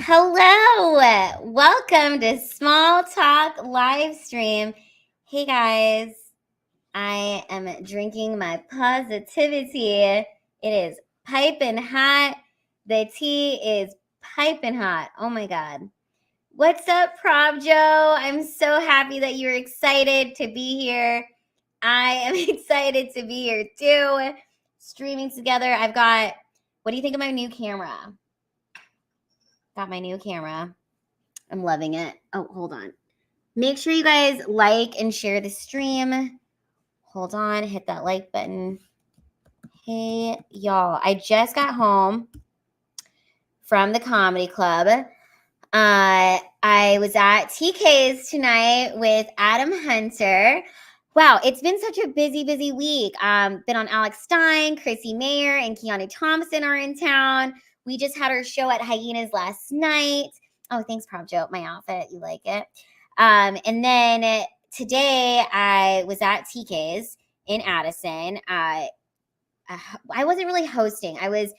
Hello, welcome to Small Talk live stream. Hey guys, I am drinking my positivity. It is piping hot. The tea is piping hot. Oh my God. What's up, Prof Joe? I'm so happy that you're excited to be here. I am excited to be here too. Streaming together. What do you think of my new camera? Got my new camera. I'm loving it. Oh, hold on. Make sure you guys like and share the stream. Hold on. Hit that like button. Hey, y'all. I just got home from the comedy club. I was at TK's tonight with Adam Hunter. Wow, it's been such a busy week. Been on Alex Stein, Chrissy Mayer, and Keanu Thompson are in town. We just had our show at Hyenas last night. Oh, thanks, Prof Joe. My outfit, you like it? And then today I was at TK's in Addison. I wasn't really hosting. I was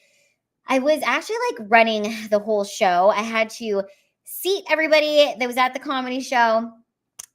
actually like running the whole show. I had to seat everybody that was at the comedy show,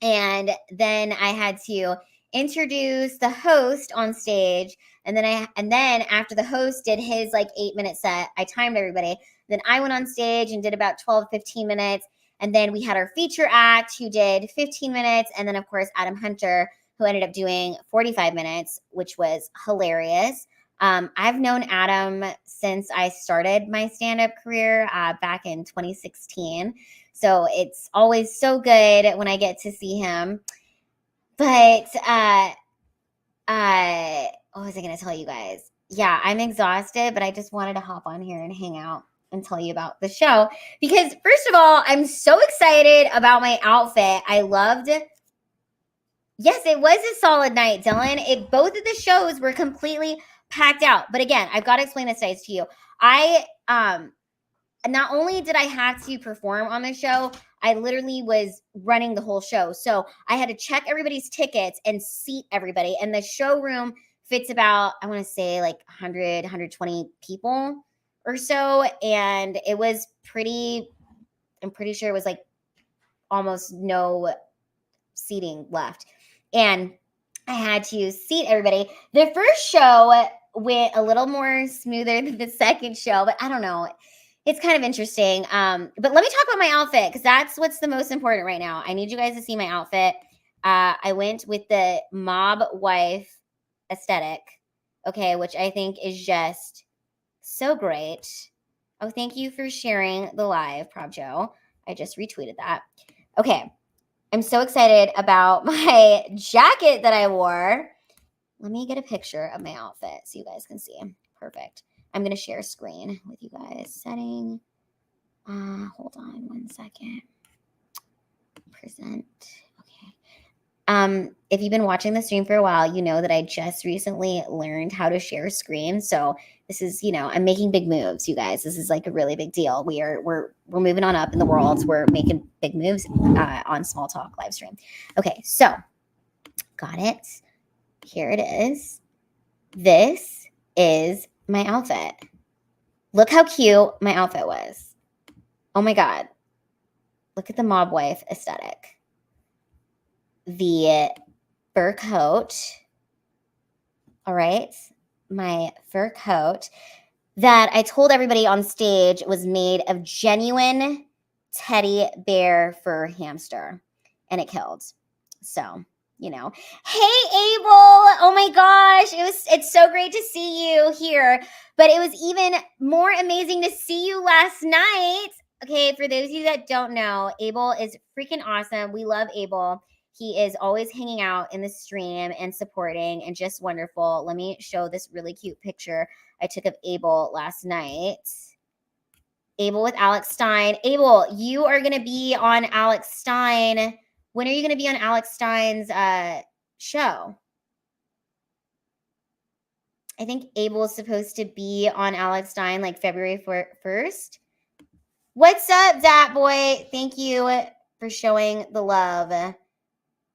and then I had to introduce the host on stage, and then after the host did his like 8-minute set, I timed everybody. Then I went on stage and did about 12-15 minutes, and then we had our feature act who did 15 minutes, and then of course Adam Hunter, who ended up doing 45 minutes, which was hilarious. I've known Adam since I started my stand-up career back in 2016. So it's always so good when I get to see him. But what was I going to tell you guys? Yeah, I'm exhausted, but I just wanted to hop on here and hang out and tell you about the show. Because first of all, I'm so excited about my outfit. Yes, it was a solid night, Dylan. Both of the shows were completely packed out. But again, I've got to explain this guys to you. I not only did I have to perform on the show, I literally was running the whole show. So I had to check everybody's tickets and seat everybody. And the showroom fits about, I want to say like 100, 120 people or so. And it was I'm pretty sure it was like almost no seating left. And I had to seat everybody. The first show went a little more smoother than the second show, but I don't know. It's kind of interesting. But let me talk about my outfit because that's what's the most important right now. I need you guys to see my outfit. I went with the mob wife aesthetic, okay, which I think is just so great. Oh, thank you for sharing the live, Prof Joe. I just retweeted that. Okay. I'm so excited about my jacket that I wore. Let me get a picture of my outfit so you guys can see. Perfect. I'm going to share screen with you guys. Setting. Hold on one second. Present. Okay. If you've been watching the stream for a while, you know that I just recently learned how to share screen. So this is, I'm making big moves, you guys. This is like a really big deal. We're moving on up in the world. We're making big moves on Small Talk live stream. Okay, so got it. Here it is. This is my outfit. Look how cute my outfit was. Oh my God. Look at the mob wife aesthetic. The fur coat. All right. My fur coat that I told everybody on stage was made of genuine teddy bear fur hamster, and it killed. So, hey, Abel. Oh my gosh. It's so great to see you here, but it was even more amazing to see you last night. Okay. For those of you that don't know, Abel is freaking awesome. We love Abel. He is always hanging out in the stream and supporting and just wonderful. Let me show this really cute picture I took of Abel last night. Abel with Alex Stein. Abel, you are going to be on Alex Stein. When are you going to be on Alex Stein's show? I think Abel is supposed to be on Alex Stein like February 1st. What's up, Dat Boy? Thank you for showing the love.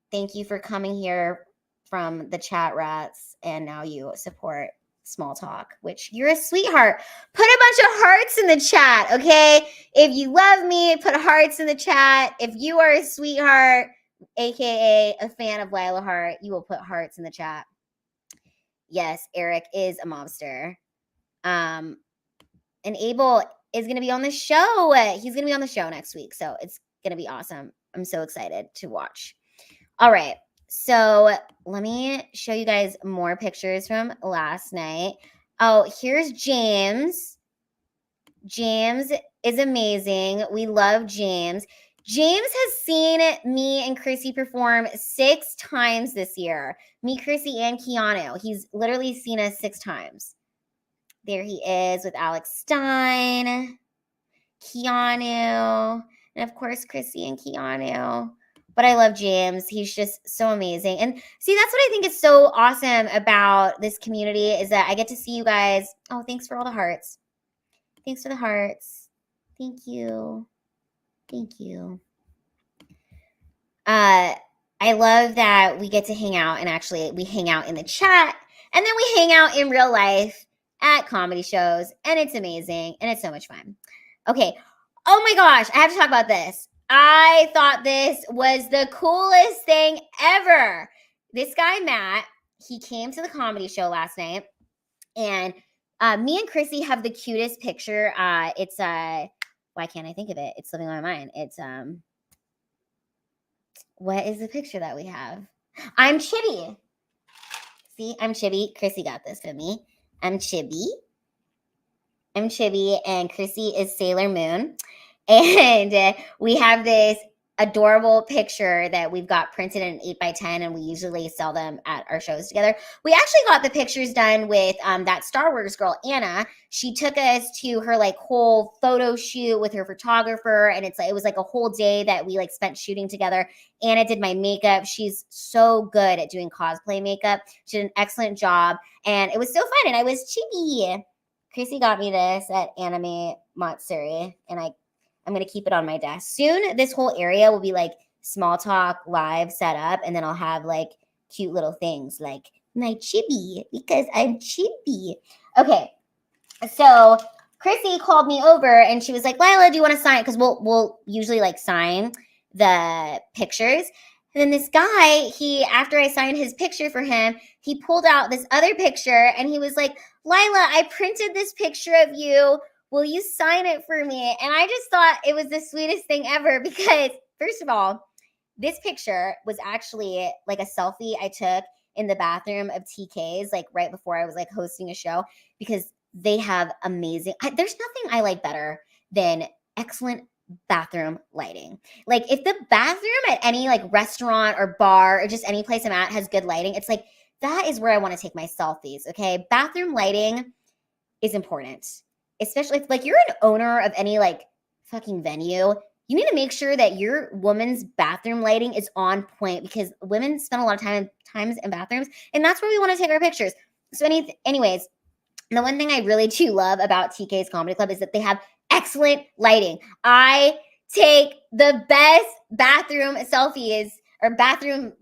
Thank you for coming here from the chat rats, and now you support Small Talk, which you're a sweetheart. Put a bunch of hearts in the chat, okay? If you love me, put hearts in the chat. If you are a sweetheart, aka a fan of Lila Hart, you will put hearts in the chat. Yes, Eric is a mobster. And Abel is going to be on the show. He's going to be on the show next week, so it's going to be awesome. I'm so excited to watch. All right, so let me show you guys more pictures from last night. Oh, here's James. James is amazing. We love James. James has seen me and Chrissy perform 6 times this year. Me, Chrissy, and Keanu. He's literally seen us 6 times. There he is with Alex Stein, Keanu, and of course, Chrissy and Keanu. But I love James. He's just so amazing. And see, that's what I think is so awesome about this community is that I get to see you guys. Oh, thanks for all the hearts. Thanks for the hearts. Thank you. Thank you. I love that we get to hang out, and actually we hang out in the chat, and then we hang out in real life at comedy shows, and it's amazing, and it's so much fun. Okay. Oh my gosh, I have to talk about this. I thought this was the coolest thing ever. This guy, Matt, he came to the comedy show last night, and me and Chrissy have the cutest picture. It's why can't I think of it? It's slipping my mind. It's what is the picture that we have? I'm Chibi. See, I'm Chibi. Chrissy got this for me. I'm Chibi. I'm Chibi, and Chrissy is Sailor Moon. And we have this adorable picture that we've got printed in 8x10, and we usually sell them at our shows together. We actually got the pictures done with that Star Wars girl, Anna. She took us to her like whole photo shoot with her photographer, and it was like a whole day that we like spent shooting together. Anna did my makeup. She's so good at doing cosplay makeup. She did an excellent job, and it was so fun, and I was Chibi. Chrissy got me this at Anime Matsuri, and I'm going to keep it on my desk. Soon, this whole area will be like small talk live set up, and then I'll have like cute little things like my Chibi, because I'm Chibi. Okay, so Chrissy called me over, and she was like, Lila, do you want to sign? Because we'll usually like sign the pictures. And then this guy, after I signed his picture for him, he pulled out this other picture, and he was like, Lila, I printed this picture of you. Will you sign it for me? And I just thought it was the sweetest thing ever because, first of all, this picture was actually like a selfie I took in the bathroom of TK's, like right before I was like hosting a show, because they have amazing, there's nothing I like better than excellent bathroom lighting. Like if the bathroom at any like restaurant or bar or just any place I'm at has good lighting, it's like, that is where I want to take my selfies, okay? Bathroom lighting is important. Especially if like you're an owner of any like fucking venue, you need to make sure that your woman's bathroom lighting is on point, because women spend a lot of times in bathrooms, and that's where we want to take our pictures. So anyways, the one thing I really do love about TK's Comedy Club is that they have excellent lighting. I take the best bathroom selfies, or bathroom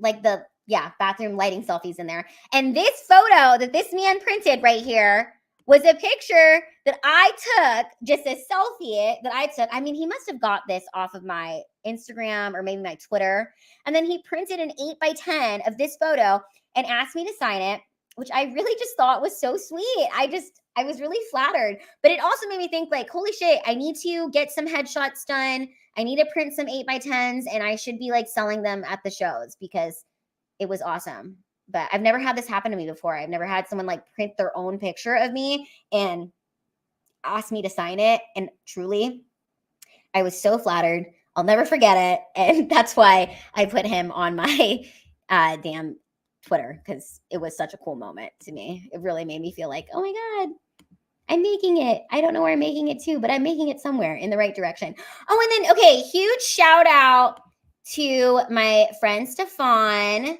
bathroom lighting selfies in there. And this photo that this man printed right here was a picture that I took, just a selfie that I took. I mean, he must have got this off of my Instagram or maybe my Twitter. And then he printed an 8x10 of this photo and asked me to sign it, which I really just thought was so sweet. I was really flattered. But it also made me think like, holy shit, I need to get some headshots done. I need to print some 8x10s, and I should be like selling them at the shows because it was awesome. But I've never had this happen to me before. I've never had someone like print their own picture of me and ask me to sign it. And truly, I was so flattered. I'll never forget it. And that's why I put him on my damn Twitter, because it was such a cool moment to me. It really made me feel like, oh my God, I'm making it. I don't know where I'm making it to, but I'm making it somewhere in the right direction. Oh, and then, okay, huge shout out to my friend Stefan.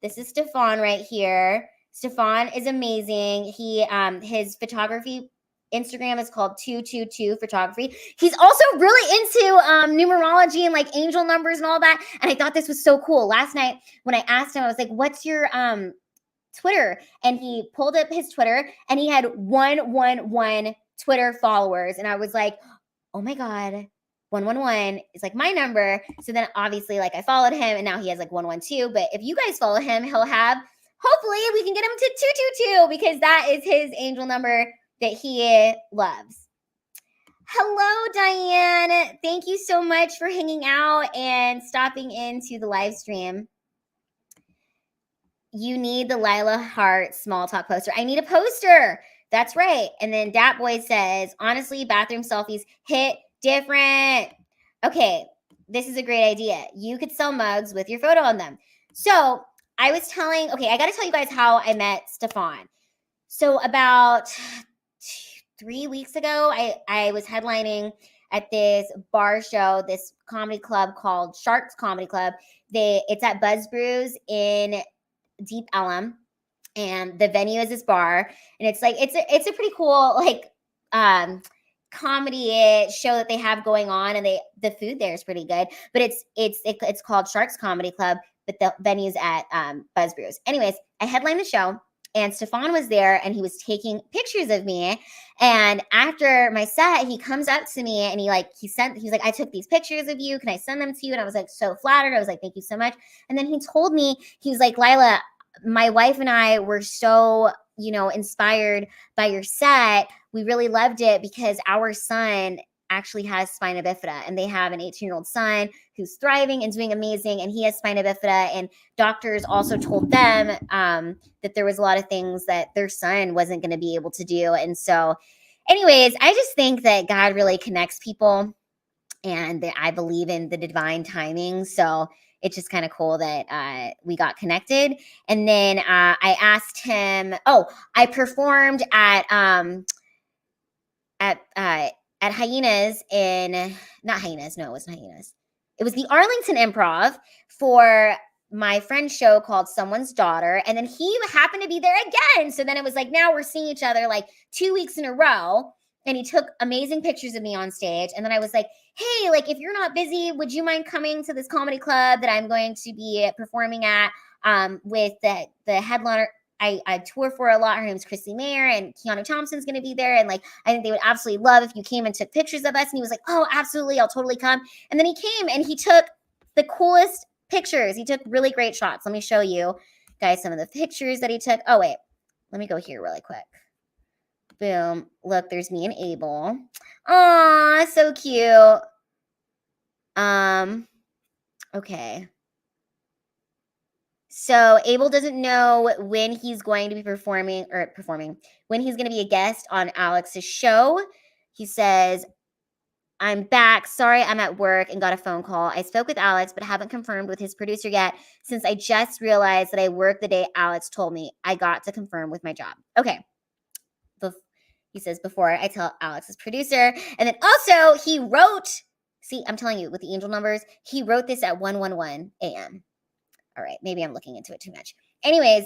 This is Stefan right here. Stefan is amazing. His photography Instagram is called 222 Photography. He's also really into numerology and like angel numbers and all that. And I thought this was so cool. Last night when I asked him, I was like, what's your Twitter? And he pulled up his Twitter, and he had 111 Twitter followers. And I was like, oh my God, 111 is like my number. So then obviously like I followed him and now he has like 112. But if you guys follow him, he'll have, hopefully we can get him to 222 because that is his angel number that he loves. Hello, Diane. Thank you so much for hanging out and stopping into the live stream. You need the Lila Hart small talk poster. I need a poster. That's right. And then Dat Boy says, honestly, bathroom selfies hit different. Okay, this is a great idea. You could sell mugs with your photo on them. So I was telling, okay, I got to tell you guys how I met Stefan. So about 3 weeks ago, I was headlining at this bar show, this comedy club called Sharks Comedy Club. It's at Buzz Brews in Deep Ellum, and the venue is this bar, and it's like it's a pretty cool like comedy show that they have going on, and the food there is pretty good, but it's called Sharks Comedy Club, but the venue's at Buzz Brews. Anyways, I headlined the show, and Stefan was there, and he was taking pictures of me. And after my set, he comes up to me and he's like, I took these pictures of you. Can I send them to you? And I was like, so flattered. I was like, thank you so much. And then he told me, he was like, Lila, my wife and I were so, inspired by your set. We really loved it because our son actually has spina bifida, and they have an 18-year-old son who's thriving and doing amazing, and he has spina bifida, and doctors also told them that there was a lot of things that their son wasn't going to be able to do. And so anyways, I just think that God really connects people, and that I believe in the divine timing. So it's just kind of cool that we got connected. And then I asked him, I performed at Hyenas not Hyenas. No, it wasn't Hyenas. It was the Arlington Improv for my friend's show called Someone's Daughter. And then he happened to be there again. So then it was like, now we're seeing each other like 2 weeks in a row. And he took amazing pictures of me on stage. And then I was like, hey, like, if you're not busy, would you mind coming to this comedy club that I'm going to be performing at with the headliner I tour for a lot. Her name's Chrissy Mayer, and Keanu Thompson's going to be there. And like, I think they would absolutely love if you came and took pictures of us. And he was like, oh, absolutely. I'll totally come. And then he came and he took the coolest pictures. He took really great shots. Let me show you guys some of the pictures that he took. Oh, wait, let me go here really quick. Boom. Look, there's me and Abel. Aw, so cute. Okay. So Abel doesn't know when he's going to be performing, when he's going to be a guest on Alex's show. He says, I'm back. Sorry, I'm at work and got a phone call. I spoke with Alex, but haven't confirmed with his producer yet, since I just realized that I worked the day Alex told me. I got to confirm with my job. Okay. He says, before I tell Alex's producer. And then also he wrote, see, I'm telling you, with the angel numbers, he wrote this at 1:11 a.m. All right, maybe I'm looking into it too much. Anyways,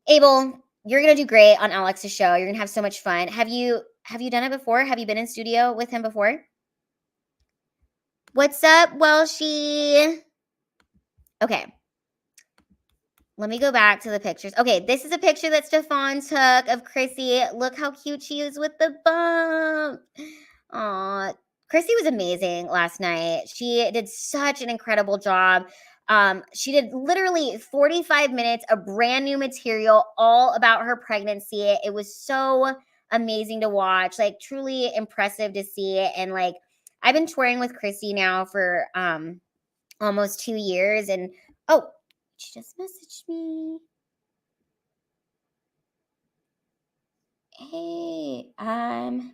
Abel, you're gonna do great on Alex's show. You're gonna have so much fun. Have you done it before? Have you been in studio with him before? What's up, Welshie? Okay. Let me go back to the pictures. Okay, this is a picture that Stefan took of Chrissy. Look how cute she is with the bump. Aw, Chrissy was amazing last night. She did such an incredible job. She did literally 45 minutes of brand new material all about her pregnancy. It was so amazing to watch, like truly impressive to see. And like, I've been touring with Chrissy now for almost 2 years. And she just messaged me. Hey, I'm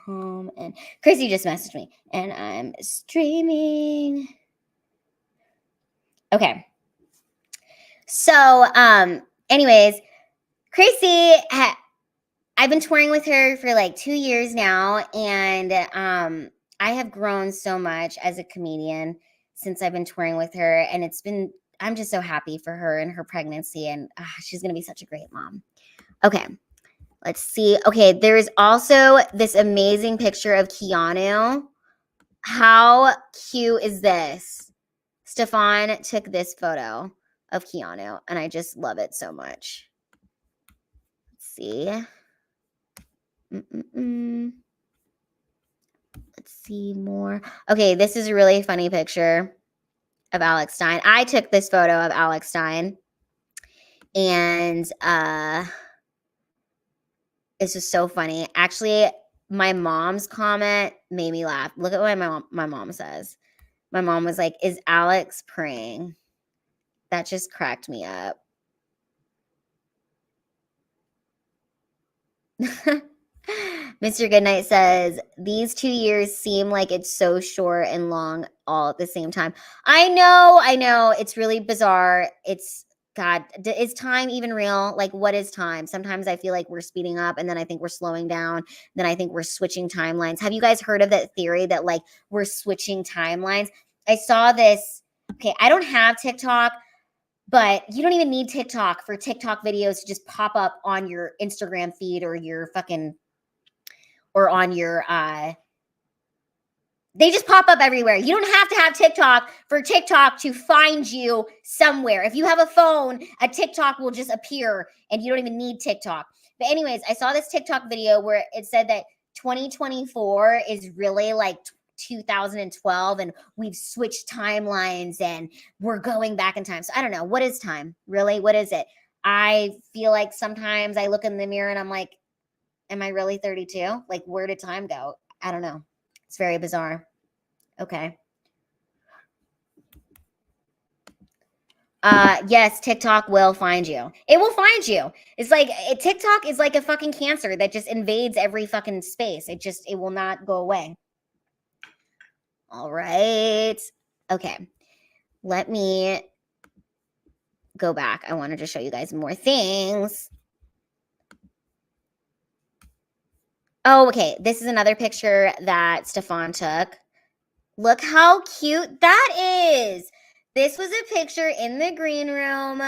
home, and Chrissy just messaged me, and I'm streaming. Okay. So, anyways, Chrissy, I've been touring with her for like 2 years now, and I have grown so much as a comedian since I've been touring with her, and I'm just so happy for her and her pregnancy, and she's going to be such a great mom. Okay, let's see. Okay, there is also this amazing picture of Keanu. How cute is this? Stefan took this photo of Keanu, and I just love it so much. Let's see. Let's see more. Okay, this is a really funny picture of Alex Stein. I took this photo of Alex Stein, and it's just so funny. Actually, my mom's comment made me laugh. Look at what my mom says. My mom was like, "Is Alex praying?" That just cracked me up. Mr. Goodnight says, these 2 years seem like it's so short and long all at the same time. I know. It's really bizarre. It's, God, is time even real? Like, what is time? Sometimes I feel like we're speeding up, and then I think we're slowing down. Then I think we're switching timelines. Have you guys heard of that theory that, like, we're switching timelines? I saw this. Okay, I don't have TikTok, but you don't even need TikTok for TikTok videos to just pop up on your Instagram feed or your fucking, or on your, they just pop up everywhere. You don't have to have TikTok for TikTok to find you somewhere. If you have a phone, a TikTok will just appear and you don't even need TikTok. But anyways, I saw this TikTok video where it said that 2024 is really like 2012 and we've switched timelines and we're going back in time. So I don't know. What is time? Really? What is it? I feel like sometimes I look in the mirror and I'm like, am I really 32? Like, where did time go? I don't know. It's very bizarre. Okay. Yes, TikTok will find you. It will find you. It's like TikTok is like a fucking cancer that just invades every fucking space. It will not go away. All right. Okay. Let me go back. I wanted to show you guys more things. Oh, okay. This is another picture that Stefan took. Look how cute that is. This was a picture in the green room.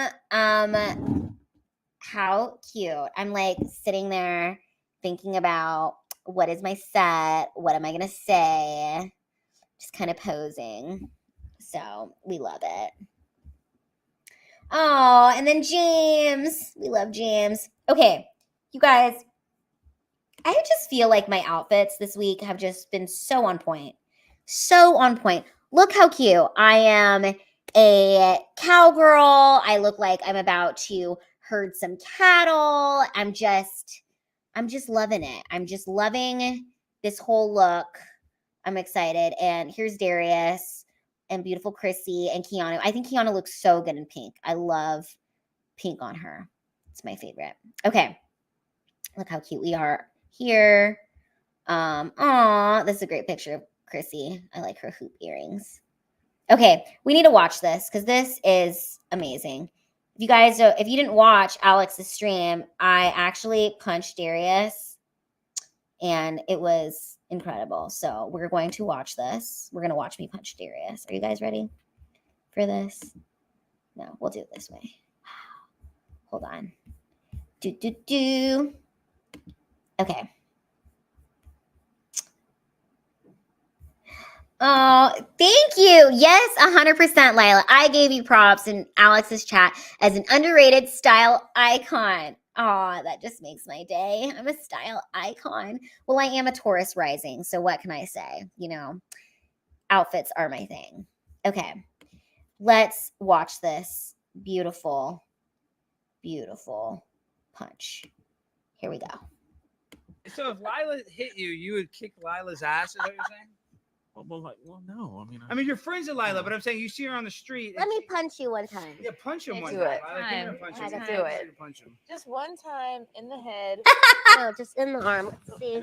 How cute. I'm like sitting there thinking about what is my set? What am I going to say? Just kind of posing. So we love it. Oh, and then James. We love James. Okay, you guys, I just feel like my outfits this week have just been so on point. So on point. Look how cute. I am a cowgirl. I look like I'm about to herd some cattle. I'm just loving it. I'm just loving this whole look. I'm excited. And here's Darius and beautiful Chrissy and Keanu. I think Keanu looks so good in pink. I love pink on her. It's my favorite. Okay. Look how cute we are here. Aw, this is a great picture of Chrissy. I like her hoop earrings. Okay, we need to watch this because this is amazing. If you didn't watch Alex's stream, I actually punched Darius and it was incredible. So we're going to watch this. We're going to watch me punch Darius. Are you guys ready for this? No, we'll do it this way. Hold on. Okay. Oh, thank you. Yes, 100%, Lila. I gave you props in Alex's chat as an underrated style icon. Oh, that just makes my day. I'm a style icon. Well, I am a Taurus rising, so what can I say? You know, outfits are my thing. Okay, let's watch this beautiful, beautiful punch. Here we go. So if Lila hit you, you would kick Lila's ass, is what you're saying? Well, no. I mean, you're friends with Lila, but I'm saying you see her on the street. Let me punch you one time. Yeah, punch him one Do time. it. Lila, give her a punch. Time. Let's Do it. Punch him. Just one time in the head. No, just in the arm. Let's see.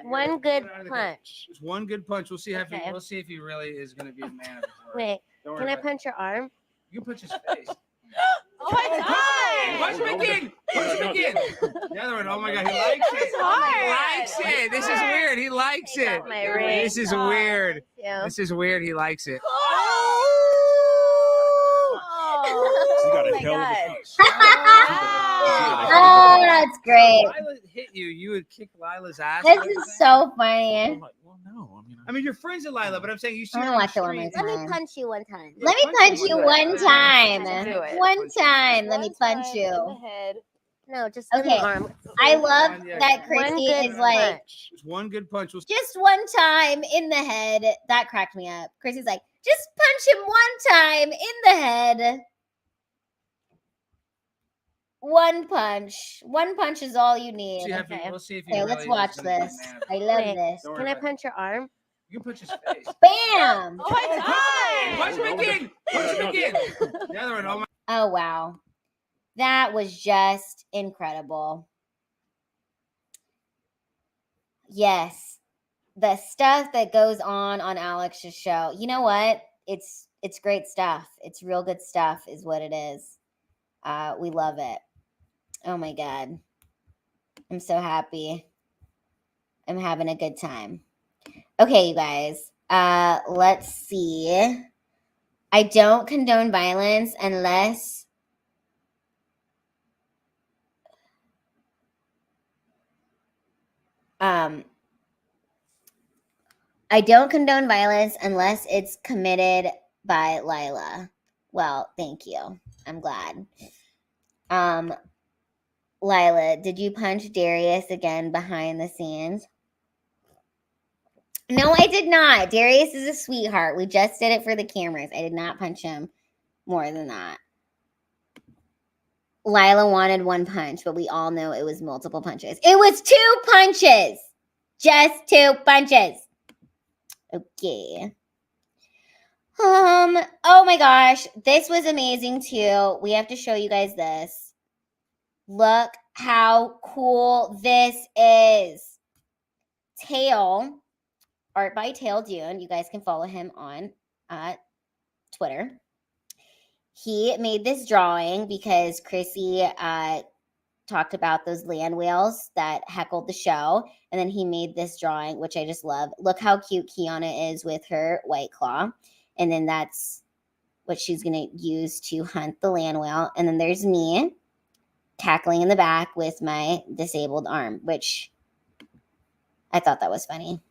One good punch. Just one good punch. We'll see if Okay. we'll see if he really is going to be a man of his word. Wait, Don't worry can I about it. punch your arm? You can punch his face. Oh my Punch him again! Punch him again! The other one, oh my god, he likes it. It's hard. He likes it. This is weird. He likes Take it. off my ring. This is weird. Yeah. This is weird. He likes it. Oh, You got a my hell of a God. punch. Oh, that's great. If Lila hit you, you would kick Lila's ass. This is so funny. Well, no. I mean, you're friends with Lila, but I'm saying you see I'm her gonna on the watch it one more street. time. Let me punch you one time. Let me punch you one time. Do it. One time. Let me One punch time you. in the head. No, just in Okay. the arm. I love Yeah, that yeah. One Chrissy good is like, punch. Just one good punch was just one time in the head. That cracked me up. Chrissy's like, just punch him one time in the head. One punch. One punch is all you need. see if he, Okay. we'll see if he Okay, really let's is watch gonna be a this. man. I love Wait, this. Don't worry Can I about it. punch your arm? You can punch his face. Bam! Oh, high five! Punch him again! Punch him again! The other one, oh my. Oh, wow. That was just incredible. Yes. The stuff that goes on Alex's show. You know what? It's great stuff. It's real good stuff is what it is. We love it. Oh my God. I'm so happy. I'm having a good time. Okay, you guys. Let's see. I don't condone violence unless I don't condone violence unless it's committed by Lila. Well, thank you. I'm glad. Lila, did you punch Darius again behind the scenes? No, I did not. Darius is a sweetheart. We just did it for the cameras. I did not punch him more than that. Lila wanted one punch, but we all know it was multiple punches. It was 2 punches. Just 2 punches. Okay. Oh my gosh. This was amazing too. We have to show you guys this. Look how cool this is. Tail, art by Tail Dune. You guys can follow him on Twitter. He made this drawing because Chrissy talked about those land whales that heckled the show. And then he made this drawing, which I just love. Look how cute Keanu is with her white claw. And then that's what she's going to use to hunt the land whale. And then there's me tackling in the back with my disabled arm, which I thought that was funny.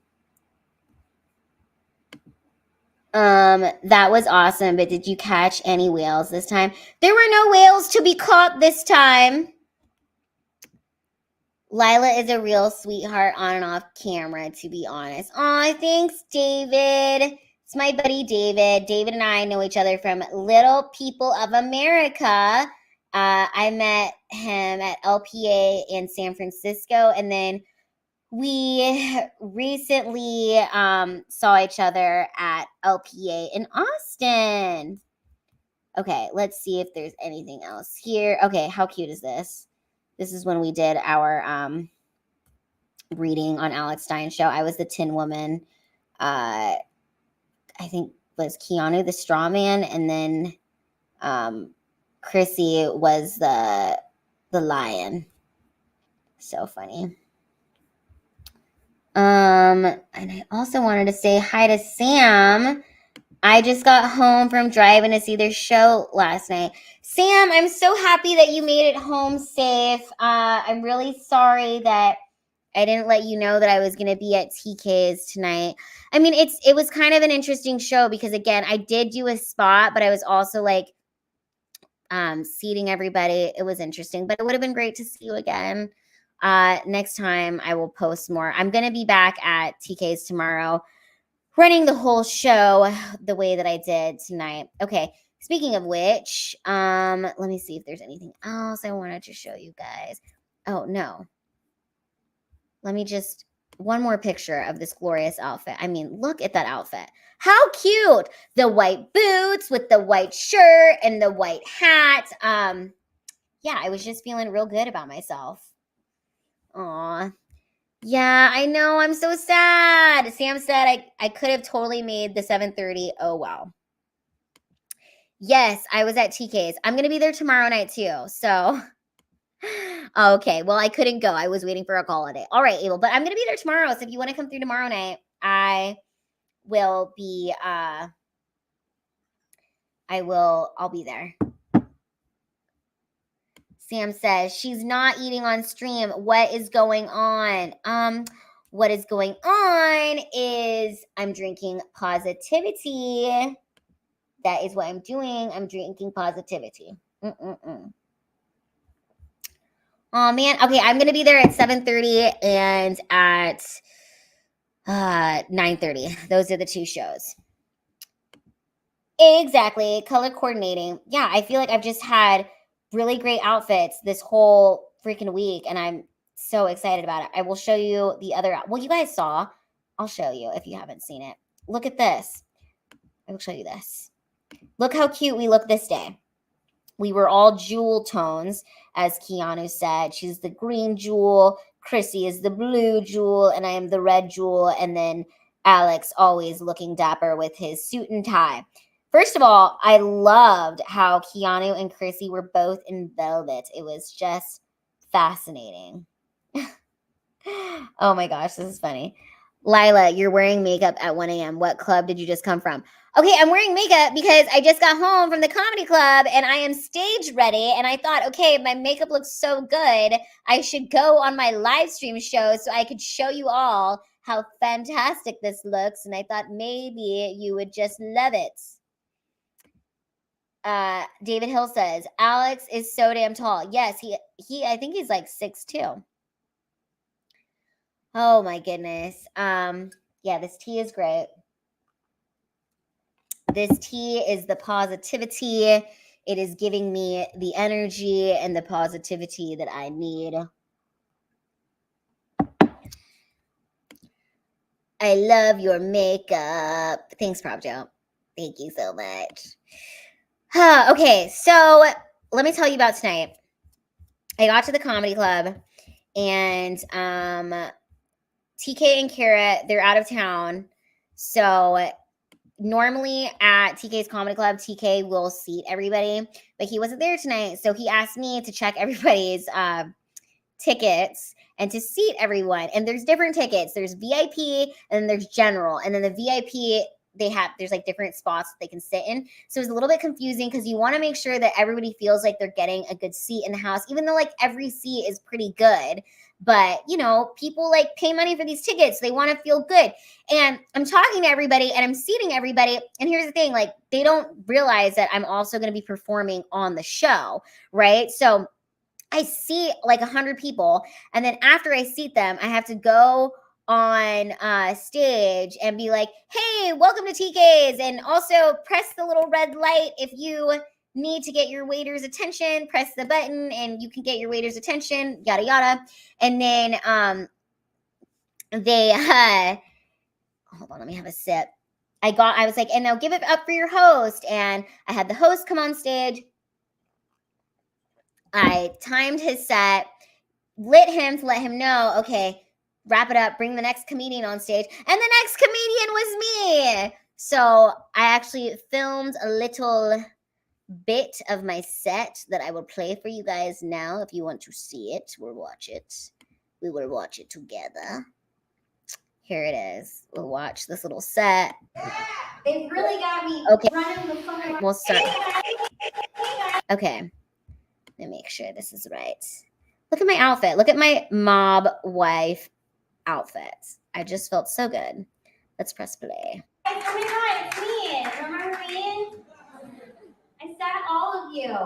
That was awesome. But did you catch any whales this time? There were no whales to be caught this time. Lila is a real sweetheart on and off camera, to be honest. Aw, thanks, David. It's my buddy David. David and I know each other from Little People of America. I met him at LPA in San Francisco, and then we recently saw each other at LPA in Austin. Okay, let's see if there's anything else here. Okay, how cute is this? This is when we did our reading on Alex Stein's show. I was the Tin Woman. I think was Keanu the straw man, and then Chrissy was the lion. So funny. And I also wanted to say hi to Sam. I just got home from driving to see their show last night. Sam, I'm so happy that you made it home safe. I'm really sorry that I didn't let you know that I was going to be at TK's tonight. I mean, it was kind of an interesting show because, again, I did do a spot, but I was also like seating everybody. It was interesting, but it would have been great to see you again. Next time I will post more. I'm going to be back at TK's tomorrow, running the whole show the way that I did tonight. Okay, speaking of which, let me see if there's anything else I wanted to show you guys. Oh, no. Let me just, one more picture of this glorious outfit. I mean, look at that outfit. How cute. The white boots with the white shirt and the white hat. Yeah, I was just feeling real good about myself. Aw. Yeah, I know. I'm so sad. Sam said I could have totally made the 7:30. Oh, wow. Yes, I was at TK's. I'm going to be there tomorrow night, too. So, okay. Well, I couldn't go. I was waiting for a call today. All right, Abel. But I'm going to be there tomorrow. So if you want to come through tomorrow night, I will be, I'll be there. Sam says, she's not eating on stream. What is going on? What is going on is I'm drinking positivity. That is what I'm doing. I'm drinking positivity. Oh man. Okay, I'm gonna be there at 7:30 and at 9:30. Those are the two shows. Exactly. Color coordinating. Yeah, I feel like I've just had really great outfits this whole freaking week, and I'm so excited about it. I will show you the other. Well, you guys saw. I'll show you if you haven't seen it. Look at this. I will show you this. Look how cute we look this day. We were all jewel tones, as Keanu said. She's the green jewel. Chrissy is the blue jewel, and I am the red jewel. And then Alex always looking dapper with his suit and tie. First of all, I loved how Keanu and Chrissy were both in velvet. It was just fascinating. Oh my gosh, this is funny. Lila, you're wearing makeup at 1 a.m. What club did you just come from? Okay, I'm wearing makeup because I just got home from the comedy club and I am stage ready. And I thought, okay, my makeup looks so good. I should go on my live stream show so I could show you all how fantastic this looks. And I thought maybe you would just love it. David Hill says, Alex is so damn tall. Yes, he I think he's like 6'2". Oh my goodness. Yeah, this tea is great. This tea is the positivity. It is giving me the energy and the positivity that I need. I love your makeup. Thanks, Prop Joe. Thank you so much. Okay, so let me tell you about tonight. I got to the comedy club and TK and Kara, they're out of town. So normally at TK's comedy club, TK will seat everybody, but he wasn't there tonight. So he asked me to check everybody's tickets and to seat everyone. And there's different tickets. There's VIP and then there's general. And then the VIP, there's like different spots that they can sit in. So it's a little bit confusing because you want to make sure that everybody feels like they're getting a good seat in the house, even though like every seat is pretty good. But, you know, people like pay money for these tickets. They want to feel good. And I'm talking to everybody and I'm seating everybody. And here's the thing, like they don't realize that I'm also going to be performing on the show, right? So I seat like 100 people. And then after I seat them, I have to go on stage and be like, hey, welcome to TK's. And also press the little red light if you need to get your waiter's attention. Press the button and you can get your waiter's attention, yada yada. And then hold on, let me have a sip. I was like, and now give it up for your host. And I had the host come on stage. I timed his set, lit him to let him know, okay, wrap it up, bring the next comedian on stage. And the next comedian was me. So I actually filmed a little bit of my set that I will play for you guys now. If you want to see it, we'll watch it. We will watch it together. Here it is. We'll watch this little set. They've really got me running the phone. We'll start. Okay. Let me make sure this is right. Look at my outfit. Look at my mob wife outfit. I just felt so good. Let's press play. Oh my God, it's me. Remember me? I sat all of you.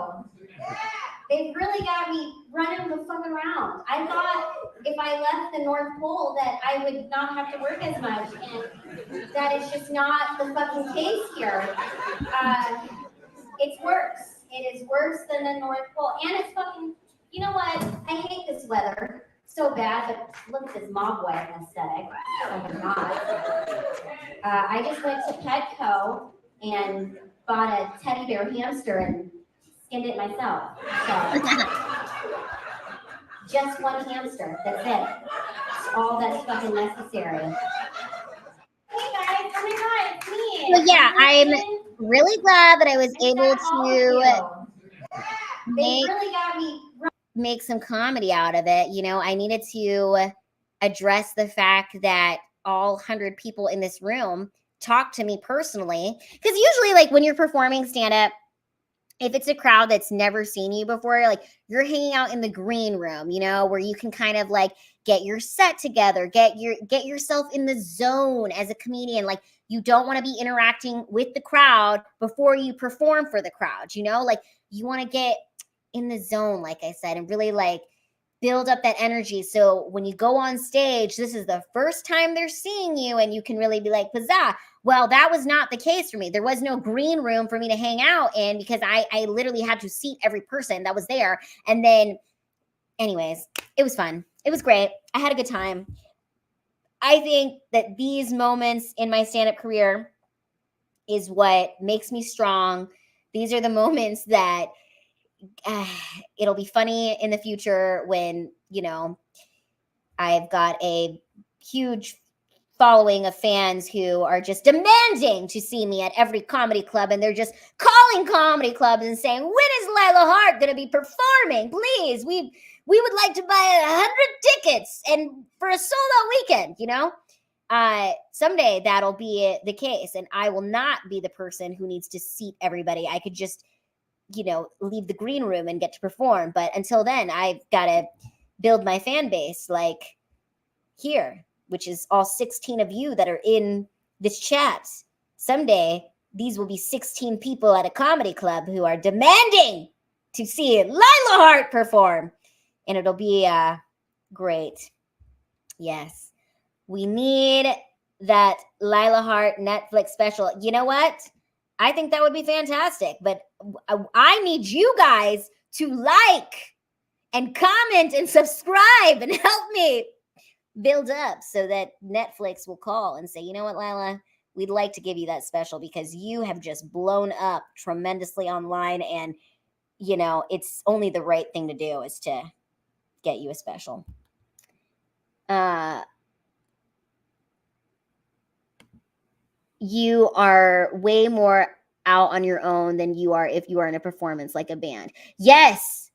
They've really got me running the fuck around. I thought if I left the North Pole that I would not have to work as much, and that is just not the fucking case here. It's worse. It is worse than the North Pole, and it's fucking. You know what? I hate this weather so bad, but look at this mob wife aesthetic. Oh my God. I just went to Petco and bought a teddy bear hamster and skinned it myself. So, just one hamster. That's it. It's all that's fucking necessary. Hey guys, oh my God, it's me. So yeah, I'm really glad that I was able to make some comedy out of it. You know, I needed to address the fact that all 100 people in this room talk to me personally. Because usually, like, when you're performing stand-up, if it's a crowd that's never seen you before, like, you're hanging out in the green room, you know, where you can kind of, like, get your set together, get yourself in the zone as a comedian. Like, you don't want to be interacting with the crowd before you perform for the crowd, you know? Like, you want to get in the zone, like I said, and really, like, build up that energy. So when you go on stage, this is the first time they're seeing you and you can really be like, pizzazz. Well, that was not the case for me. There was no green room for me to hang out in because I literally had to seat every person that was there. And then, anyways, it was fun. It was great. I had a good time. I think that these moments in my stand-up career is what makes me strong. These are the moments that it'll be funny in the future when, you know, I've got a huge following of fans who are just demanding to see me at every comedy club, and they're just calling comedy clubs and saying, when is Lila Hart going to be performing? Please, we would like to buy 100 tickets and for a sold-out weekend, you know? Someday that'll be the case, and I will not be the person who needs to seat everybody. I could just, you know, leave the green room and get to perform. But until then, I've got to build my fan base like here, which is all 16 of you that are in this chat. Someday, these will be 16 people at a comedy club who are demanding to see Lila Hart perform. And it'll be great. Yes. We need that Lila Hart Netflix special. You know what? I think that would be fantastic. But I need you guys to like and comment and subscribe and help me build up so that Netflix will call and say, you know what, Lila, we'd like to give you that special because you have just blown up tremendously online, and, you know, it's only the right thing to do is to get you a special. You are way more out on your own than you are if you are in a performance like a band. Yes.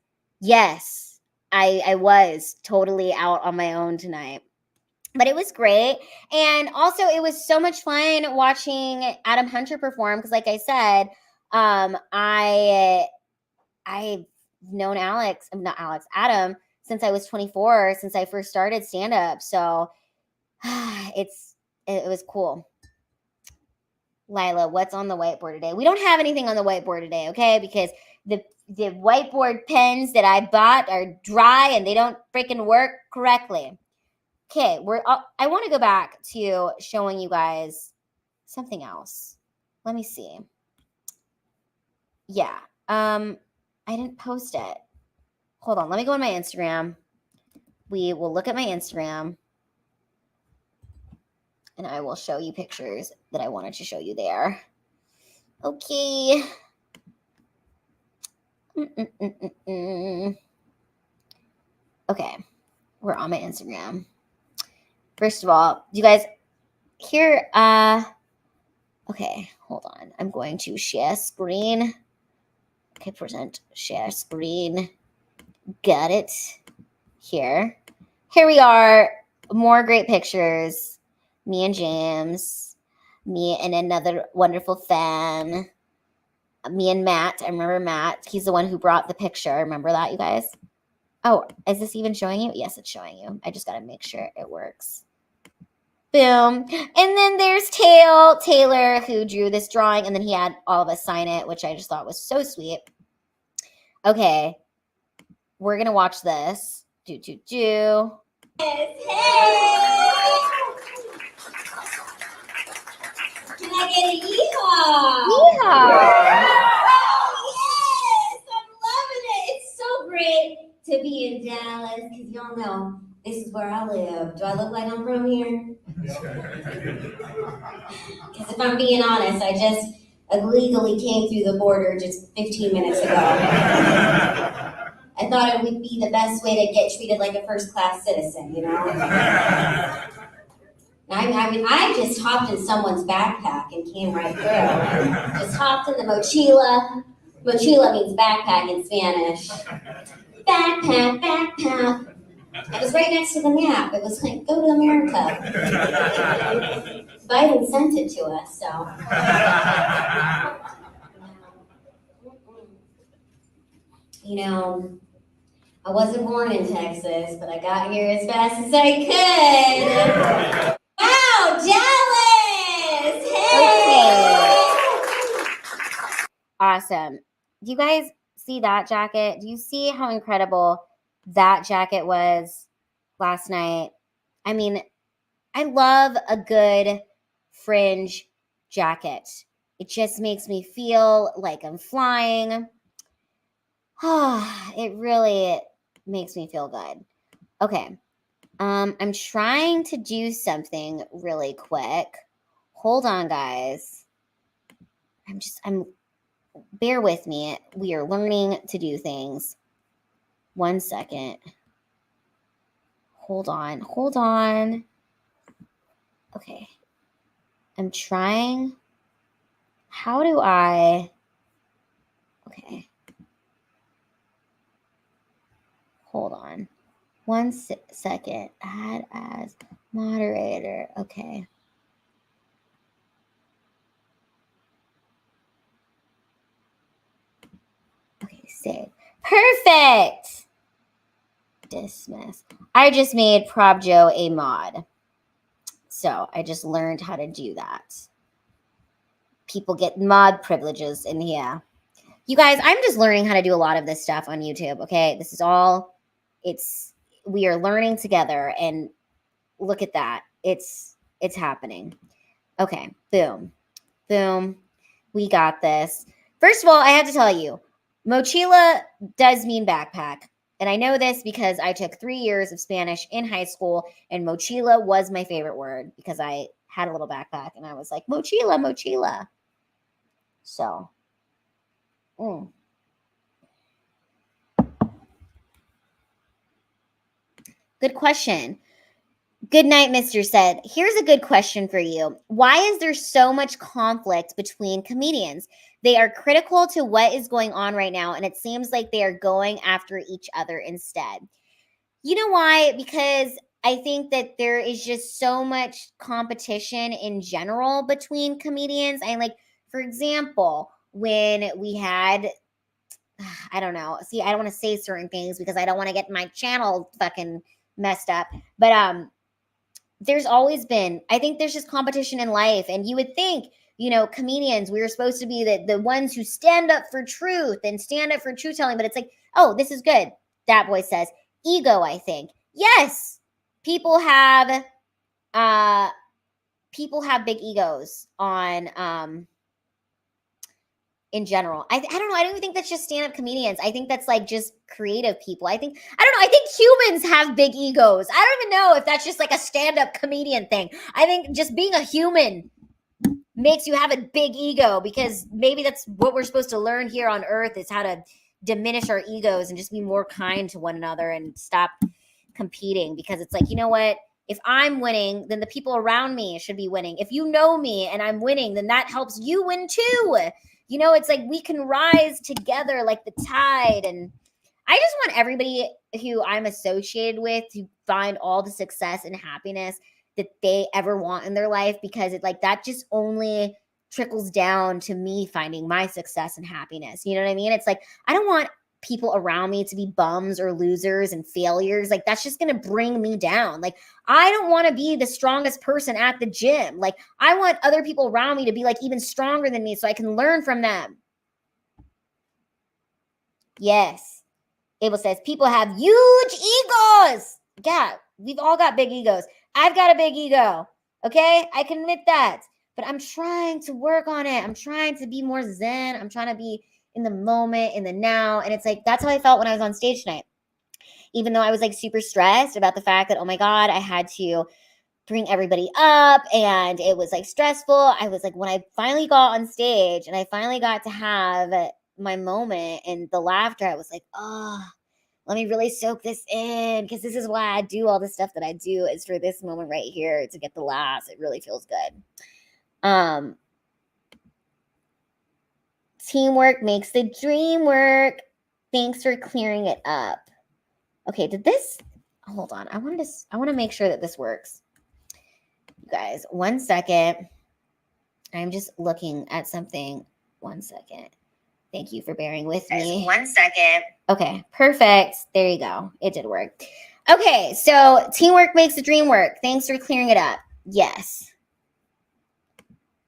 I was totally out on my own tonight. But it was great. And also it was so much fun watching Adam Hunter perform because, like I said, I've known Adam since I was 24, since I first started stand-up. So it was cool. Lila, what's on the whiteboard today? We don't have anything on the whiteboard today, okay? Because the whiteboard pens that I bought are dry and they don't freaking work correctly. Okay, I want to go back to showing you guys something else. Let me see. Yeah, I didn't post it. Hold on, let me go on my Instagram. We will look at my Instagram, and I will show you pictures that I wanted to show you there. Okay. Okay, we're on my Instagram. First of all, you guys here, okay, hold on. I'm going to share screen. Okay, present, share screen. Got it. Here we are. More great pictures. Me and James. Me and another wonderful fan. Me and Matt. I remember Matt. He's the one who brought the picture. Remember that, you guys? Oh, is this even showing you? Yes, it's showing you. I just got to make sure it works. Boom. And then there's Taylor, who drew this drawing, and then he had all of us sign it, which I just thought was so sweet. Okay. We're going to watch this. Yes, hey! Can I get a yeehaw? Yeehaw! Oh, yes! I'm loving it. It's so great to be in Dallas, because y'all know this is where I live. Do I look like I'm from here? Because if I'm being honest, I just illegally came through the border just 15 minutes ago. I thought it would be the best way to get treated like a first-class citizen, you know? I mean, I just hopped in someone's backpack and came right through. Just hopped in the mochila. Mochila means backpack in Spanish. Backpack. It was right next to the map. It was like, go to America. Biden sent it to us, so. You know, I wasn't born in Texas, but I got here as fast as I could. Wow, Dallas! Hey! Okay. Awesome. Do you guys see that jacket? Do you see how incredible that jacket was last night. I mean, I love a good fringe jacket. It just makes me feel like I'm flying. It really makes me feel good. Okay. I'm trying to do something really quick. Hold on, guys. Bear with me. We are learning to do things. 1 second. Hold on. Okay. I'm trying. How do I? Okay. Hold on. 1 second. Add as moderator. Okay. Okay, save. Perfect. Dismiss. I just made ProbJo a mod. So I just learned how to do that. People get mod privileges in here. You guys, I'm just learning how to do a lot of this stuff on YouTube, okay? This is all, we are learning together, and look at that. It's happening. Okay, boom. We got this. First of all, I have to tell you, mochila does mean backpack. And I know this because I took 3 years of Spanish in high school, and mochila was my favorite word because I had a little backpack, and I was like, mochila. So, Good question. Good night, Mr. Said. Here's a good question for you. Why is there so much conflict between comedians? They are critical to what is going on right now, and it seems like they are going after each other instead. You know why? Because I think that there is just so much competition in general between comedians. And like, for example, when we had, I don't know. See, I don't want to say certain things because I don't want to get my channel fucking messed up. But there's always been, I think there's just competition in life. And you would think, comedians, we were supposed to be the ones who stand up for truth and stand up for truth telling. But it's like, oh, this is good. That boy says. Ego, I think. Yes, people have big egos on in general. I don't know. I don't even think that's just stand-up comedians. I think that's like just creative people. I don't know. I think humans have big egos. I don't even know if that's just like a stand-up comedian thing. I think just being a human makes you have a big ego, because maybe that's what we're supposed to learn here on Earth, is how to diminish our egos and just be more kind to one another and stop competing. Because it's like, you know what? If I'm winning, then the people around me should be winning. If you know me and I'm winning, then that helps you win too. It's like we can rise together like the tide. And I just want everybody who I'm associated with to find all the success and happiness that they ever want in their life, because it like that just only trickles down to me finding my success and happiness. You know what I mean? It's like, I don't want people around me to be bums or losers and failures. Like, that's just going to bring me down. Like, I don't want to be the strongest person at the gym. Like, I want other people around me to be like even stronger than me so I can learn from them. Yes. Abel says, people have huge egos. Yeah, we've all got big egos. I've got a big ego. Okay? I can admit that. But I'm trying to work on it. I'm trying to be more zen. I'm trying to be in the moment, in the now. And it's like, that's how I felt when I was on stage tonight. Even though I was like super stressed about the fact that, oh my God, I had to bring everybody up and it was like stressful. I was like, when I finally got on stage and I finally got to have my moment and the laughter, I was like, oh, let me really soak this in, because this is why I do all the stuff that I do, is for this moment right here to get the laughs. It really feels good. Teamwork makes the dream work. Thanks for clearing it up. Okay, hold on. I want to make sure that this works. You guys, 1 second. I'm just looking at something. 1 second. Thank you for bearing with me. 1 second. Okay, perfect. There you go. It did work. Okay, so teamwork makes the dream work. Thanks for clearing it up. Yes.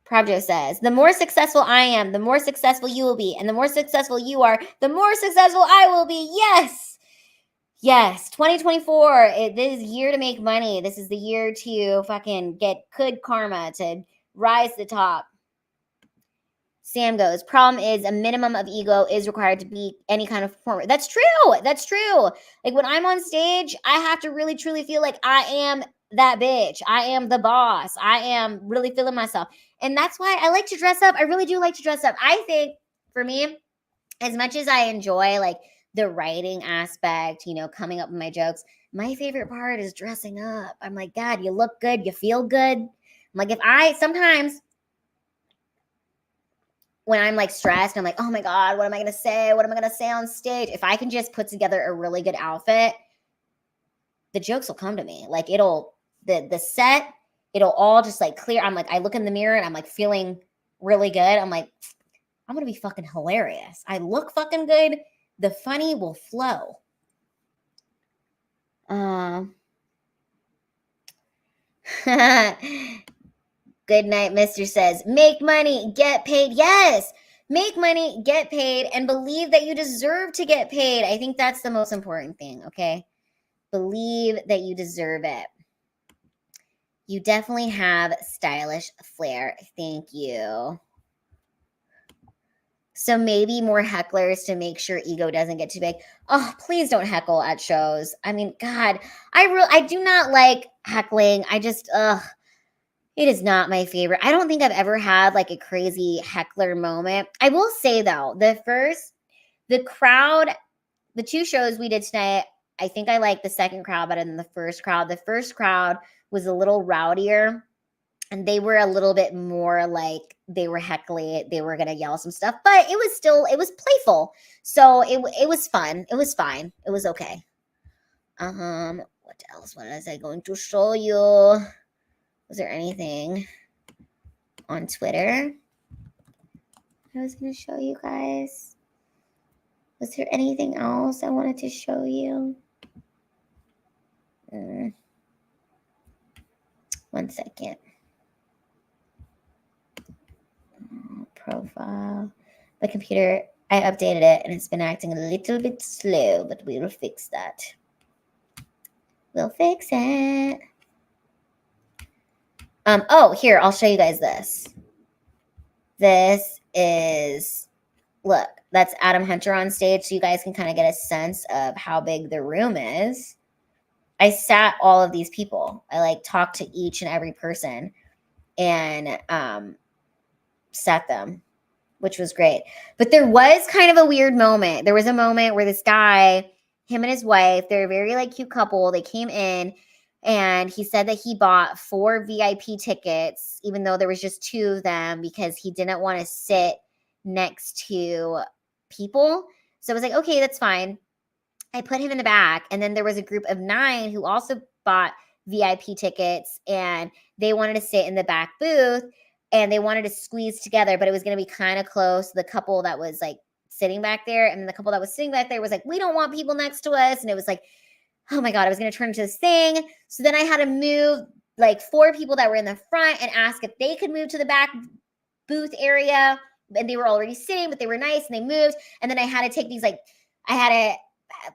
ProbJo says, the more successful I am, the more successful you will be. And the more successful you are, the more successful I will be. Yes. Yes, 2024. This is year to make money. This is the year to fucking get good karma, to rise to the top. Sam goes, problem is a minimum of ego is required to be any kind of performer. That's true. That's true. Like when I'm on stage, I have to really truly feel like I am that bitch. I am the boss. I am really feeling myself. And that's why I like to dress up. I really do like to dress up. I think for me, as much as I enjoy like the writing aspect, you know, coming up with my jokes, my favorite part is dressing up. I'm like, God, you look good. You feel good. I'm like, sometimes when I'm like stressed, I'm like, oh my God, what am I going to say? What am I going to say on stage? If I can just put together a really good outfit, the jokes will come to me. Like the set, it'll all just like clear. I'm like, I look in the mirror and I'm like feeling really good. I'm like, I'm going to be fucking hilarious. I look fucking good. The funny will flow. Good night, Mr. says, make money, get paid. Yes, make money, get paid, and believe that you deserve to get paid. I think that's the most important thing, okay? Believe that you deserve it. You definitely have stylish flair. Thank you. So maybe more hecklers to make sure ego doesn't get too big. Oh, please don't heckle at shows. I mean, God, I do not like heckling. I just, it is not my favorite. I don't think I've ever had like a crazy heckler moment. I will say though, the crowd, the two shows we did tonight, I think I like the second crowd better than the first crowd. The first crowd was a little rowdier and they were a little bit more like they were heckling. They were going to yell some stuff, but it was playful. So it was fun. It was fine. It was okay. What else? What was I going to show you? Was there anything on Twitter I was going to show you guys? Was there anything else I wanted to show you? 1 second. Profile. The computer, I updated it and it's been acting a little bit slow, but we will fix that. We'll fix it. Oh, here, I'll show you guys this. This is, look, that's Adam Hunter on stage, so you guys can kind of get a sense of how big the room is. I sat all of these people. I like talked to each and every person and sat them, which was great. But there was kind of a weird moment. There was a moment where this guy, him and his wife, they're a very like cute couple. They came in and he said that he bought 4 VIP tickets, even though there was just 2 of them because he didn't want to sit next to people. So I was like, okay, that's fine. I put him in the back. And then there was a group of 9 who also bought VIP tickets and they wanted to sit in the back booth and they wanted to squeeze together, but it was going to be kind of close. The couple that was like sitting back there and then the couple that was sitting back there was like, we don't want people next to us. And it was like, oh my God, I was going to turn into this thing. So then I had to move like 4 people that were in the front and ask if they could move to the back booth area. And they were already sitting, but they were nice and they moved. And then I had to take these, like, I had to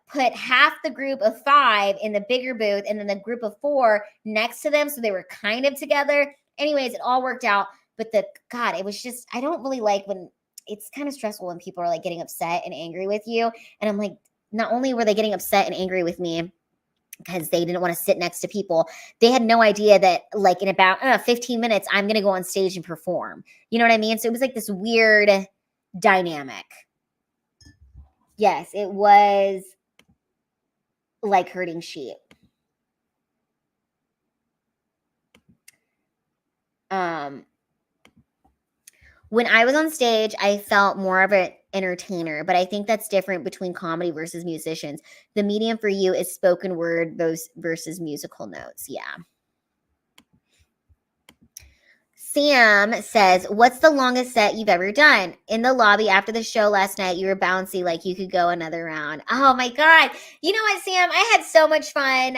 put half the group of 5 in the bigger booth and then the group of 4 next to them. So they were kind of together. Anyways, it all worked out. But God, it was just, I don't really like when it's kind of stressful when people are like getting upset and angry with you. And I'm like, not only were they getting upset and angry with me because they didn't want to sit next to people, they had no idea that like in about 15 minutes, I'm going to go on stage and perform. You know what I mean? So it was like this weird dynamic. Yes, it was like herding sheep. When I was on stage, I felt more of an entertainer, but I think that's different between comedy versus musicians. The medium for you is spoken word versus musical notes. Yeah. Sam says, what's the longest set you've ever done? In the lobby after the show last night, you were bouncy like you could go another round. Oh my God. You know what, Sam? I had so much fun.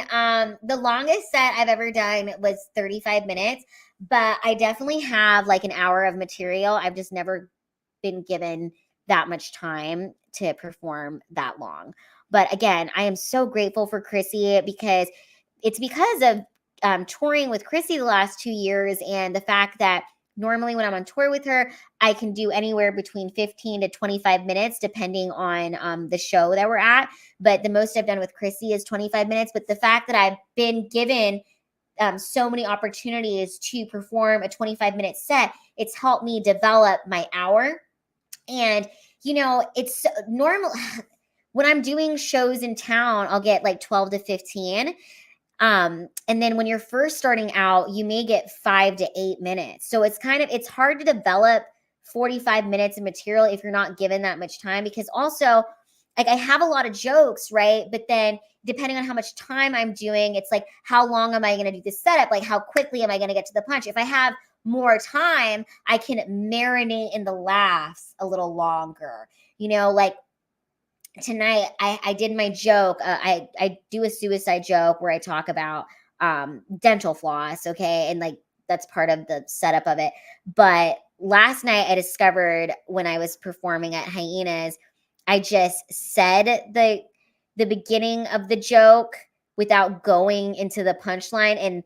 The longest set I've ever done was 35 minutes. But I definitely have like an hour of material. I've just never been given that much time to perform that long. But again, I am so grateful for Chrissy because it's because of touring with Chrissy the last 2 years, and the fact that normally when I'm on tour with her, I can do anywhere between 15 to 25 minutes, depending on the show that we're at. But the most I've done with Chrissy is 25 minutes. But the fact that I've been given so many opportunities to perform a 25-minute set, it's helped me develop my hour. And, it's normal. When I'm doing shows in town, I'll get like 12 to 15. And then when you're first starting out, you may get 5 to 8 minutes. So it's hard to develop 45 minutes of material if you're not given that much time, because also like I have a lot of jokes, right? But then depending on how much time I'm doing, it's like, how long am I going to do the setup? Like, how quickly am I going to get to the punch? If I have more time, I can marinate in the laughs a little longer, like tonight I did my joke. I do a suicide joke where I talk about dental floss, okay? And like that's part of the setup of it. But last night I discovered when I was performing at Hyenas, I just said the beginning of the joke without going into the punchline, and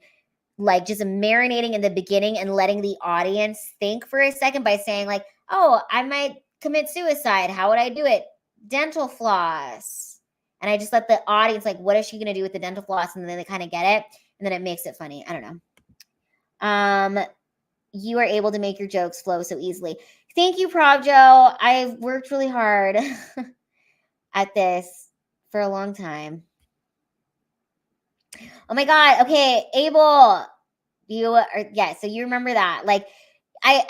like just marinating in the beginning and letting the audience think for a second by saying like, oh, I might commit suicide. How would I do it? Dental floss. And I just let the audience like, what is she going to do with the dental floss? And then they kind of get it. And then it makes it funny. I don't know. You are able to make your jokes flow so easily. Thank you, Prob Joe. I've worked really hard at this for a long time. Oh my God. Okay. Abel, so you remember that. Like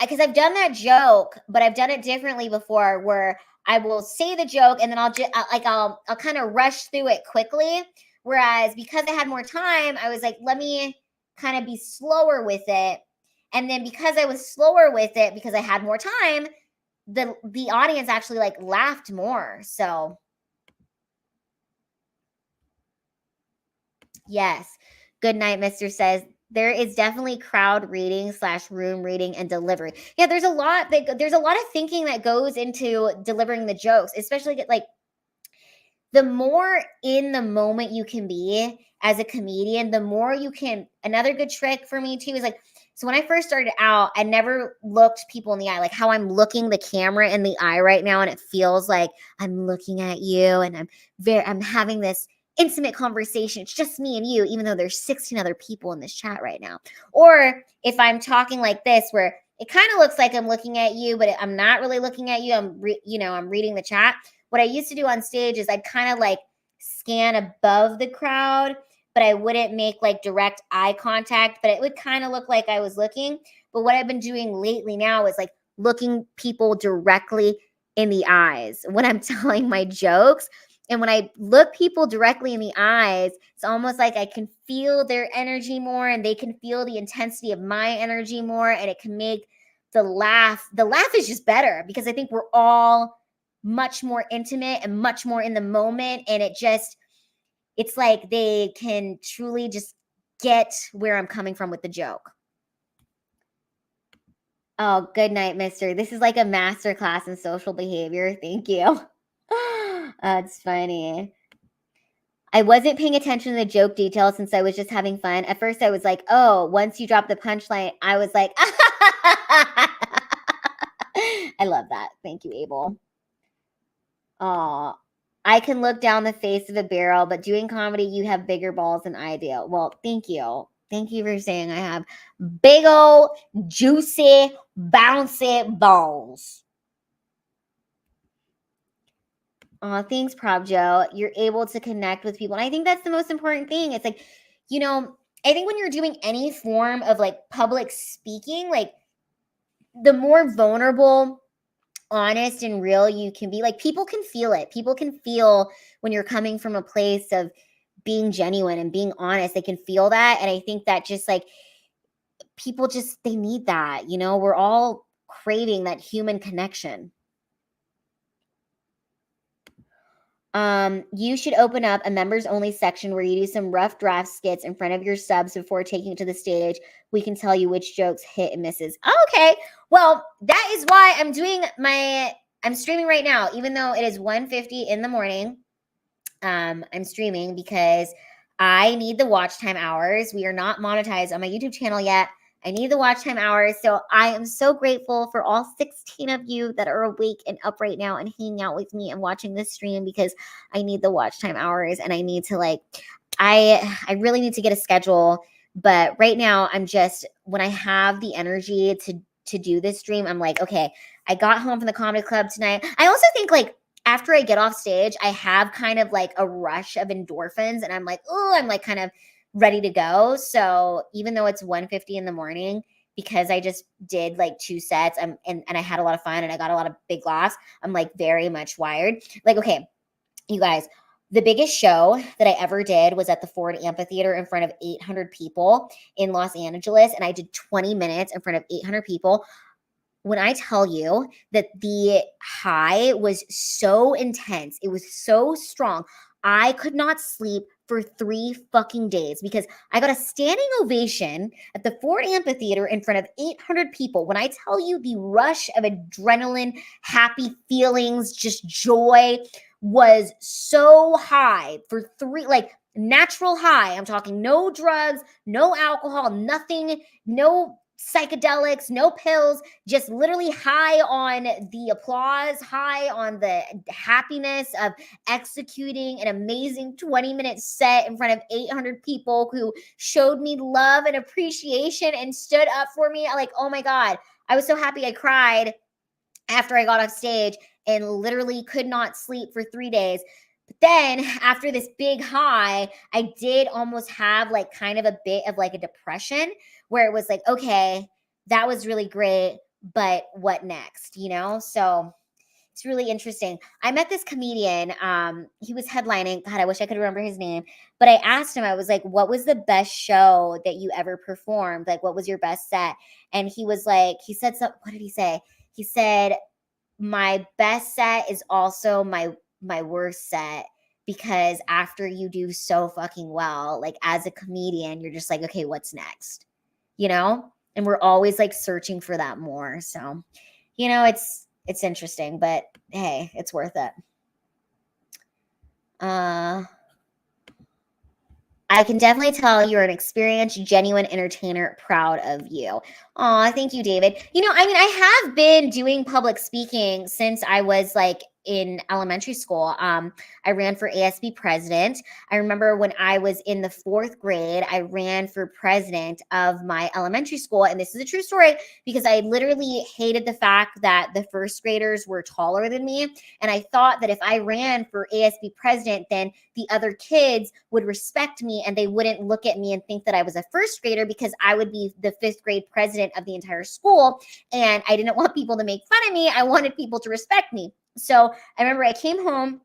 because I've done that joke, but I've done it differently before, where I will say the joke and then I'll kind of rush through it quickly. Whereas because I had more time, I was like, let me kind of be slower with it. And then because I was slower with it, because I had more time, the audience actually like laughed more. So yes. Good night, Mr. says. There is definitely crowd reading / room reading and delivery. Yeah, there's a lot of thinking that goes into delivering the jokes, especially like the more in the moment you can be as a comedian, the more you can. Another good trick for me too is like, so when I first started out, I never looked people in the eye, like how I'm looking the camera in the eye right now, and it feels like I'm looking at you and I'm having this intimate conversation. It's just me and you, even though there's 16 other people in this chat right now. Or if I'm talking like this, where it kind of looks like I'm looking at you, but I'm not really looking at you. I'm reading the chat. What I used to do on stage is I'd kind of like scan above the crowd, but I wouldn't make like direct eye contact, but it would kind of look like I was looking. But what I've been doing lately now is like looking people directly in the eyes when I'm telling my jokes. And when I look people directly in the eyes, it's almost like I can feel their energy more, and they can feel the intensity of my energy more, and it can make the laugh is just better, because I think we're all much more intimate and much more in the moment, and it's like they can truly just get where I'm coming from with the joke. Oh, good night, mister. This is like a master class in social behavior. Thank you. That's funny. I wasn't paying attention to the joke details since I was just having fun. At first, I was like, oh, once you drop the punchline, I was like, I love that. Thank you, Abel. Aw, I can look down the face of a barrel, but doing comedy, you have bigger balls than I do. Well, thank you. Thank you for saying I have big old, juicy, bouncy balls. Oh, thanks, Prob Joe. You're able to connect with people. And I think that's the most important thing. It's like, I think when you're doing any form of like public speaking, like the more vulnerable, honest, and real you can be, like people can feel it. People can feel when you're coming from a place of being genuine and being honest. They can feel that. And I think that just like people they need that. We're all craving that human connection. You should open up a members only section where you do some rough draft skits in front of your subs before taking it to the stage. We can tell you which jokes hit and misses. Okay. Well, that is why I'm streaming right now, even though it is 1:50 in the morning. I'm streaming because I need the watch time hours. We are not monetized on my YouTube channel yet. I need the watch time hours. So I am so grateful for all 16 of you that are awake and up right now and hanging out with me and watching this stream, because I need the watch time hours, and I need to I really need to get a schedule. But right now I'm just, when I have the energy to do this stream, I'm like, okay, I got home from the comedy club tonight. I also think like after I get off stage, I have kind of like a rush of endorphins, and I'm like, oh, I'm like kind of ready to go. So even though it's 1:50 in the morning, because I just did like 2 sets, and I had a lot of fun and I got a lot of big laughs, I'm like very much wired. Like, okay, you guys, the biggest show that I ever did was at the Ford Amphitheater in front of 800 people in Los Angeles, and I did 20 minutes in front of 800 people. When I tell you that the high was so intense, it was so strong, I could not sleep for 3 fucking days because I got a standing ovation at the Ford Amphitheater in front of 800 people. When I tell you the rush of adrenaline, happy feelings, just joy was so high for 3, like natural high. I'm talking no drugs, no alcohol, nothing, no psychedelics, no pills, just literally high on the applause, high on the happiness of executing an amazing 20-minute set in front of 800 people who showed me love and appreciation and stood up for me. Like, oh my God, I was so happy I cried after I got off stage and literally could not sleep for 3 days. But then after this big high, I did almost have like kind of a bit of like a depression where it was like, okay, that was really great, but what next? You know? So it's really interesting. I met this comedian. He was headlining. God, I wish I could remember his name. But I asked him, I was like, what was the best show that you ever performed? Like, what was your best set? And he was like, he said something. What did he say? He said, my best set is also my worst set, because after you do so fucking well, like as a comedian, you're just like, okay, what's next? You know? And we're always like searching for that more. So, you know, it's interesting, but hey, it's worth it. I can definitely tell you're an experienced, genuine entertainer. Proud of you. Aw, thank you, David. You know, I mean, I have been doing public speaking since I was like in elementary school. I ran for ASB president. I remember when I was in the 4th grade, I ran for president of my elementary school. And this is a true story because I literally hated the fact that the 1st graders were taller than me. And I thought that if I ran for ASB president, then the other kids would respect me and they wouldn't look at me and think that I was a 1st grader, because I would be the 5th grade president of the entire school. And I didn't want people to make fun of me. I wanted people to respect me. So I remember I came home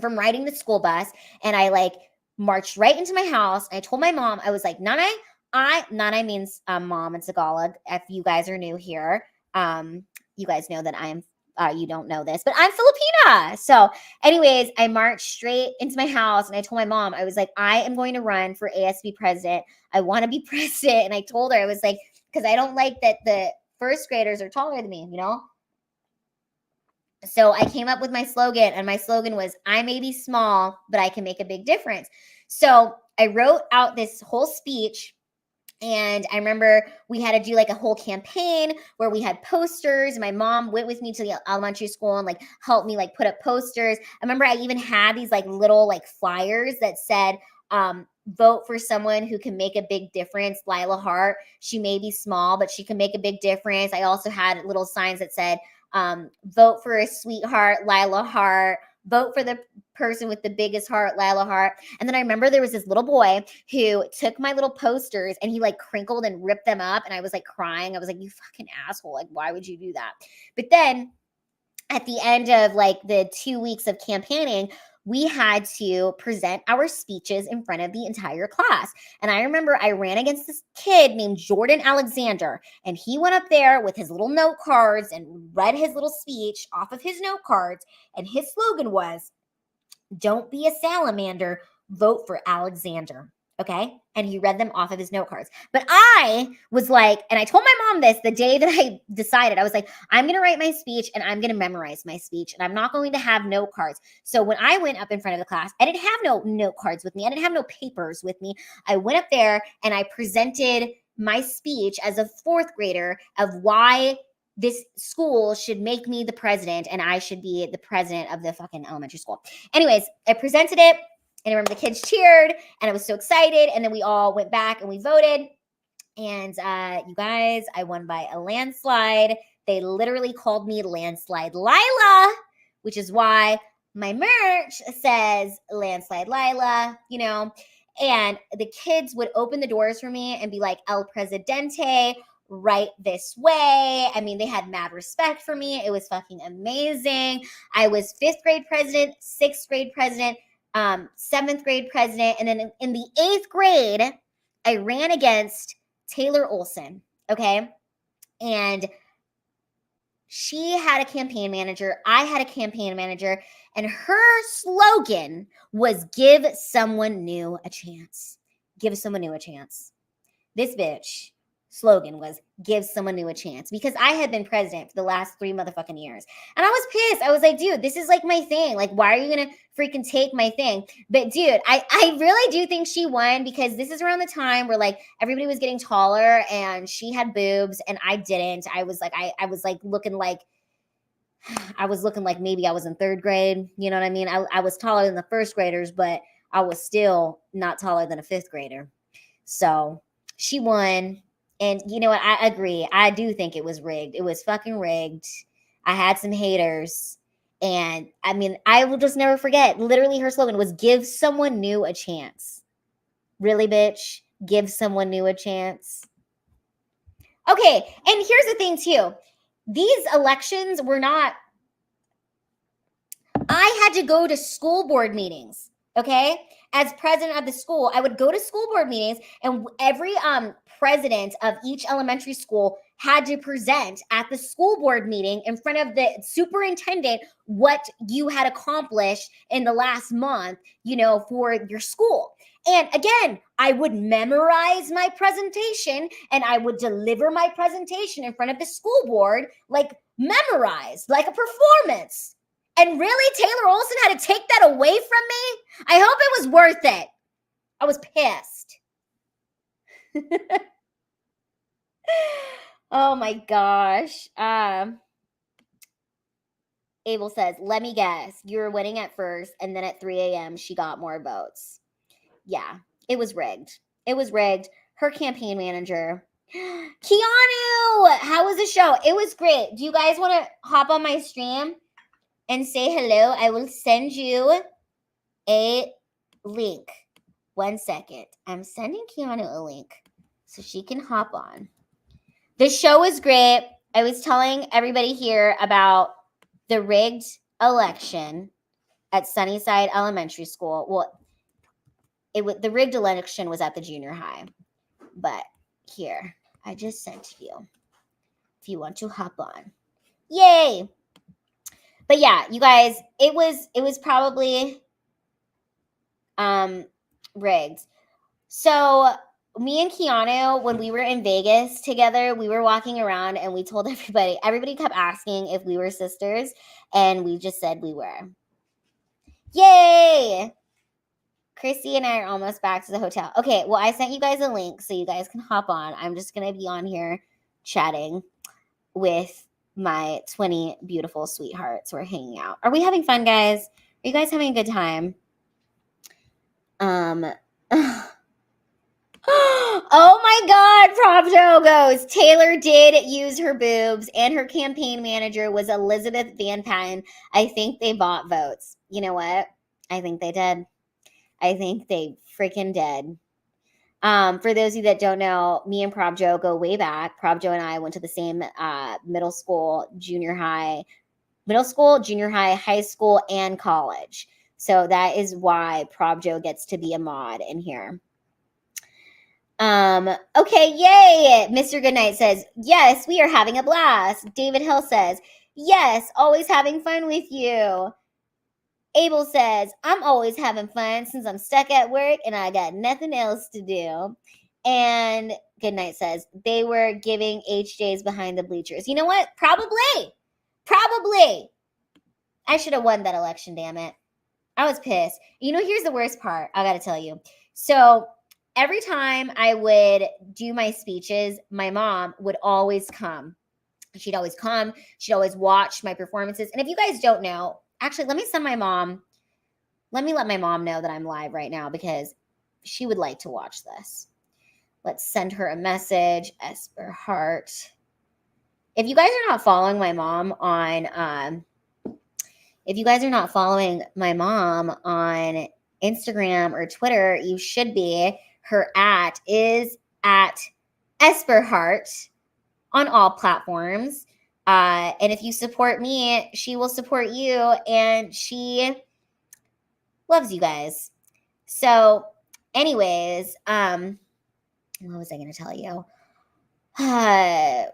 from riding the school bus and I like marched right into my house. And I told my mom, I was like, Nanay, Nanay means mom in Tagalog. If you guys are new here, you guys know that I'm you don't know this, but I'm Filipina. So anyways, I marched straight into my house and I told my mom, I was like, I am going to run for ASB president. I want to be president. And I told her, I was like, because I don't like that the 1st graders are taller than me, you know? So I came up with my slogan, and my slogan was, I may be small, but I can make a big difference. So I wrote out this whole speech. And I remember we had to do like a whole campaign where we had posters. My mom went with me to the elementary school and like helped me like put up posters. I remember I even had these like little like flyers that said, vote for someone who can make a big difference. Lila Hart. She may be small, but she can make a big difference. I also had little signs that said, vote for a sweetheart, Lila Hart. Vote for the person with the biggest heart, Lila Hart. And then I remember there was this little boy who took my little posters and he like crinkled and ripped them up. And I was like crying. I was like, you fucking asshole. Like, why would you do that? But then at the end of like the 2 weeks of campaigning, we had to present our speeches in front of the entire class. And I remember I ran against this kid named Jordan Alexander, and he went up there with his little note cards and read his little speech off of his note cards. And his slogan was, don't be a salamander, vote for Alexander. Okay. And he read them off of his note cards. But I was like, and I told my mom this the day that I decided, I was like, I'm going to write my speech and I'm going to memorize my speech and I'm not going to have note cards. So when I went up in front of the class, I didn't have no note cards with me. I didn't have no papers with me. I went up there and I presented my speech as a fourth grader of why this school should make me the president and I should be the president of the fucking elementary school. Anyways, I presented it. And I remember the kids cheered and I was so excited. And then we all went back and we voted. And you guys, I won by a landslide. They literally called me Landslide Lila, which is why my merch says Landslide Lila, you know. And the kids would open the doors for me and be like, El Presidente, right this way. I mean, they had mad respect for me. It was fucking amazing. I was 5th grade president, 6th grade president, 7th grade president. And then in the 8th grade, I ran against Taylor Olson. Okay. And she had a campaign manager. I had a campaign manager. And her slogan was give someone new a chance. Give someone new a chance. This bitch slogan was give someone new a chance because I had been president for the last 3 motherfucking years. And I was pissed. I was like, dude, this is like my thing. Like, why are you going to freaking take my thing? But dude, I really do think she won because this is around the time where like everybody was getting taller and she had boobs and I didn't. I was like looking like maybe I was in 3rd grade. You know what I mean? I was taller than the 1st graders, but I was still not taller than a 5th grader. So she won. And you know what? I agree. I do think it was rigged. It was fucking rigged. I had some haters. And I mean, I will just never forget. Literally, her slogan was give someone new a chance. Really, bitch? Give someone new a chance. Okay. And here's the thing, too. These elections were not. I had to go to school board meetings. Okay. As president of the school, I would go to school board meetings and every president of each elementary school had to present at the school board meeting in front of the superintendent what you had accomplished in the last month, you know, for your school. And again, I would memorize my presentation and I would deliver my presentation in front of the school board, like memorized, like a performance. And really, Taylor Olson had to take that away from me? I hope it was worth it. I was pissed. Oh my gosh. Abel says, let me guess. You were winning at first, and then at 3 a.m., she got more votes. Yeah, it was rigged. It was rigged. Her campaign manager. Keanu! How was the show? It was great. Do you guys want to hop on my stream and say hello? I will send you a link. 1 second. I'm sending Keanu a link so she can hop on. The show was great. I was telling everybody here about the rigged election at Sunnyside Elementary School. Well, the rigged election was at the junior high. But here, I just sent you if you want to hop on. Yay! But yeah, you guys, it was probably rigged. So me and Keanu, when we were in Vegas together, we were walking around and we told everybody kept asking if we were sisters, and we just said we were. Yay! Chrissy and I are almost back to the hotel. Okay, well, I sent you guys a link so you guys can hop on. I'm just going to be on here chatting with my 20 beautiful sweethearts. We're hanging out. Are we having fun, guys? Are you guys having a good time? Oh my God, Prop Joe goes, Taylor did use her boobs and her campaign manager was Elizabeth Van Patten. I think they bought votes. You know what? I think they did. I think they freaking did. For those of you that don't know, me and Prop Joe go way back. Prop Joe and I went to the same middle school, junior high, high school, and college. So that is why Prop Joe gets to be a mod in here. Okay, yay! Mr. Goodnight says, yes, we are having a blast. David Hill says, yes, always having fun with you. Abel says, I'm always having fun since I'm stuck at work and I got nothing else to do. And Goodnight says, they were giving HJs behind the bleachers. You know what? Probably. I should have won that election, damn it. I was pissed. You know, here's the worst part. I got to tell you. So every time I would do my speeches, my mom would always come. She'd always come. She'd always watch my performances. And if you guys don't know, actually, let me let my mom know that I'm live right now because she would like to watch this. Let's send her a message. Esper Hart. If you guys are not following my mom on Instagram or Twitter, you should be. Her is at Esper Hart on all platforms. And if you support me, she will support you, and she loves you guys. So, anyways, what was I going to tell you? I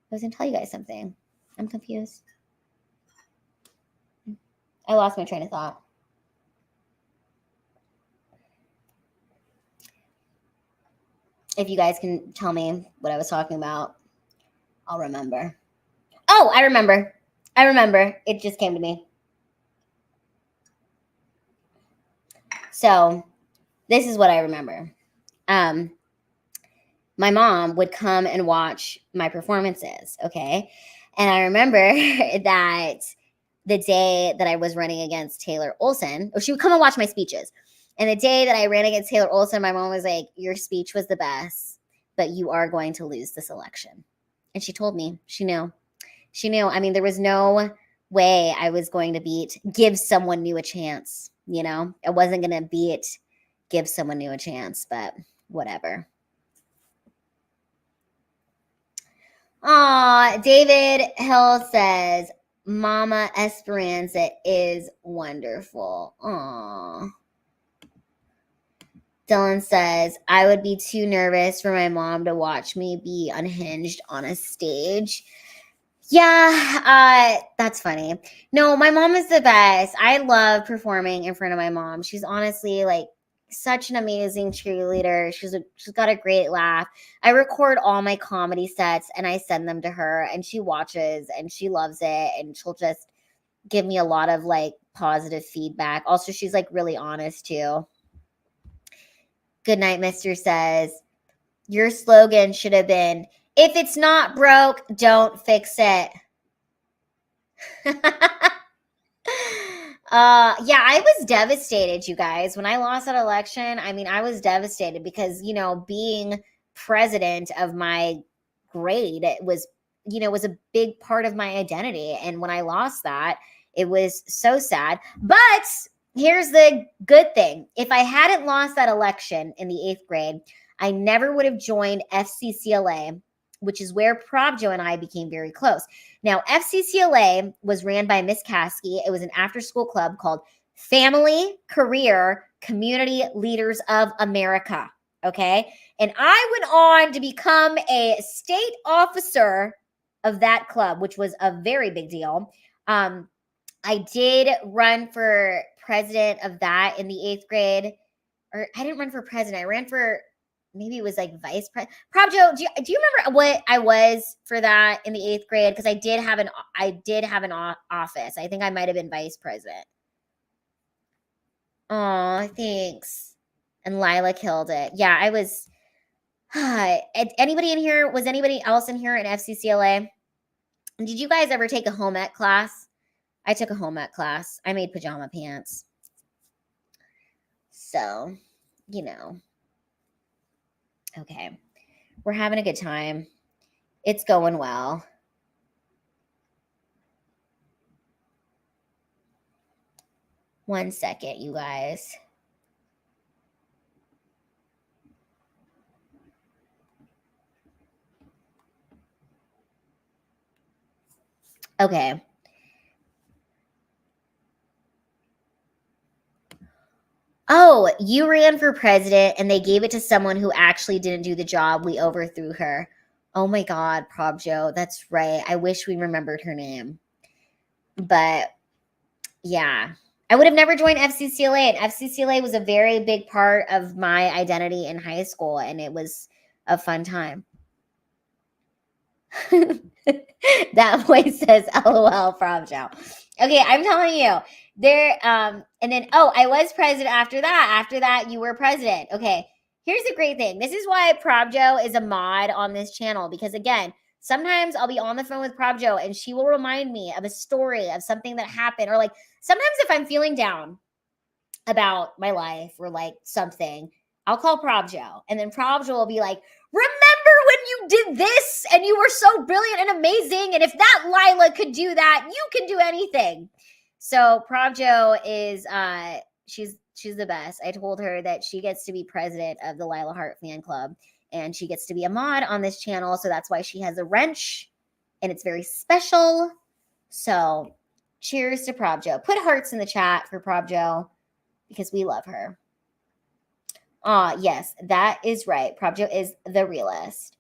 was going to tell you guys something. I'm confused. I lost my train of thought. If you guys can tell me what I was talking about, I'll remember. Oh, I remember. It just came to me. So, this is what I remember. My mom would come and watch my performances, okay? And I remember that the day that I was running against Taylor Olson, or she would come and watch my speeches. And the day that I ran against Taylor Olson, my mom was like, your speech was the best, but you are going to lose this election. And she told me. She knew. I mean, there was no way I was going to give someone new a chance, you know? I wasn't going to give someone new a chance, but whatever. Aw, David Hill says, Mama Esperanza is wonderful. Aw. Dylan says, I would be too nervous for my mom to watch me be unhinged on a stage. Yeah, that's funny. No, my mom is the best. I love performing in front of my mom. She's honestly like such an amazing cheerleader. She's got a great laugh. I record all my comedy sets and I send them to her, and she watches and she loves it, and she'll just give me a lot of like positive feedback. Also, she's like really honest too. Goodnight, Mister says, your slogan should have been, if it's not broke, don't fix it. Yeah, I was devastated, you guys. When I lost that election, I mean, I was devastated because, you know, being president of my grade, was a big part of my identity. And when I lost that, it was so sad. But here's the good thing. If I hadn't lost that election in the 8th grade, I never would have joined FCCLA, which is where Pravjo and I became very close. Now, FCCLA was ran by Miss Caskey. It was an after-school club called Family Career Community Leaders of America, okay? And I went on to become a state officer of that club, which was a very big deal. I did run for president of that in the 8th grade. Or I didn't run for president. I ran for, maybe it was like vice president. Pravjo, do you remember what I was for that in the 8th grade? Because I did have an office. I think I might have been vice president. Oh, thanks. And Lila killed it. Yeah, I was. Anybody else in here in FCCLA? Did you guys ever take a home ec class? I took a home ec class. I made pajama pants. So, you know. Okay. We're having a good time. It's going well. One second, you guys. Okay. Oh, you ran for president and they gave it to someone who actually didn't do the job. We overthrew her. Oh my God, Pravjo. That's right. I wish we remembered her name. But Yeah. I would have never joined FCCLA, and FCCLA was a very big part of my identity in high school, and it was a fun time. That voice says LOL prom show. Okay, I'm telling you. And then I was president after that. After that, you were president. Okay. Here's the great thing. This is why Probjo is a mod on this channel, because again, sometimes I'll be on the phone with Probjo and she will remind me of a story of something that happened, or like sometimes if I'm feeling down about my life or like something, I'll call Probjo, and then Probjo will be like, remember when you did this and you were so brilliant and amazing, and if that Lila could do that, you can do anything. So Probjo is she's the best. I told her that she gets to be president of the Lila Hart fan club, and she gets to be a mod on this channel, so that's why she has a wrench, and it's very special. So cheers to Probjo. Put hearts in the chat for Probjo, because we love her. Yes, that is right. Probjo is the realist.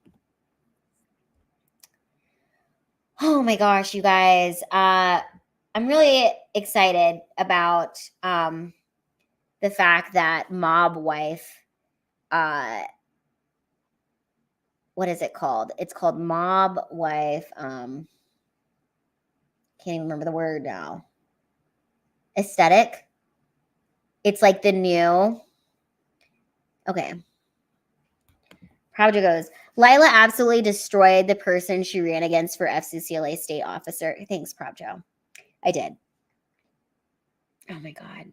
Oh my gosh, you guys. I'm really excited about the fact that Mob Wife, what is it called? It's called Mob Wife. Can't even remember the word now. Aesthetic. It's like the new. Okay. Probjo goes, Lila absolutely destroyed the person she ran against for FCCLA state officer. Thanks, Probjo. I did. Oh my God.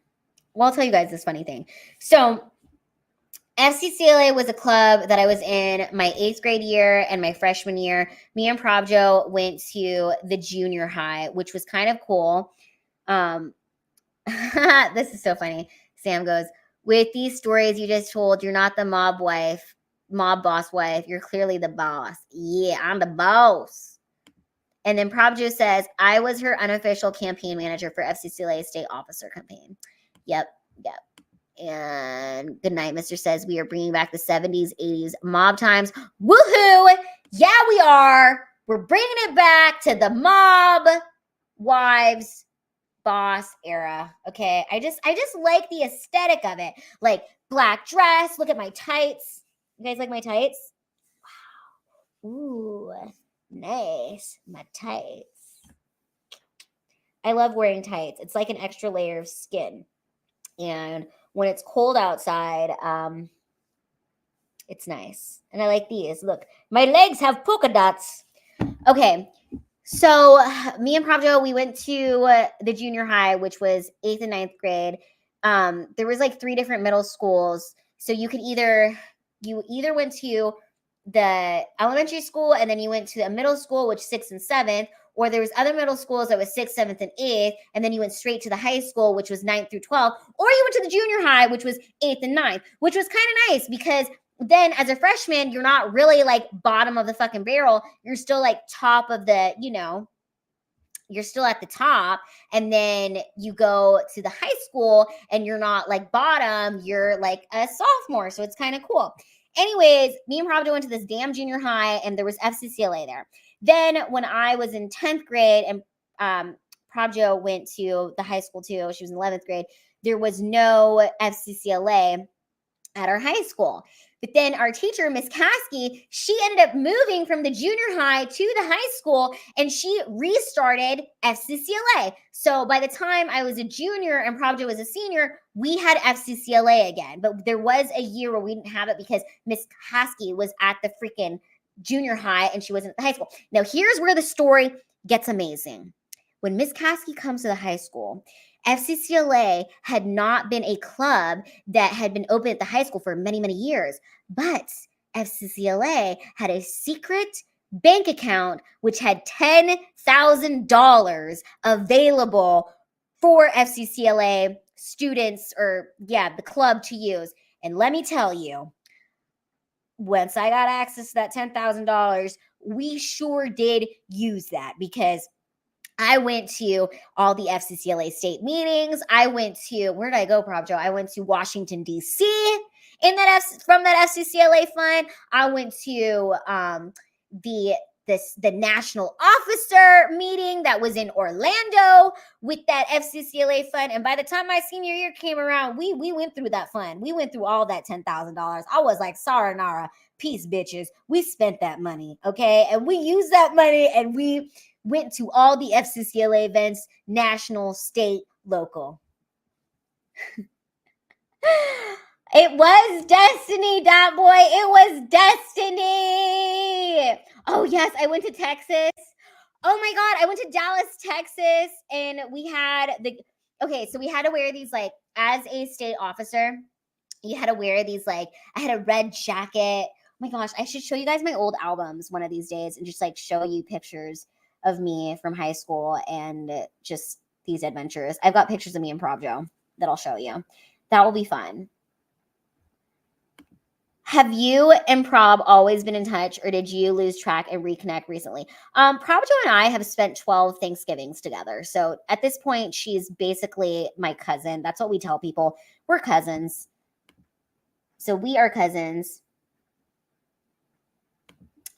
Well, I'll tell you guys this funny thing. So FCCLA was a club that I was in my 8th grade year and my freshman year. Me and Probjo went to the junior high, which was kind of cool. This is so funny. Sam goes, with these stories you just told, you're not the mob boss wife. You're clearly the boss. Yeah, I'm the boss. And then Probjo says, I was her unofficial campaign manager for FCCLA state officer campaign. Yep. And good night, Mr. says, we are bringing back the 70s, 80s mob times. Woohoo! Yeah, we are. We're bringing it back to the mob wives boss era. Okay. I just like the aesthetic of it. Like black dress. Look at my tights. You guys like my tights? Wow. Ooh, nice. My tights. I love wearing tights. It's like an extra layer of skin. And when it's cold outside, it's nice. And I like these. Look, my legs have polka dots. Okay. So me and Probjo, we went to the junior high, which was 8th and 9th grade. There was like 3 different middle schools. So you either went to the elementary school and then you went to a middle school, which 6th and 7th, or there was other middle schools that was 6th, 7th, and 8th, and then you went straight to the high school, which was 9th through 12th, or you went to the junior high, which was 8th and 9th, which was kind of nice because then as a freshman, you're not really like bottom of the fucking barrel. You're still like top of the, you're still at the top. And then you go to the high school and you're not like bottom, you're like a sophomore. So it's kind of cool. Anyways, me and Probjo went to this damn junior high and there was FCCLA there. Then when I was in 10th grade and Probjo went to the high school too, she was in 11th grade, there was no FCCLA at our high school. But then our teacher, Miss Caskey, she ended up moving from the junior high to the high school and she restarted FCCLA. So by the time I was a junior and Probjo was a senior, we had FCCLA again. But there was a year where we didn't have it because Miss Caskey was at the freaking junior high and she wasn't at the high school. Now here's where the story gets amazing. When Miss Caskey comes to the high school, FCCLA had not been a club that had been open at the high school for many, many years, but FCCLA had a secret bank account which had $10,000 available for FCCLA students or, the club to use. And let me tell you, once I got access to that $10,000, we sure did use that because I went to all the FCCLA state meetings. I went to, where did I go, Probjo? I went to Washington, D.C. from that FCCLA fund. I went to the the national officer meeting that was in Orlando with that FCCLA fund. And by the time my senior year came around, we went through that fund. We went through all that $10,000. I was like, sayonara, peace, bitches. We spent that money, okay? And we used that money and we went to all the FCCLA events, national, state, local. It was destiny, Dot Boy. It was destiny. Oh, yes, I went to Texas. Oh, my God. I went to Dallas, Texas, and we had so we had to wear these, like, as a state officer, you had to wear these, like, I had a red jacket. Oh, my gosh, I should show you guys my old albums one of these days and just, like, show you pictures of me from high school and just these adventures. I've got pictures of me in Prov Joe that I'll show you. That will be fun. Have you and Prob always been in touch, or did you lose track and reconnect recently? Prob Joe and I have spent 12 Thanksgivings together. So at this point, she's basically my cousin. That's what we tell people. We're cousins. So we are cousins.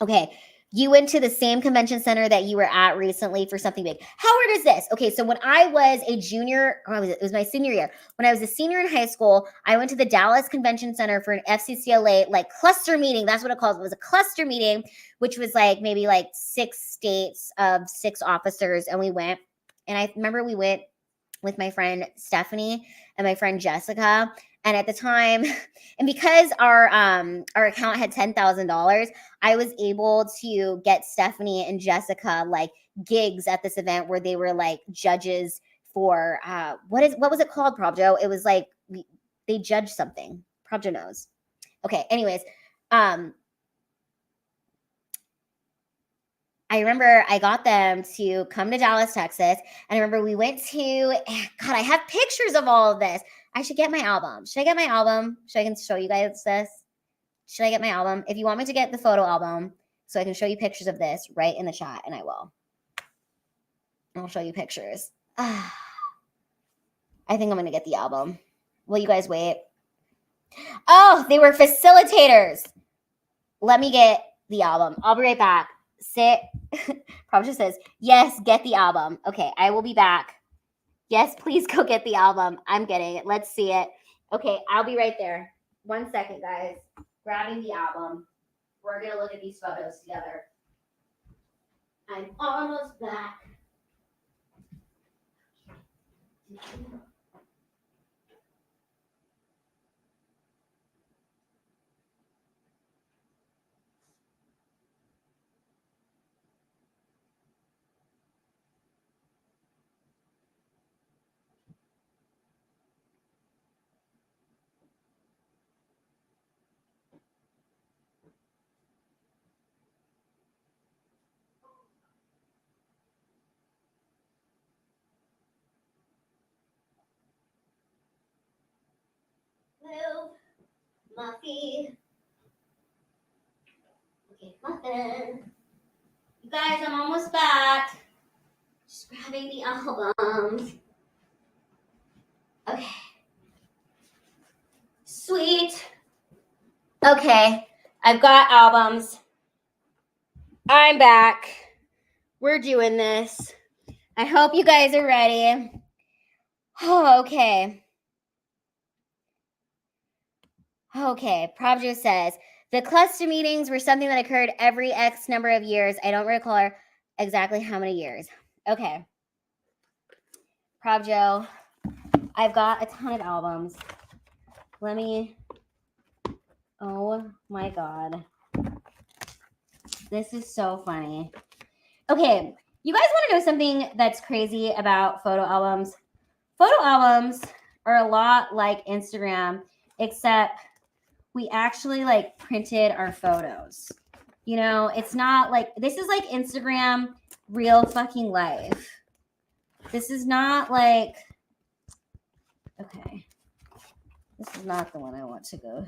Okay. You went to the same convention center that you were at recently for something big. How weird is this? Okay, so when I was a junior, it was my senior year. When I was a senior in high school, I went to the Dallas Convention Center for an FCCLA like cluster meeting. That's what it calls. It was a cluster meeting, which was like maybe like 6 states of 6 officers, and we went. And I remember we went with my friend Stephanie and my friend Jessica. And at the time, and because our account had $10,000, I was able to get Stephanie and Jessica like gigs at this event where they were like judges for what was it called, Prob Joe? It was like they judged something. Prob Joe knows. Okay, anyways, I remember I got them to come to Dallas, Texas. And I remember we went to, God, I have pictures of all of this. I should get my album. Should I get my album so I can show you guys this? Should I get my album? If you want me to get the photo album so I can show you pictures of this, write in the chat and I will. I'll show you pictures. I think I'm going to get the album. Will you guys wait? Oh, they were facilitators. Let me get the album. I'll be right back. Sit. Probably just says, yes, get the album. Okay, I will be back. Yes, please go get the album. I'm getting it. Let's see it. Okay, I'll be right there. 1 second, guys. Grabbing the album. We're going to look at these photos together. I'm almost back. Move my feet. Okay, muffin. You guys, I'm almost back. Just grabbing the albums. Okay. Sweet. Okay, I've got albums. I'm back. We're doing this. I hope you guys are ready. Oh, okay. Okay, Prabhu says, the cluster meetings were something that occurred every X number of years. I don't recall exactly how many years. Okay. Prabhu, I've got a ton of albums. Let me, oh my God. This is so funny. Okay, you guys want to know something that's crazy about photo albums? Photo albums are a lot like Instagram, except we actually like printed our photos. You know, it's not like, this is like Instagram real fucking life. This is not like, okay. This is not the one I want to go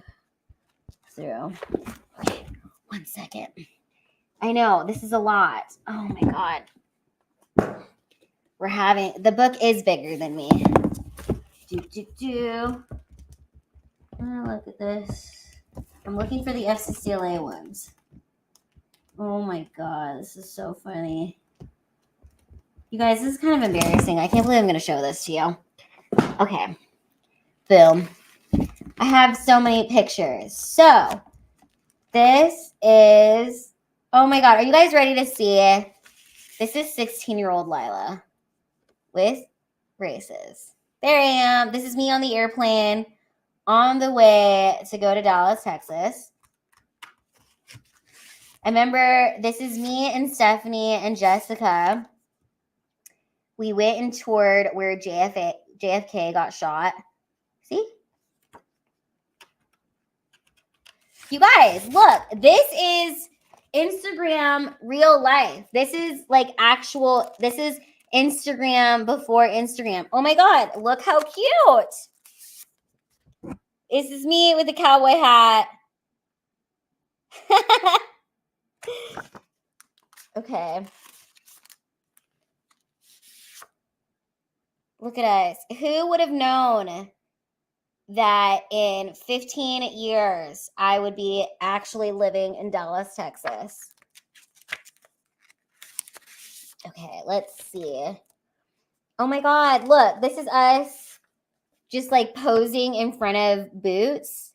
through. Okay, 1 second. I know, this is a lot. Oh my God. We're having, the book is bigger than me. Oh, look at this. I'm looking for the FCCLA ones. Oh my God. god, this is so funny. You guys, this is kind of embarrassing. I can't believe I'm going to show this to you. Okay. Boom. I have so many pictures. So, this is... Oh my god, are you guys ready to see it? This is 16-year-old Lila with braces. There I am. This is me on the airplane on the way to go to Dallas, Texas. I remember this is me and Stephanie and Jessica. We went and toured where JFK got shot. See? You guys, look. This is Instagram real life. This is like actual, this is Instagram before Instagram. Oh my god, look how cute. This is me with the cowboy hat. Okay. Look at us. Who would have known that in 15 years I would be actually living in Dallas, Texas? Okay, let's see. Oh my god, look, this is us just like posing in front of Boots.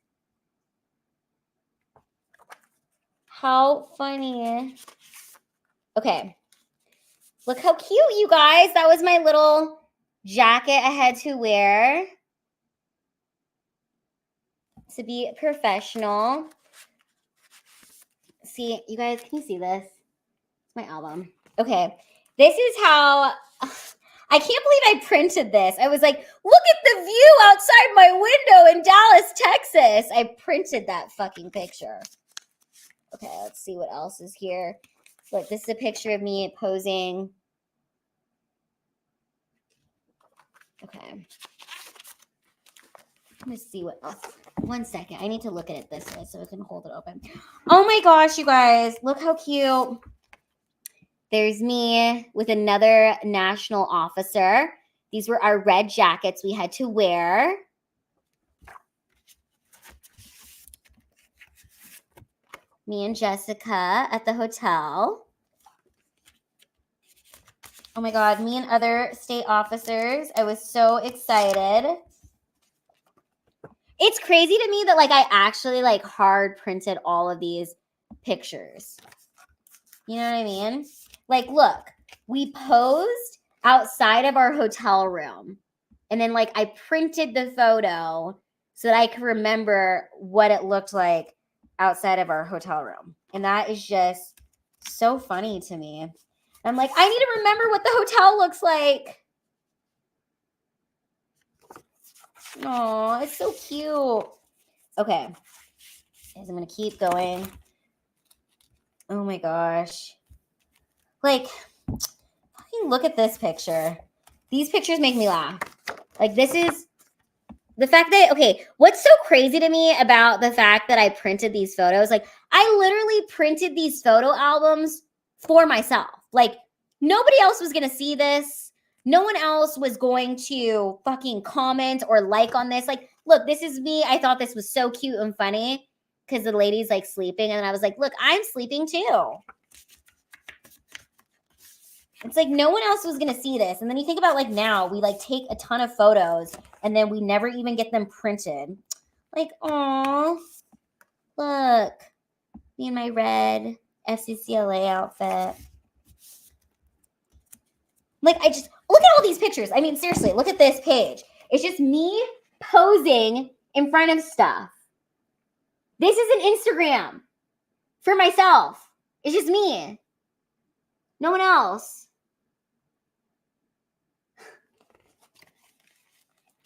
How funny. Okay. Look how cute, you guys. That was my little jacket I had to wear to be professional. See, you guys, can you see this? It's my album. Okay. This is how... I can't believe I printed this. I was like, look at the view outside my window in Dallas, Texas. I printed that fucking picture. Okay, let's see what else is here. Look, this is a picture of me posing. Okay. Let me see what else. 1 second. I need to look at it this way so I can hold it open. Oh my gosh, you guys. Look how cute. There's me with another national officer. These were our red jackets we had to wear. Me and Jessica at the hotel. Oh my god, me and other state officers. I was so excited. It's crazy to me that like I actually like hard printed all of these pictures. You know what I mean? Like, look, we posed outside of our hotel room. And then like I printed the photo so that I could remember what it looked like outside of our hotel room. And that is just so funny to me. I'm like, I need to remember what the hotel looks like. Oh, it's so cute. Okay. Guys, I'm going to keep going. Oh my gosh. Like, fucking look at this picture. These pictures make me laugh. Like, this is the fact that, okay, what's so crazy to me about the fact that I printed these photos? Like, I literally printed these photo albums for myself. Like, nobody else was going to see this. No one else was going to fucking comment or like on this. Like, look, this is me. I thought this was so cute and funny because the lady's like sleeping. And I was like, look, I'm sleeping too. It's like no one else was going to see this. And then you think about like now we like take a ton of photos and then we never even get them printed. Like, aw, look, me in my red FCCLA outfit. Like, I just, look at all these pictures. I mean, seriously, look at this page. It's just me posing in front of stuff. This is an Instagram for myself. It's just me. No one else.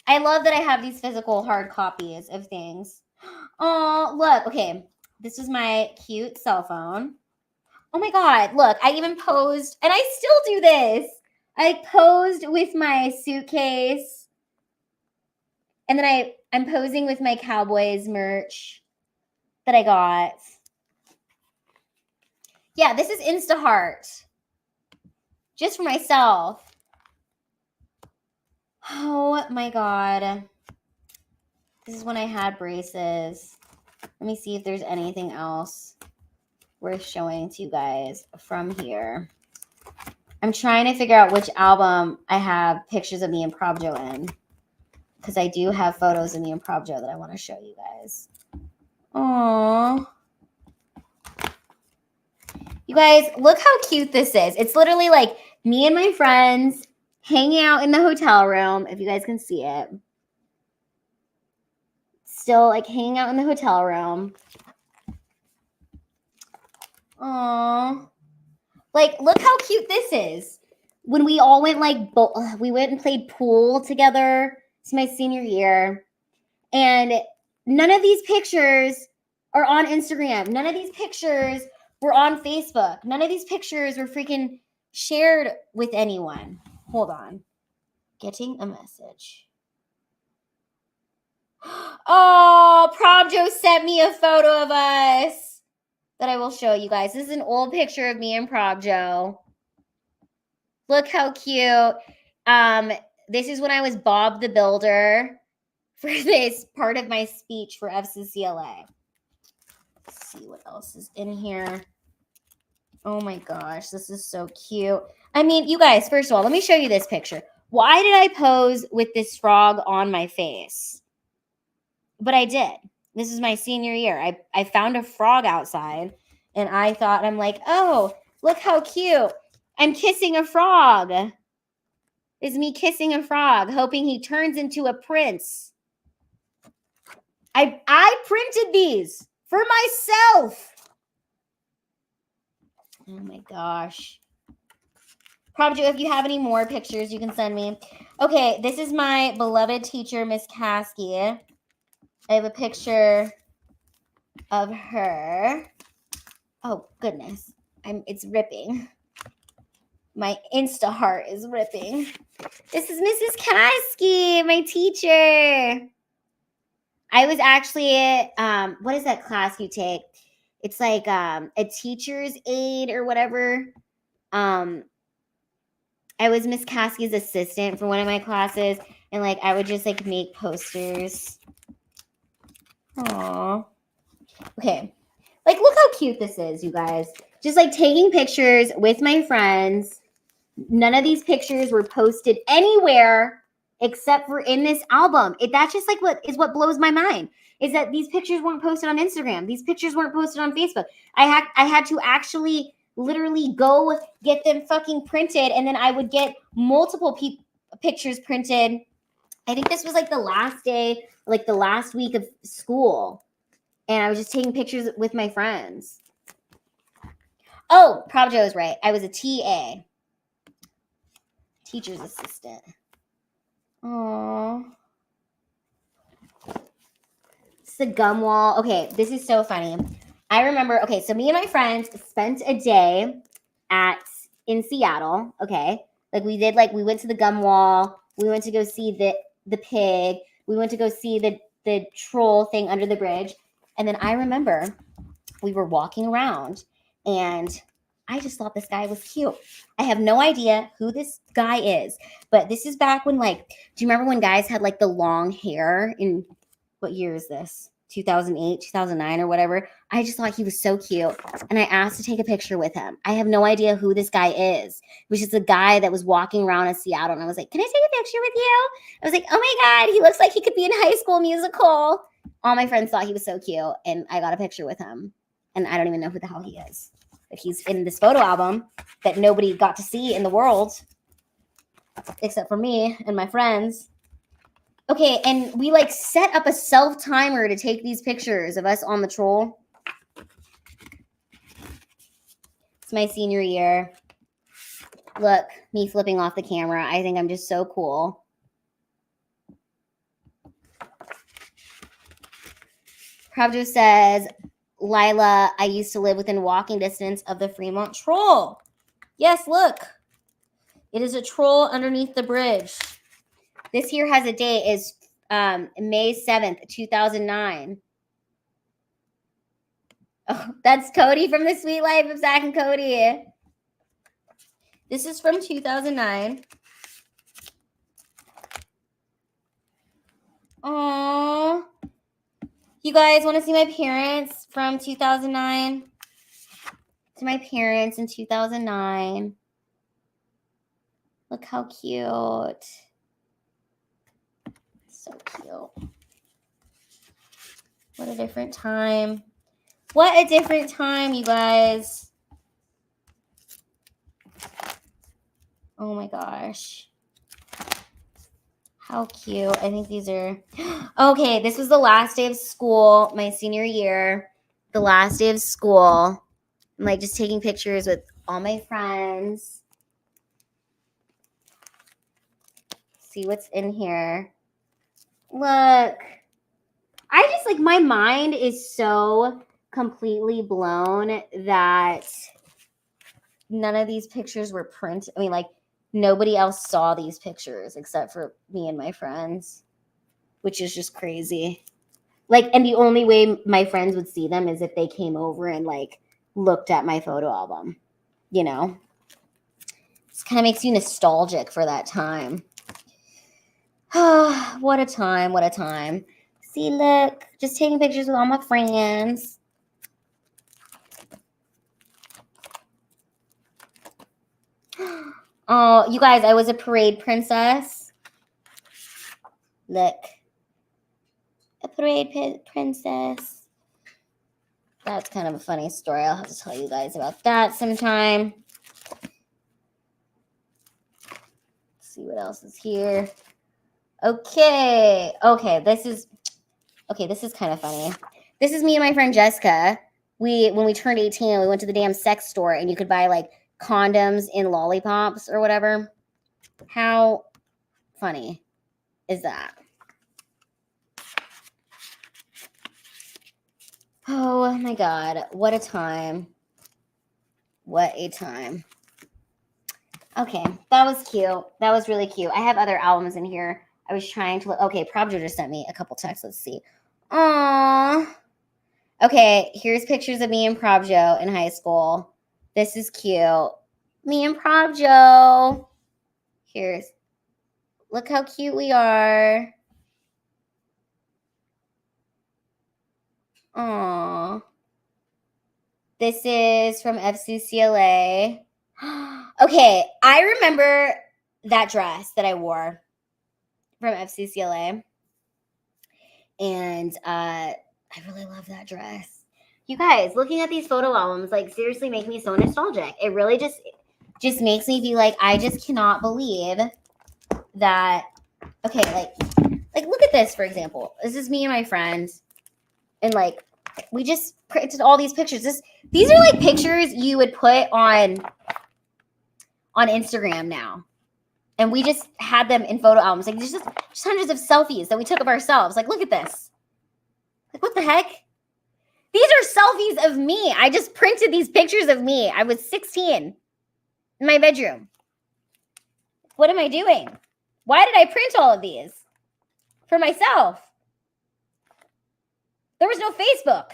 I love that I have these physical hard copies of things. Oh, look. Okay. This is my cute cell phone. Oh my God. Look, I even posed, and I still do this. I posed with my suitcase. And then I'm posing with my Cowboys merch that I got. Yeah, this is Instaheart. Just for myself. Oh my God. This is when I had braces. Let me see if there's anything else worth showing to you guys from here. I'm trying to figure out which album I have pictures of me and Probjo in. Because I do have photos of me and Probjo that I want to show you guys. Aww. You guys, look how cute this is. It's literally like me and my friends hanging out in the hotel room, if you guys can see it. Still like hanging out in the hotel room. Aww. Like, look how cute this is. When we all went we went and played pool together. It's my senior year. And none of these pictures are on Instagram. None of these pictures were on Facebook. None of these pictures were freaking shared with anyone. Hold on. Getting a message. Oh, Probjo sent me a photo of us that I will show you guys. This is an old picture of me and Probjo. Look how cute. This is when I was Bob the Builder for this part of my speech for FCCLA. Let's see what else is in here. Oh my gosh, this is so cute. I mean, you guys, first of all, let me show you this picture. Why did I pose with this frog on my face? But I did. This is my senior year. I found a frog outside, and I thought, I'm like, oh, look how cute. I'm kissing a frog. It's me kissing a frog, hoping he turns into a prince. I printed these for myself. Oh my gosh. Probjo, if you have any more pictures, you can send me. Okay, this is my beloved teacher, Miss Caskey. I have a picture of her. Oh, goodness. It's ripping. My Insta heart is ripping. This is Mrs. Caskey, my teacher. I was actually what is that class you take? It's like a teacher's aide or whatever. I was Miss Caskey's assistant for one of my classes, and like I would just like make posters. Aww. Okay. Like, look how cute this is, you guys. Just like taking pictures with my friends. None of these pictures were posted anywhere except for in this album. That's just like what blows my mind is that these pictures weren't posted on Instagram. These pictures weren't posted on Facebook. I had to actually literally go get them fucking printed, and then I would get multiple pictures printed. I think this was like the last day, like the last week of school, and I was just taking pictures with my friends. Oh, Probjo is right. I was a TA. Teacher's assistant. Aww. It's the gum wall. Okay, this is so funny. I remember, okay, so me and my friends spent a day in Seattle, okay? Like we went to the gum wall. We went to go see the pig. We went to go see the troll thing under the bridge. And then I remember we were walking around and I just thought this guy was cute. I have no idea who this guy is, but this is back when, like, do you remember when guys had like the long hair in, what year is this? 2008, 2009 or whatever. I just thought he was so cute. And I asked to take a picture with him. I have no idea who this guy is. It was just a guy that was walking around in Seattle. And I was like, can I take a picture with you? I was like, oh my God, he looks like he could be in High School Musical. All my friends thought he was so cute. And I got a picture with him. And I don't even know who the hell he is. But he's in this photo album that nobody got to see in the world. Except for me and my friends. Okay, and we like set up a self-timer to take these pictures of us on the troll. It's my senior year. Look, me flipping off the camera. I think I'm just so cool. Probjo says, Lila, I used to live within walking distance of the Fremont Troll. Yes, look. It is a troll underneath the bridge. This here has a date is May 7th, 2009. Oh, that's Cody from The Sweet Life of Zach and Cody. This is from 2009. Aww. You guys want to see my parents from 2009? to my parents in 2009. Look how cute. So cute. What a different time. What a different time, you guys. Oh my gosh. How cute. I think these are... Okay, this was the last day of school, my senior year. The last day of school. I'm like just taking pictures with all my friends. See what's in here. Look. I just like, my mind is so completely blown that none of these pictures were printed. I mean, like, nobody else saw these pictures except for me and my friends, which is just crazy. Like, and the only way my friends would see them is if they came over and, like, looked at my photo album, you know? This kind of makes you nostalgic for that time. What a time, what a time. See, look, just taking pictures with all my friends. Oh, you guys, I was a parade princess. Look. A parade princess. That's kind of a funny story. I'll have to tell you guys about that sometime. Let's see what else is here. Okay. Okay, this is kind of funny. This is me and my friend Jessica. When we turned 18, we went to the damn sex store and you could buy like condoms in lollipops or whatever. How funny is that? Oh my God. What a time. What a time. Okay. That was cute. That was really cute. I have other albums in here. I was trying to look. Okay. Probjo just sent me a couple texts. Let's see. Aww. Okay. Here's pictures of me and Probjo in high school. This is cute. Me and Probjo. Look how cute we are. Aww. This is from FCCLA. Okay, I remember that dress that I wore from FCCLA. And I really love that dress. You guys, looking at these photo albums, like, seriously make me so nostalgic. It really just makes me be like, I just cannot believe that. Okay, like look at this, for example. This is me and my friends. And like, we just printed all these pictures. These are like pictures you would put on Instagram now. And we just had them in photo albums. Like, there's just hundreds of selfies that we took of ourselves. Like, look at this. Like, what the heck? These are selfies of me. I just printed these pictures of me. I was 16 in my bedroom. What am I doing? Why did I print all of these? For myself. There was no Facebook.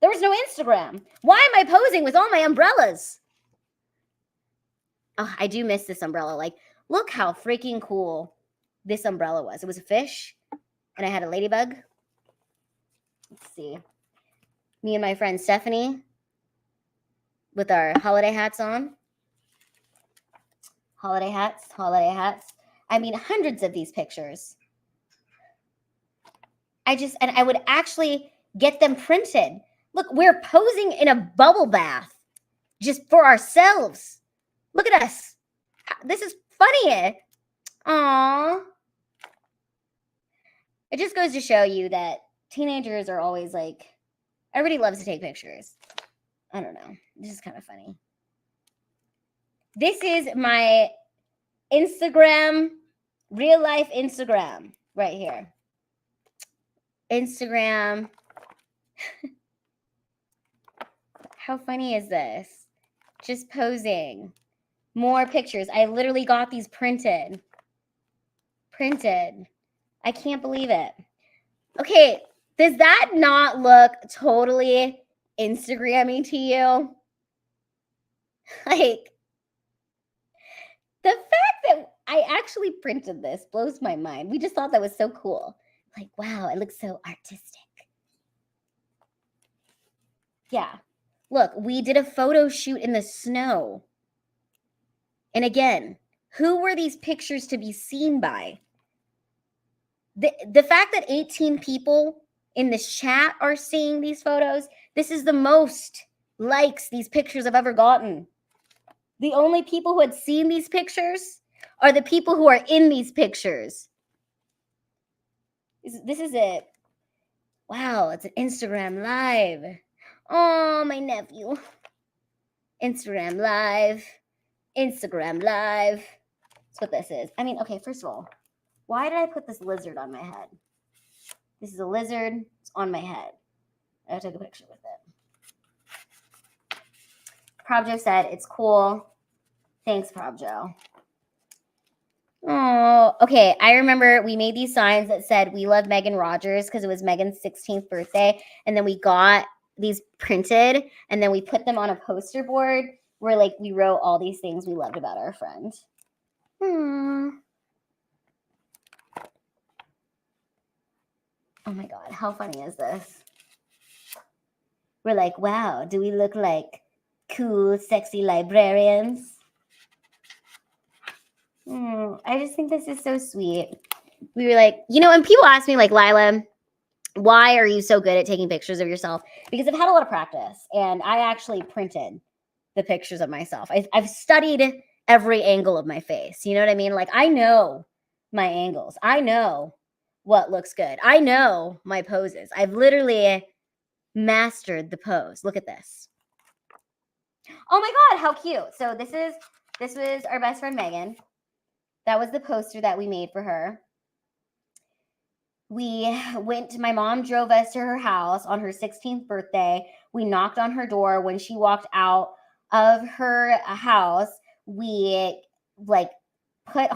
There was no Instagram. Why am I posing with all my umbrellas? Oh, I do miss this umbrella. Like, look how freaking cool this umbrella was. It was a fish, and I had a ladybug. Let's see. Me and my friend Stephanie with our holiday hats on. Holiday hats, holiday hats. I mean, hundreds of these pictures. And I would actually get them printed. Look, we're posing in a bubble bath just for ourselves. Look at us. This is funny. Aww. It just goes to show you that teenagers are always like, everybody loves to take pictures. I don't know. This is kind of funny. This is my Instagram, real life Instagram right here. Instagram. How funny is this? Just posing. More pictures. I literally got these printed. I can't believe it. Okay, does that not look totally Instagrammy to you? Like, the fact that I actually printed this blows my mind. We just thought that was so cool. Like, wow, it looks so artistic. Yeah. Look, we did a photo shoot in the snow. And again, who were these pictures to be seen by? The fact that 18 people in this chat are seeing these photos, this is the most likes these pictures have ever gotten. The only people who had seen these pictures are the people who are in these pictures. This is it. Wow, it's an Instagram Live. Oh, my nephew. Instagram Live. Instagram Live. That's what this is. I mean, okay, first of all, why did I put this lizard on my head? This is a lizard. It's on my head. I took a picture with it. Probjo said, it's cool. Thanks, Probjo. Oh, okay. I remember we made these signs that said, we love Megan Rogers, because it was Megan's 16th birthday. And then we got these printed, and then we put them on a poster board where, like, we wrote all these things we loved about our friend. Oh my God, how funny is this? We're like, wow, do we look like cool, sexy librarians? I just think this is so sweet. We were like, you know, and people ask me, like, Lila, why are you so good at taking pictures of yourself? Because I've had a lot of practice, and I actually printed the pictures of myself. I've studied every angle of my face. You know what I mean? Like, I know my angles. I know what looks good. I know my poses. I've literally mastered the pose. Look at this. Oh my God, how cute. So this was our best friend, Megan. That was the poster that we made for her. My mom drove us to her house on her 16th birthday. We knocked on her door. When she walked out of her house, we like put,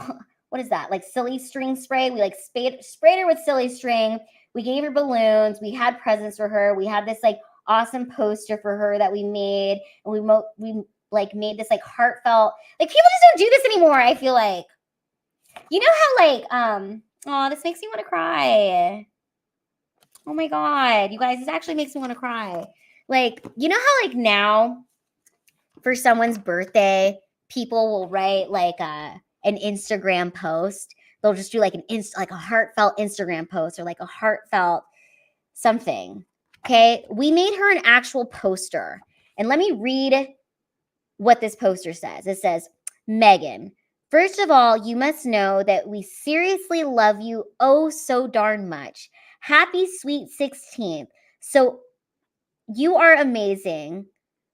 what is that? Like silly string spray. We like sprayed her with silly string. We gave her balloons. We had presents for her. We had this like awesome poster for her that we made. And we like made this like heartfelt, like people just don't do this anymore. I feel like, you know how like, oh, this makes me want to cry. Oh my God, you guys, this actually makes me want to cry. Like, you know how like now for someone's birthday, people will write like an Instagram post. They'll just do like like a heartfelt Instagram post or like a heartfelt something. Okay, we made her an actual poster. And let me read what this poster says. It says, Megan, first of all, you must know that we seriously love you oh so darn much. Happy sweet 16th. So you are amazing.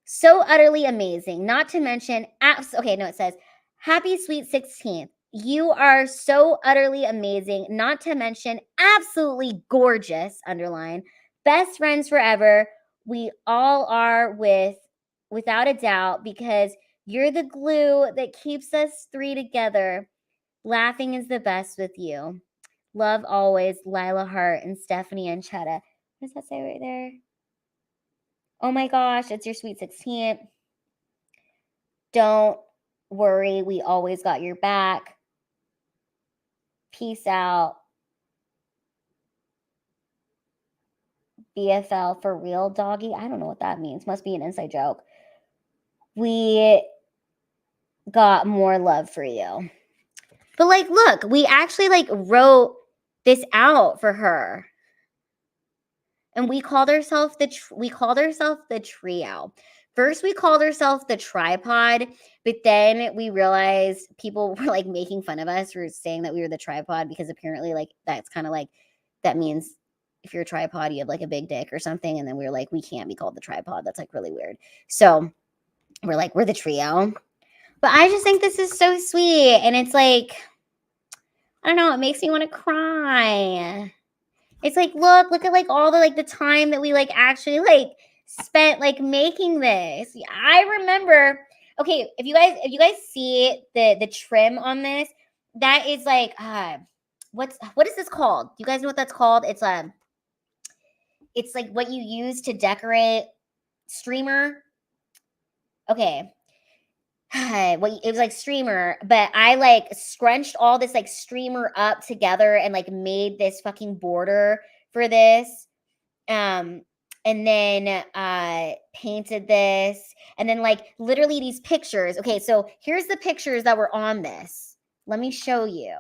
So utterly amazing. Not to mention, it says, happy sweet 16th. You are so utterly amazing. Not to mention, absolutely gorgeous, underline. Best friends forever. We all are without a doubt, because you're the glue that keeps us three together. Laughing is the best with you. Love always, Lila, Hart, and Stephanie and Chetta. What does that say right there? Oh my gosh, it's your sweet 16th. Don't worry, we always got your back. Peace out. BFL for real, doggy. I don't know what that means. Must be an inside joke. We got more love for you. But like, look, we actually like wrote this out for her. And we called ourselves the trio. First, we called ourselves the tripod, but then we realized people were like making fun of us for saying that we were the tripod, because apparently like that's kind of like, that means if you're a tripod, you have like a big dick or something. And then we were like, we can't be called the tripod. That's like really weird. So we're like, we're the trio. But I just think this is so sweet. And it's like, I don't know, it makes me want to cry. It's like, look at like all the time that we like actually like spent like making this. I remember, okay, if you guys see the trim on this, that is like what is this called? Do you guys know what that's called? It's like what you use to decorate streamer. Okay. It was like streamer, but I like scrunched all this like streamer up together and like made this fucking border for this. And and then painted this, and then like literally these pictures. Okay, so here's the pictures that were on this. Let me show you.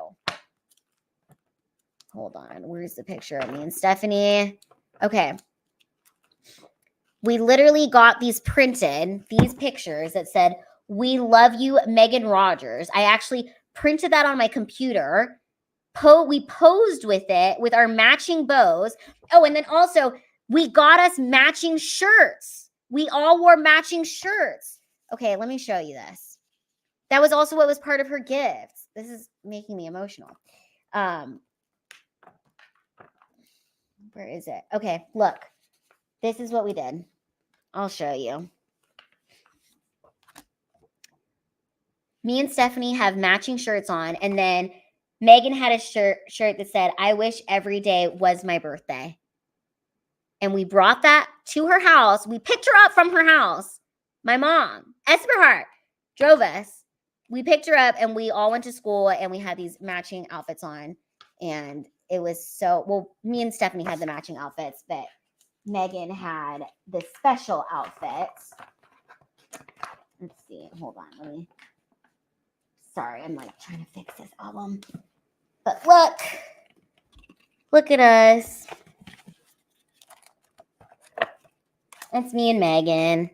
Hold on, where's the picture of me and Stephanie? Okay. We literally got these printed, these pictures that said, "We love you, Megan Rogers." I actually printed that on my computer. We posed with it with our matching bows. Oh, and then also we got us matching shirts. We all wore matching shirts. Okay, let me show you this. That was also what was part of her gifts. This is making me emotional. Where is it? Okay, look. This is what we did. I'll show you. Me and Stephanie have matching shirts on, and then Megan had a shirt that said, "I wish every day was my birthday." And we brought that to her house. We picked her up from her house. My mom, Hart, drove us. We picked her up, and we all went to school, and we had these matching outfits on. And it was so, well, me and Stephanie had the matching outfits, but Megan had the special outfits. Let's see. Hold on. Sorry, I'm like trying to fix this album. But look at us. That's me and Megan.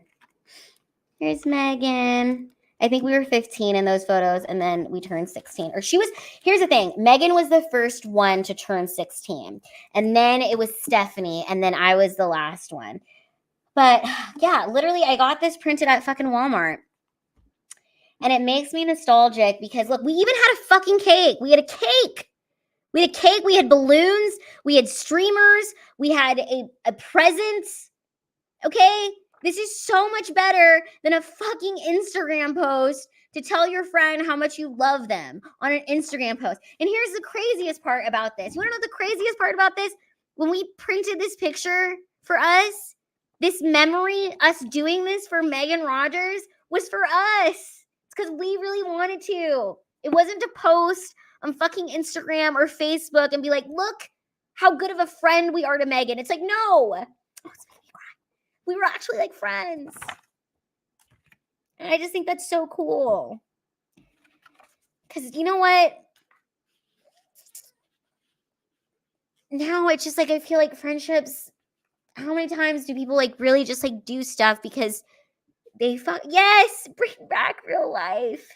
Here's Megan. I think we were 15 in those photos, and then we turned 16. Here's the thing. Megan was the first one to turn 16. And then it was Stephanie, and then I was the last one. But yeah, literally, I got this printed at fucking Walmart. And it makes me nostalgic because, look, we even had a fucking cake. We had a cake. We had balloons. We had streamers. We had a present. Okay? This is so much better than a fucking Instagram post to tell your friend how much you love them on an Instagram post. And here's the craziest part about this. You want to know the craziest part about this? When we printed this picture for us, this memory, us doing this for Megan Rogers, was for us. Because we really wanted to. It wasn't to post on fucking Instagram or Facebook and be like, look how good of a friend we are to Megan. It's like, no. Oh, it's making me cry. We were actually like friends. And I just think that's so cool. Because you know what? Now it's just like, I feel like friendships, how many times do people like really just like do stuff because yes, bring back real life.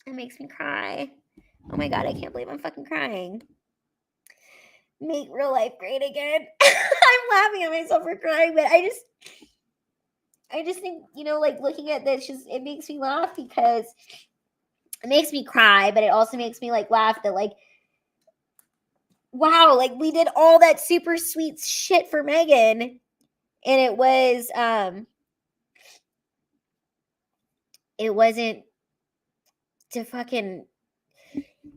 It makes me cry. Oh my God, I can't believe I'm fucking crying. Make real life great again. I'm laughing at myself for crying, but I just think, you know, like looking at this, it makes me laugh because it makes me cry, but it also makes me like laugh that like, wow, like we did all that super sweet shit for Megan. And it wasn't to fucking,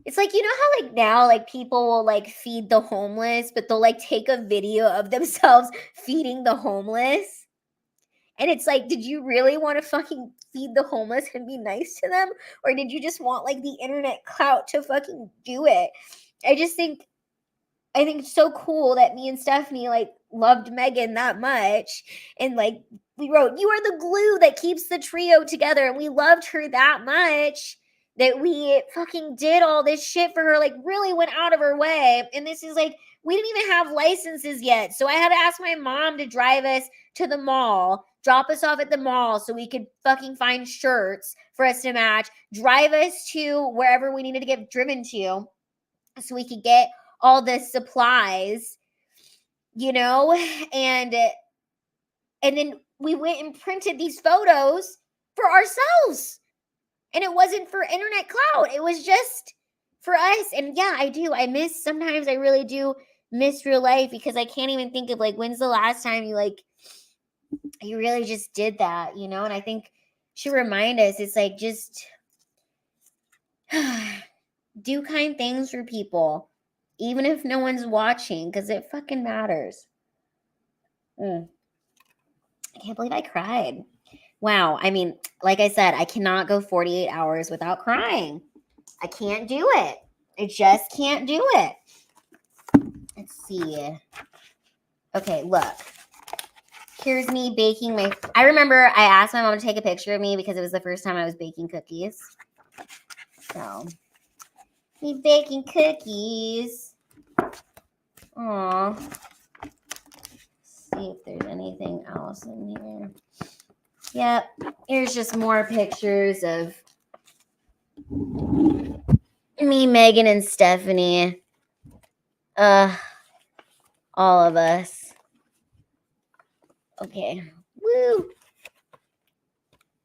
it's like, you know how like now like people will like feed the homeless, but they'll like take a video of themselves feeding the homeless. And it's like, did you really want to fucking feed the homeless and be nice to them? Or did you just want like the internet clout to fucking do it? I think it's so cool that me and Stephanie like loved Megan that much. And like we wrote, "You are the glue that keeps the trio together." And we loved her that much that we fucking did all this shit for her, like really went out of her way. And this is like, we didn't even have licenses yet. So I had to ask my mom to drive us to the mall, drop us off at the mall so we could fucking find shirts for us to match, drive us to wherever we needed to get driven to so we could get all the supplies, you know, and then we went and printed these photos for ourselves. And it wasn't for internet clout. It was just for us. And yeah, sometimes I really do miss real life because I can't even think of like, when's the last time you really just did that, you know? And I think she remind us, it's like, just do kind things for people, even if no one's watching, because it fucking matters. I can't believe I cried. Wow. I mean, like I said, I cannot go 48 hours without crying. I can't do it. I just can't do it. Let's see. Okay, look. Here's me baking I remember I asked my mom to take a picture of me because it was the first time I was baking cookies. So, me baking cookies. Aw. See if there's anything else in here. Yep. Here's just more pictures of me, Megan, and Stephanie. All of us. Okay. Woo.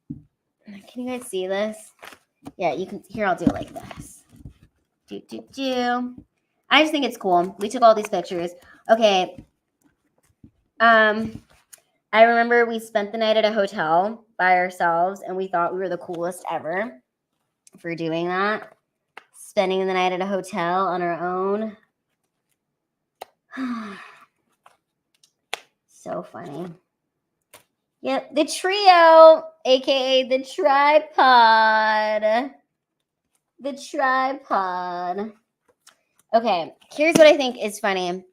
Can you guys see this? Yeah, you can. Here, I'll do it like this. I just think it's cool. We took all these pictures. Okay. I remember we spent the night at a hotel by ourselves, and we thought we were the coolest ever for doing that. Spending the night at a hotel on our own. So funny. Yep, the trio, aka the tripod. The tripod. Okay, here's what I think is funny.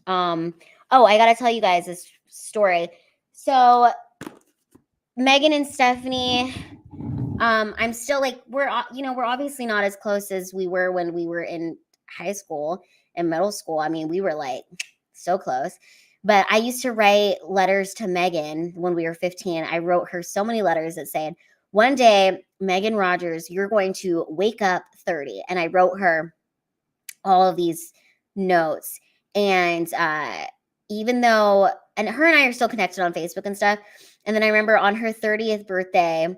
Oh, I gotta tell you guys this story. So Megan and Stephanie, I'm still like, we're obviously not as close as we were when we were in high school and middle school. I mean, we were like so close. But I used to write letters to Megan when we were 15. I wrote her so many letters that said, one day, Megan Rogers, you're going to wake up 30. And I wrote her all of these notes. And even though, and her and I are still connected on Facebook and stuff. And then I remember on her 30th birthday,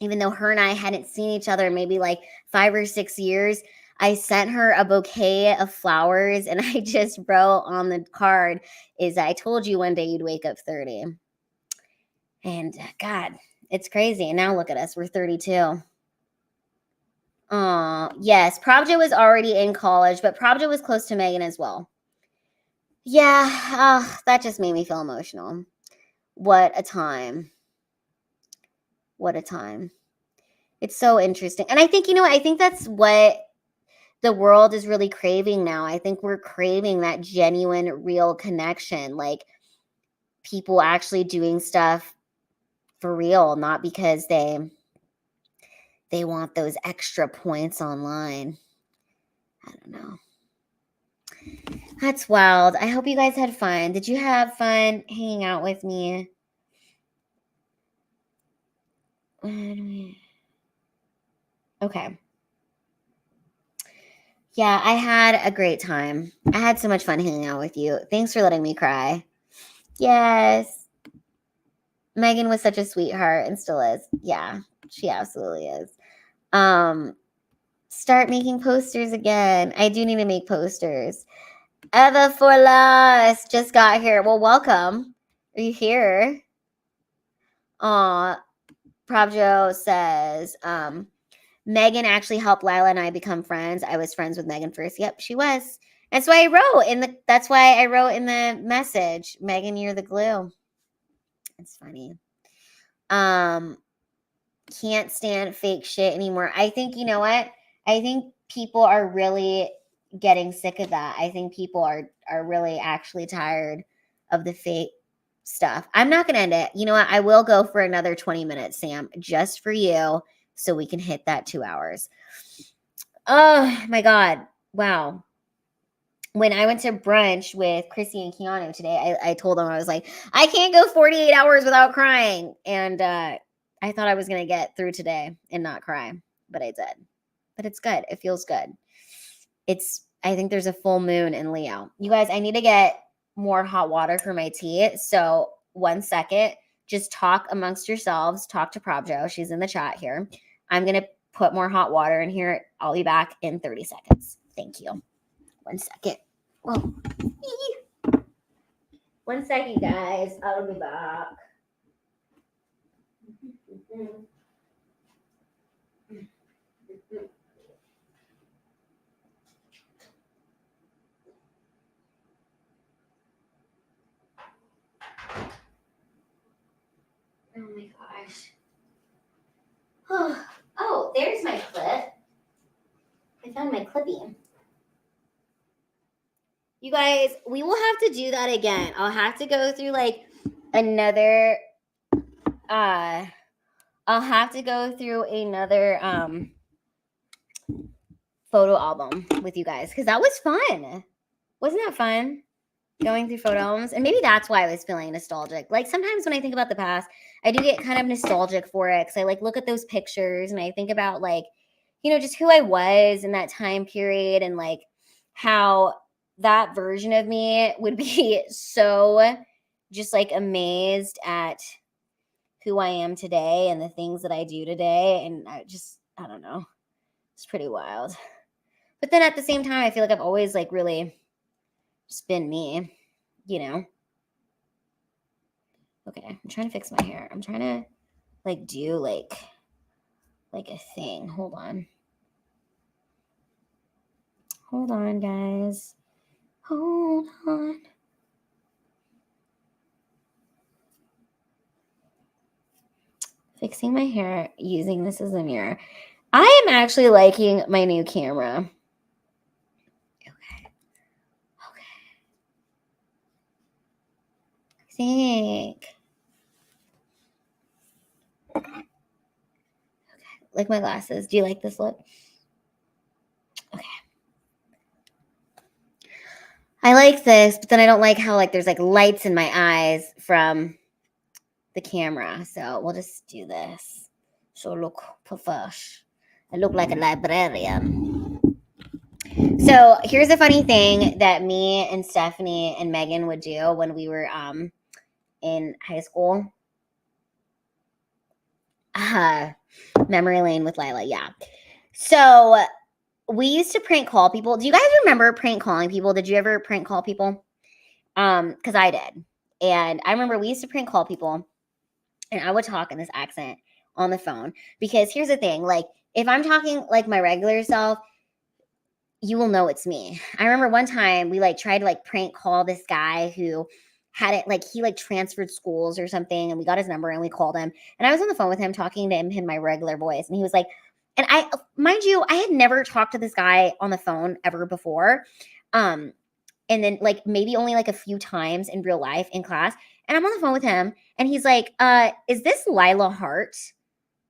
even though her and I hadn't seen each other maybe like 5 or 6 years, I sent her a bouquet of flowers, and I just wrote on the card, I told you one day you'd wake up 30. And God, it's crazy. And now look at us. We're 32. Oh, yes. Prabja was already in college, but Prabja was close to Megan as well. Yeah, that just made me feel emotional. What a time. What a time. It's so interesting. And I think, I think that's what the world is really craving now. I think we're craving that genuine, real connection. Like people actually doing stuff for real, not because they want those extra points online. I don't know. That's wild. I hope you guys had fun. Did you have fun hanging out with me? Okay. Yeah, I had a great time. I had so much fun hanging out with you. Thanks for letting me cry. Yes. Megan was such a sweetheart and still is. Yeah, she absolutely is. Start making posters again. I do need to make posters. Eva Forlas just got here. Well, welcome. Are you here? Prabjo says, Megan actually helped Lila and I become friends. I was friends with Megan first. Yep, she was. That's why I wrote in the message, Megan, you're the glue. It's funny. Can't stand fake shit anymore. I think, you know what? I think people are really getting sick of that. I think people are really actually tired of the fake stuff. I'm not going to end it. You know what? I will go for another 20 minutes, Sam, just for you, so we can hit that 2 hours. Oh my God. Wow. When I went to brunch with Chrissy and Keanu today, I told them, I was like, I can't go 48 hours without crying. And I thought I was going to get through today and not cry, but I did. But it's good. It feels good. I think there's a full moon in Leo. You guys, I need to get more hot water for my tea. So 1 second, just talk amongst yourselves. Talk to Prabjo. She's in the chat here. I'm going to put more hot water in here. I'll be back in 30 seconds. Thank you. 1 second. Whoa. 1 second, guys. I'll be back. Oh my gosh. Oh, there's my clip. I found my clippy. You guys, we will have to do that again. I'll have to go through like another I'll have to go through another photo album with you guys because that was fun. Wasn't that fun? Going through photo albums. And maybe that's why I was feeling nostalgic. Like sometimes when I think about the past, I do get kind of nostalgic for it because I like look at those pictures and I think about like, you know, just who I was in that time period and like how that version of me would be so just like amazed at who I am today and the things that I do today. And I don't know. It's pretty wild. But then at the same time, I feel like I've always like really just been me, you know? Okay, I'm trying to fix my hair. I'm trying to like do like a thing. Hold on. Hold on, guys. Hold on. Fixing my hair using this as a mirror. I am actually liking my new camera. Okay. I think. Okay. Like my glasses. Do you like this look? Okay. I like this, but then I don't like how like there's like lights in my eyes from the camera. So we'll just do this. So look profesh. I look like a librarian. So here's a funny thing that me and Stephanie and Megan would do when we were in high school. Memory lane with Lila, yeah. So we used to prank call people. Do you guys remember prank calling people? Did you ever prank call people? Because I did. And I remember we used to prank call people and I would talk in this accent on the phone. Because here's the thing, like if I'm talking like my regular self, you will know it's me. I remember one time we like tried to like prank call this guy who had it like he like transferred schools or something and we got his number and we called him and I was on the phone with him talking to him in my regular voice and he was like, and I, mind you, I had never talked to this guy on the phone ever before. And then like maybe only like a few times in real life in class. And I'm on the phone with him and he's like, is this Lila Hart?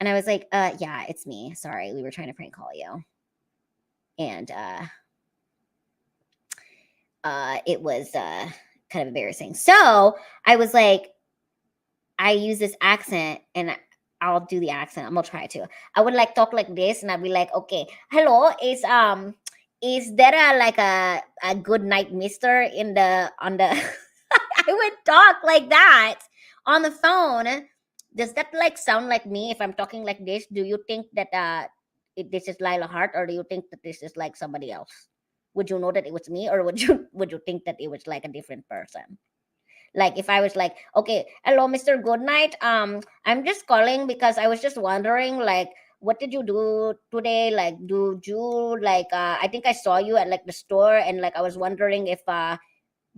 And I was like, yeah, it's me. Sorry, we were trying to prank call you. And it was kind of embarrassing. So I was like, I use this accent and I'll do the accent. I'm gonna try it too. I would like talk like this and I'd be like, okay, hello, is there a good night mister in the on the I would talk like that on the phone. Does that like sound like me if I'm talking like this? Do you think that this is Lila Hart or do you think that this is like somebody else? Would you know that it was me or would you think that it was like a different person? Like if I was like, okay, hello, Mr. Goodnight. I'm just calling because I was just wondering, like, what did you do today? Like, do you like? I think I saw you at like the store, and like I was wondering if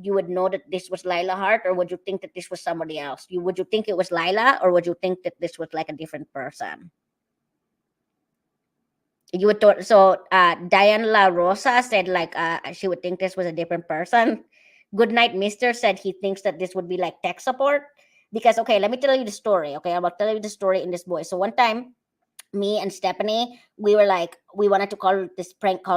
you would know that this was Lila Hart, or would you think that this was somebody else? Would you think it was Lila, or would you think that this was like a different person? You would so Diane La Rosa said like she would think this was a different person. Goodnight Mister said he thinks that this would be like tech support. Because okay, let me tell you the story. Okay, I'm gonna tell you the story in this boy. So one time me and Stephanie, we were like, we wanted to call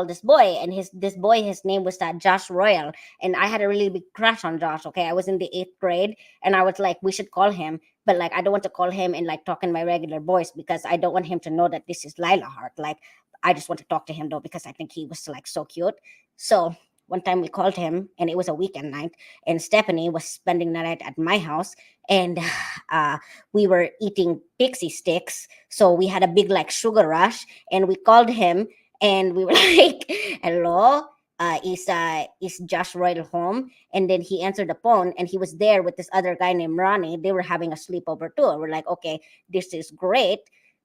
this boy, and his name was Josh Royal, and I had a really big crush on Josh. Okay, I was in the 8th grade, and I was like, we should call him, but like I don't want to call him and like talk in my regular voice because I don't want him to know that this is Lila Hart. Like I just want to talk to him though because I think he was like so cute. So one time we called him, and it was a weekend night, and Stephanie was spending the night at my house, and we were eating pixie sticks, so we had a big like sugar rush, and we called him, and we were like, "Hello, is Josh Royal home?" And then he answered the phone, and he was there with this other guy named Ronnie. They were having a sleepover too. We're like, "Okay, this is great."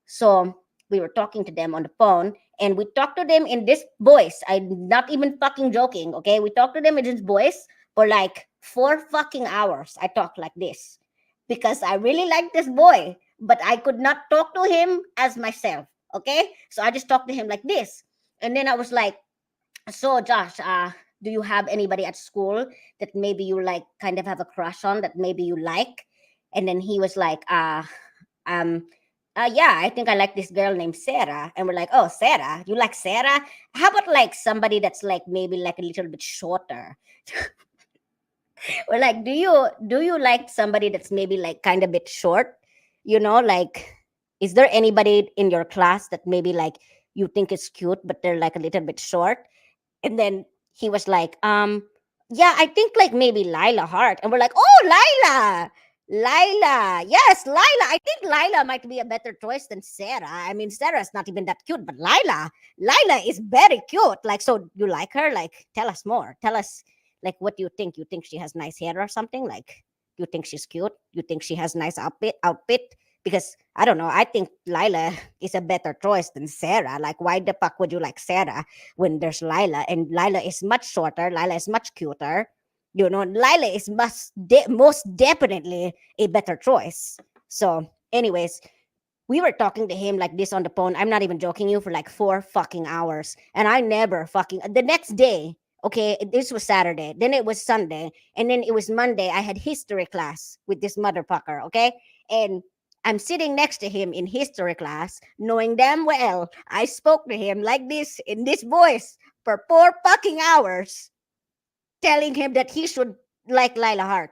So we were talking to them on the phone, and we talked to them in this voice. I'm not even fucking joking. Okay, we talked to them in this voice for like 4 fucking hours. I talked like this because I really like this boy, but I could not talk to him as myself. Okay, so I just talked to him like this, and then I was like, "So Josh, Do you have anybody at school that maybe you like kind of have a crush on that maybe you like? And then he was like, yeah, I think I like this girl named Sarah. And we're like, oh, Sarah, you like Sarah? How about like somebody that's like maybe like a little bit shorter? We're like, do you like somebody that's maybe like kind of bit short? Like, is there anybody in your class that maybe like you think is cute, but they're like a little bit short? And then he was like, yeah, I think like maybe Lila Hart. And we're like, oh, Lila. Yes, Lila. I think Lila might be a better choice than Sarah. I mean, Sarah's not even that cute, but Lila is very cute. Like, so you like her? Like, tell us more. Tell us, like, what do you think? You think she has nice hair or something? Like, you think she's cute? You think she has nice outfit? Because I don't know. I think Lila is a better choice than Sarah. Like, why the fuck would you like Sarah when there's Lila? And Lila is much shorter. Lila is much cuter. Lila is most definitely a better choice. So, anyways, we were talking to him like this on the phone. I'm not even joking you, for like 4 fucking hours. And I never fucking, the next day, okay, this was Saturday, then it was Sunday, and then it was Monday. I had history class with this motherfucker, okay? And I'm sitting next to him in history class, knowing damn well I spoke to him like this in this voice for 4 fucking hours, telling him that he should like Lila Hart.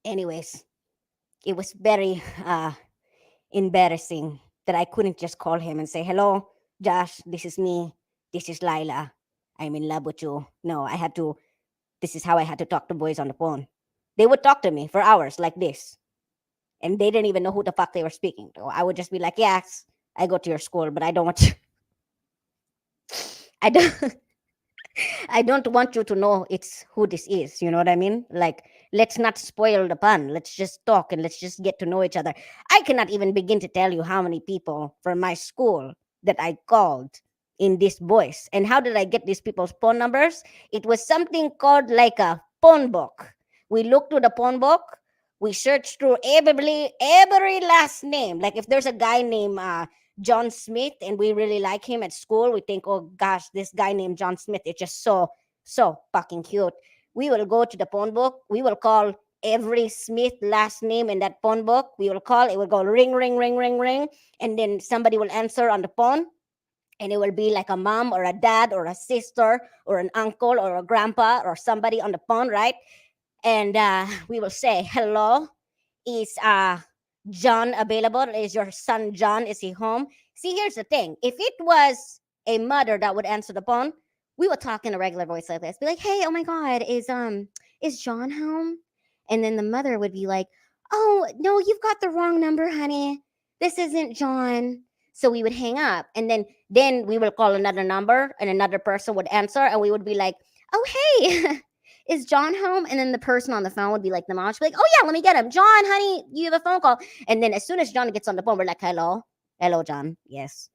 Anyways, it was very embarrassing that I couldn't just call him and say, hello, Josh, this is me. This is Lila. I'm in love with you. No, this is how I had to talk to boys on the phone. They would talk to me for hours like this. And they didn't even know who the fuck they were speaking to. I would just be like, yes, I go to your school, but I don't want you. I don't I don't want you to know it's who this is. You know what I mean? Like, let's not spoil the fun. Let's just talk and let's just get to know each other. I cannot even begin to tell you how many people from my school that I called in this voice. And how did I get these people's phone numbers? It was something called like a phone book. We looked through the phone book. We searched through every last name. Like if there's a guy named John Smith and we really like him at school, we think, oh gosh, this guy named John Smith is just so fucking cute. We will go to the phone book. We will call every Smith last name in that phone book. We will call. It will go ring, ring, ring, ring, ring, and then somebody will answer on the phone. And it will be like a mom or a dad or a sister or an uncle or a grandpa or somebody on the phone, right? And we will say, hello, is John available? Is your son John, is he home? See, here's the thing. If it was a mother that would answer the phone, we would talk in a regular voice like this. Be like, hey, oh my God, is John home? And then the mother would be like, oh, no, you've got the wrong number, honey. This isn't John. So we would hang up. And then we will call another number and another person would answer. And we would be like, oh, hey, is John home? And then the person on the phone would be like the mom. She'd be like, oh yeah, let me get him. John, honey, you have a phone call. And then as soon as John gets on the phone, we're like, hello, John. Yes.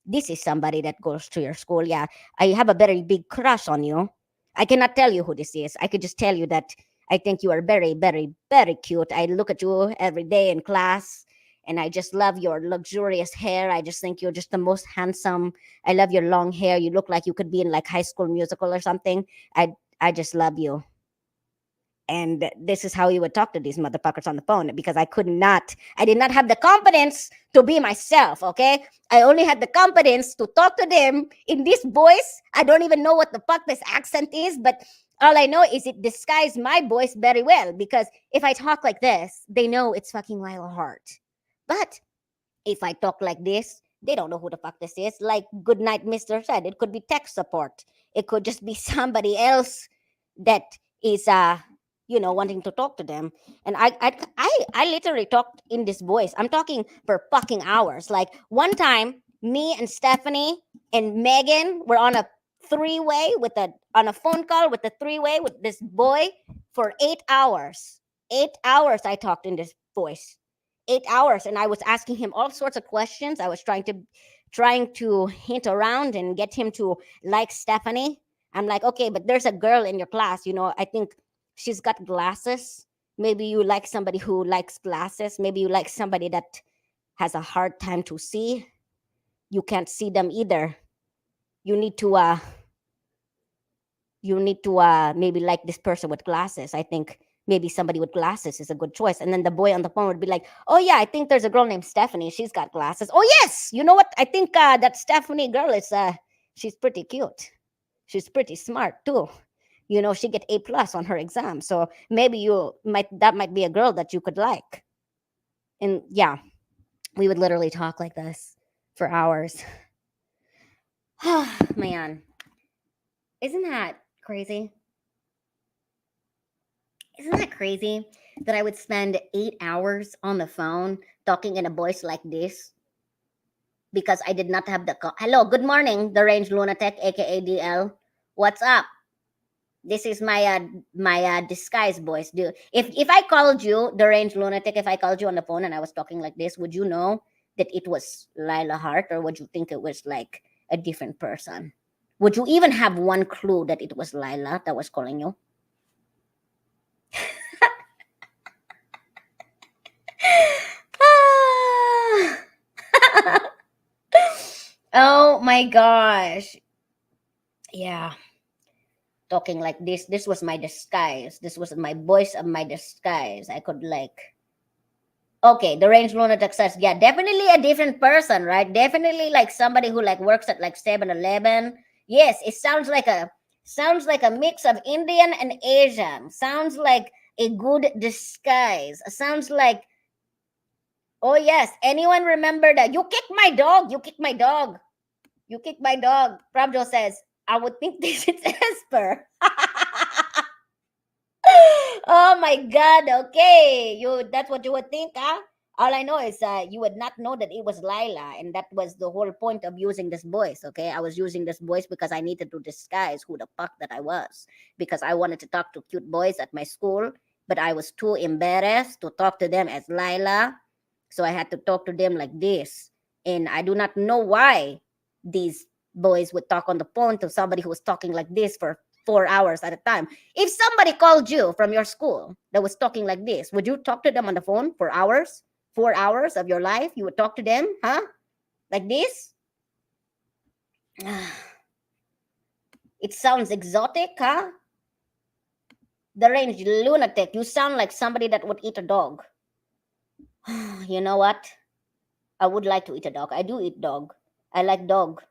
This is somebody that goes to your school. Yeah, I have a very big crush on you. I cannot tell you who this is. I could just tell you that I think you are very, very, very cute. I look at you every day in class. And I just love your luxurious hair. I just think you're just the most handsome. I love your long hair. You look like you could be in like High School Musical or something. I just love you. And this is how you would talk to these motherfuckers on the phone because I did not have the confidence to be myself, okay? I only had the confidence to talk to them in this voice. I don't even know what the fuck this accent is, but all I know is it disguised my voice very well because if I talk like this, they know it's fucking Lila Hart. But if I talk like this, they don't know who the fuck this is. Like Goodnight Mr. said, it could be tech support. It could just be somebody else that is wanting to talk to them. And I literally talked in this voice. I'm talking for fucking hours. Like one time, me and Stephanie and Megan were on a three-way on a phone call with a three-way with this boy for 8 hours. 8 hours I talked in this voice. 8 hours, and I was asking him all sorts of questions. I was trying to hint around and get him to like Stephanie. I'm like, okay, but there's a girl in your class, I think she's got glasses. Maybe you like somebody who likes glasses. Maybe you like somebody that has a hard time to see. You can't see them either. you need to maybe like this person with glasses. I think maybe somebody with glasses is a good choice. And then the boy on the phone would be like, oh yeah, I think there's a girl named Stephanie. She's got glasses. Oh yes, you know what? I think that Stephanie girl is she's pretty cute. She's pretty smart too. You know, she get A+ on her exam. So maybe that might be a girl that you could like. And yeah, we would literally talk like this for hours. Man, isn't that crazy? Isn't that crazy that I would spend 8 hours on the phone talking in a voice like this? Because I did not have the hello, good morning, the range lunatic, aka DL. What's up? This is my disguise voice. If I called you the range lunatic, if I called you on the phone and I was talking like this, would you know that it was Lila Hart, or would you think it was like a different person? Would you even have one clue that it was Lila that was calling you? Oh my gosh. Yeah. Talking like this was my disguise. This was my voice of my disguise. I could like, okay, the range lunatic says, yeah, definitely a different person, right? Definitely like somebody who like works at like 7-Eleven. Yes, it sounds like a mix of Indian and Asian. Sounds like a good disguise. Sounds like, oh yes, anyone remember that? You kicked my dog. You kicked my dog. You kicked my dog. Prabjo says, I would think this is Esper. Oh my God. Okay. That's what you would think, huh? All I know is you would not know that it was Lila. And that was the whole point of using this voice. Okay. I was using this voice because I needed to disguise who the fuck that I was. Because I wanted to talk to cute boys at my school. But I was too embarrassed to talk to them as Lila. So I had to talk to them like this. And I do not know why these boys would talk on the phone to somebody who was talking like this for 4 hours at a time. If somebody called you from your school that was talking like this, would you talk to them on the phone for hours? 4 hours of your life? You would talk to them, huh? Like this? It sounds exotic, huh? The range lunatic. You sound like somebody that would eat a dog. You know what? I would like to eat a dog. I do eat dog. I like dog.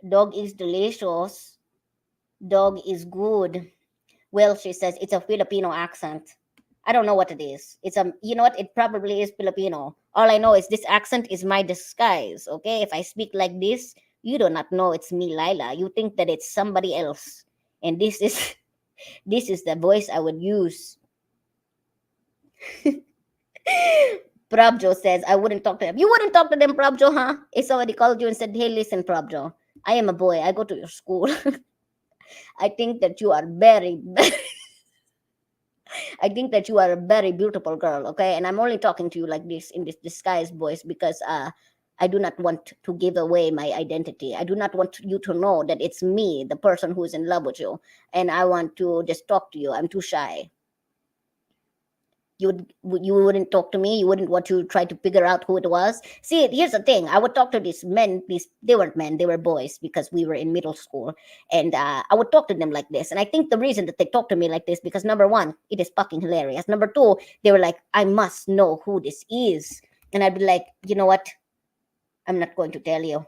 Dog is delicious. Dog is good. Well, she says it's a Filipino accent. I don't know what it is. You know what? It probably is Filipino. All I know is this accent is my disguise. Okay, if I speak like this, you do not know it's me, Lila. You think that it's somebody else, and this is the voice I would use. Prabjo says I wouldn't talk to them. You wouldn't talk to them, Prabjo, huh? If somebody called you and said, "Hey, listen, Prabjo, I am a boy. I go to your school. I think that you are very I think that you are a very beautiful girl, okay? And I'm only talking to you like this in this disguised voice because I do not want to give away my identity. I do not want you to know that it's me, the person who is in love with you. And I want to just talk to you. I'm too shy. You wouldn't talk to me. You wouldn't want to try to figure out who it was. See, here's the thing. I would talk to these men. They weren't men. They were boys because we were in middle school. And I would talk to them like this. And I think the reason that they talk to me like this, because number one, it is fucking hilarious. Number two, they were like, I must know who this is. And I'd be like, you know what? I'm not going to tell you.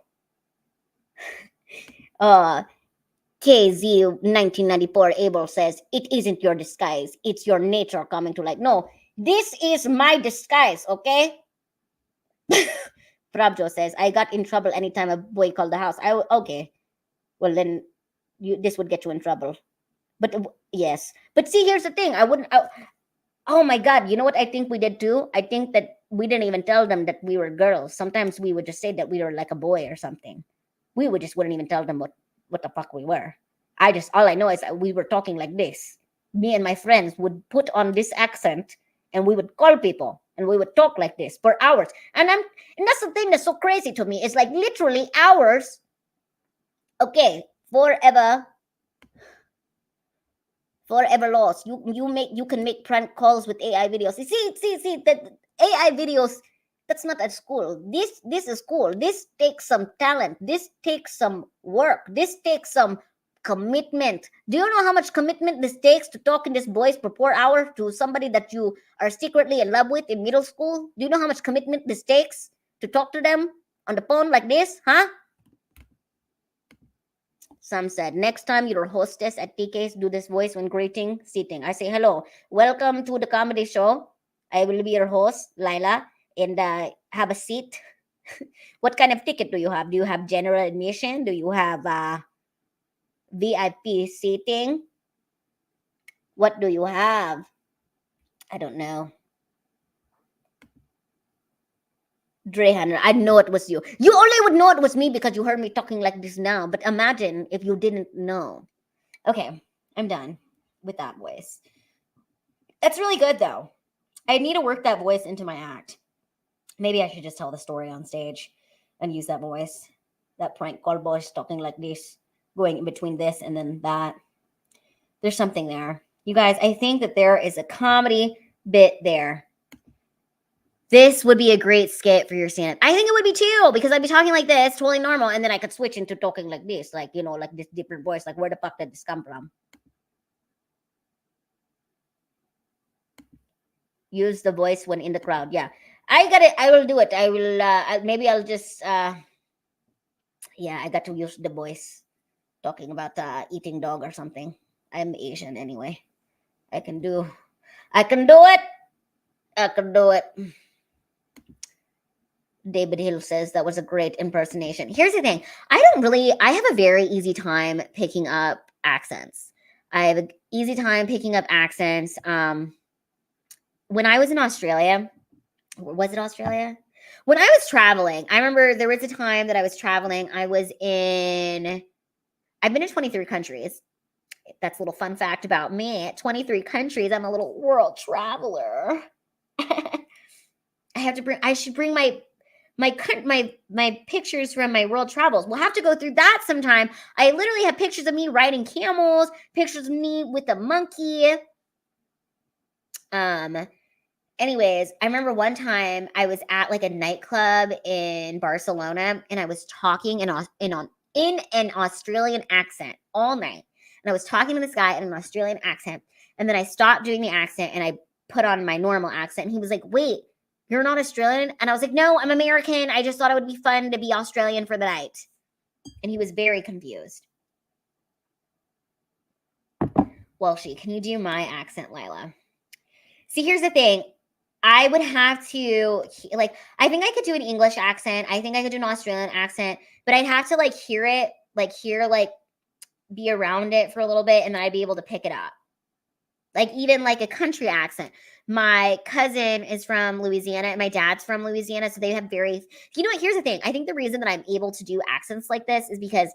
KZ 1994 Abel says, it isn't your disguise. It's your nature coming to light. No, this is my disguise, okay? Prabjo says, I got in trouble anytime a boy called the house. Okay. Well, then this would get you in trouble. But yes. But see, here's the thing. Oh my God. You know what I think we did too? I think that we didn't even tell them that we were girls. Sometimes we would just say that we were like a boy or something. We wouldn't even tell them what the fuck we were. All I know is that we were talking like this. Me and my friends would put on this accent and we would call people and we would talk like this for hours. And that's the thing that's so crazy to me. It's like literally hours. Okay, forever lost. You can make prank calls with AI videos. See that AI videos That's not at school. This is school. This takes some talent. This takes some work. This takes some commitment. Do you know how much commitment this takes to talk in this voice for 4 hours to somebody that you are secretly in love with in middle school? Do you know how much commitment this takes to talk to them on the phone like this? Huh? Some said, next time you're hostess at TK's, do this voice when greeting, seating. I say, hello, welcome to the comedy show. I will be your host, Lila, and have a seat. What kind of ticket do you have? Do you have general admission? Do you have VIP seating? What do you have? I don't know. Drehan, I know it was you. You only would know it was me because you heard me talking like this now. But imagine if you didn't know. Okay, I'm done with that voice. That's really good, though. I need to work that voice into my act. Maybe I should just tell the story on stage and use that voice. That prank call voice talking like this, going in between this and then that. There's something there. You guys, I think that there is a comedy bit there. This would be a great skit for your stand-up. I think it would be too, because I'd be talking like this, totally normal, and then I could switch into talking like this, like, you know, like this different voice. Like, where the fuck did this come from? Use the voice when in the crowd. Yeah, I got it. I will do it. I will. Maybe I'll just. Yeah, I got to use the voice talking about eating dog or something. I'm Asian anyway. I can do it. I can do it. David Hill says that was a great impersonation. Here's the thing. I have a very easy time picking up accents. I have an easy time picking up accents. When I was in Australia, was it Australia? When I was traveling, I remember there was a time that I was traveling. I've been to 23 countries. That's a little fun fact about me. 23 countries. I'm a little world traveler. I should bring my pictures from my world travels. We'll have to go through that sometime. I literally have pictures of me riding camels, pictures of me with a monkey. Anyways, I remember one time I was at like a nightclub in Barcelona and I was talking in an Australian accent all night. And I was talking to this guy in an Australian accent. And then I stopped doing the accent and I put on my normal accent. And he was like, wait, you're not Australian? And I was like, no, I'm American. I just thought it would be fun to be Australian for the night. And he was very confused. Welshie, can you do my accent, Lila? See, here's the thing. I would have to, like, I think I could do an English accent. I think I could do an Australian accent. But I'd have to, like, hear it, be around it for a little bit, and then I'd be able to pick it up. Like, even, like, a country accent. My cousin is from Louisiana, and my dad's from Louisiana, so they have very, you know what, here's the thing. I think the reason that I'm able to do accents like this is because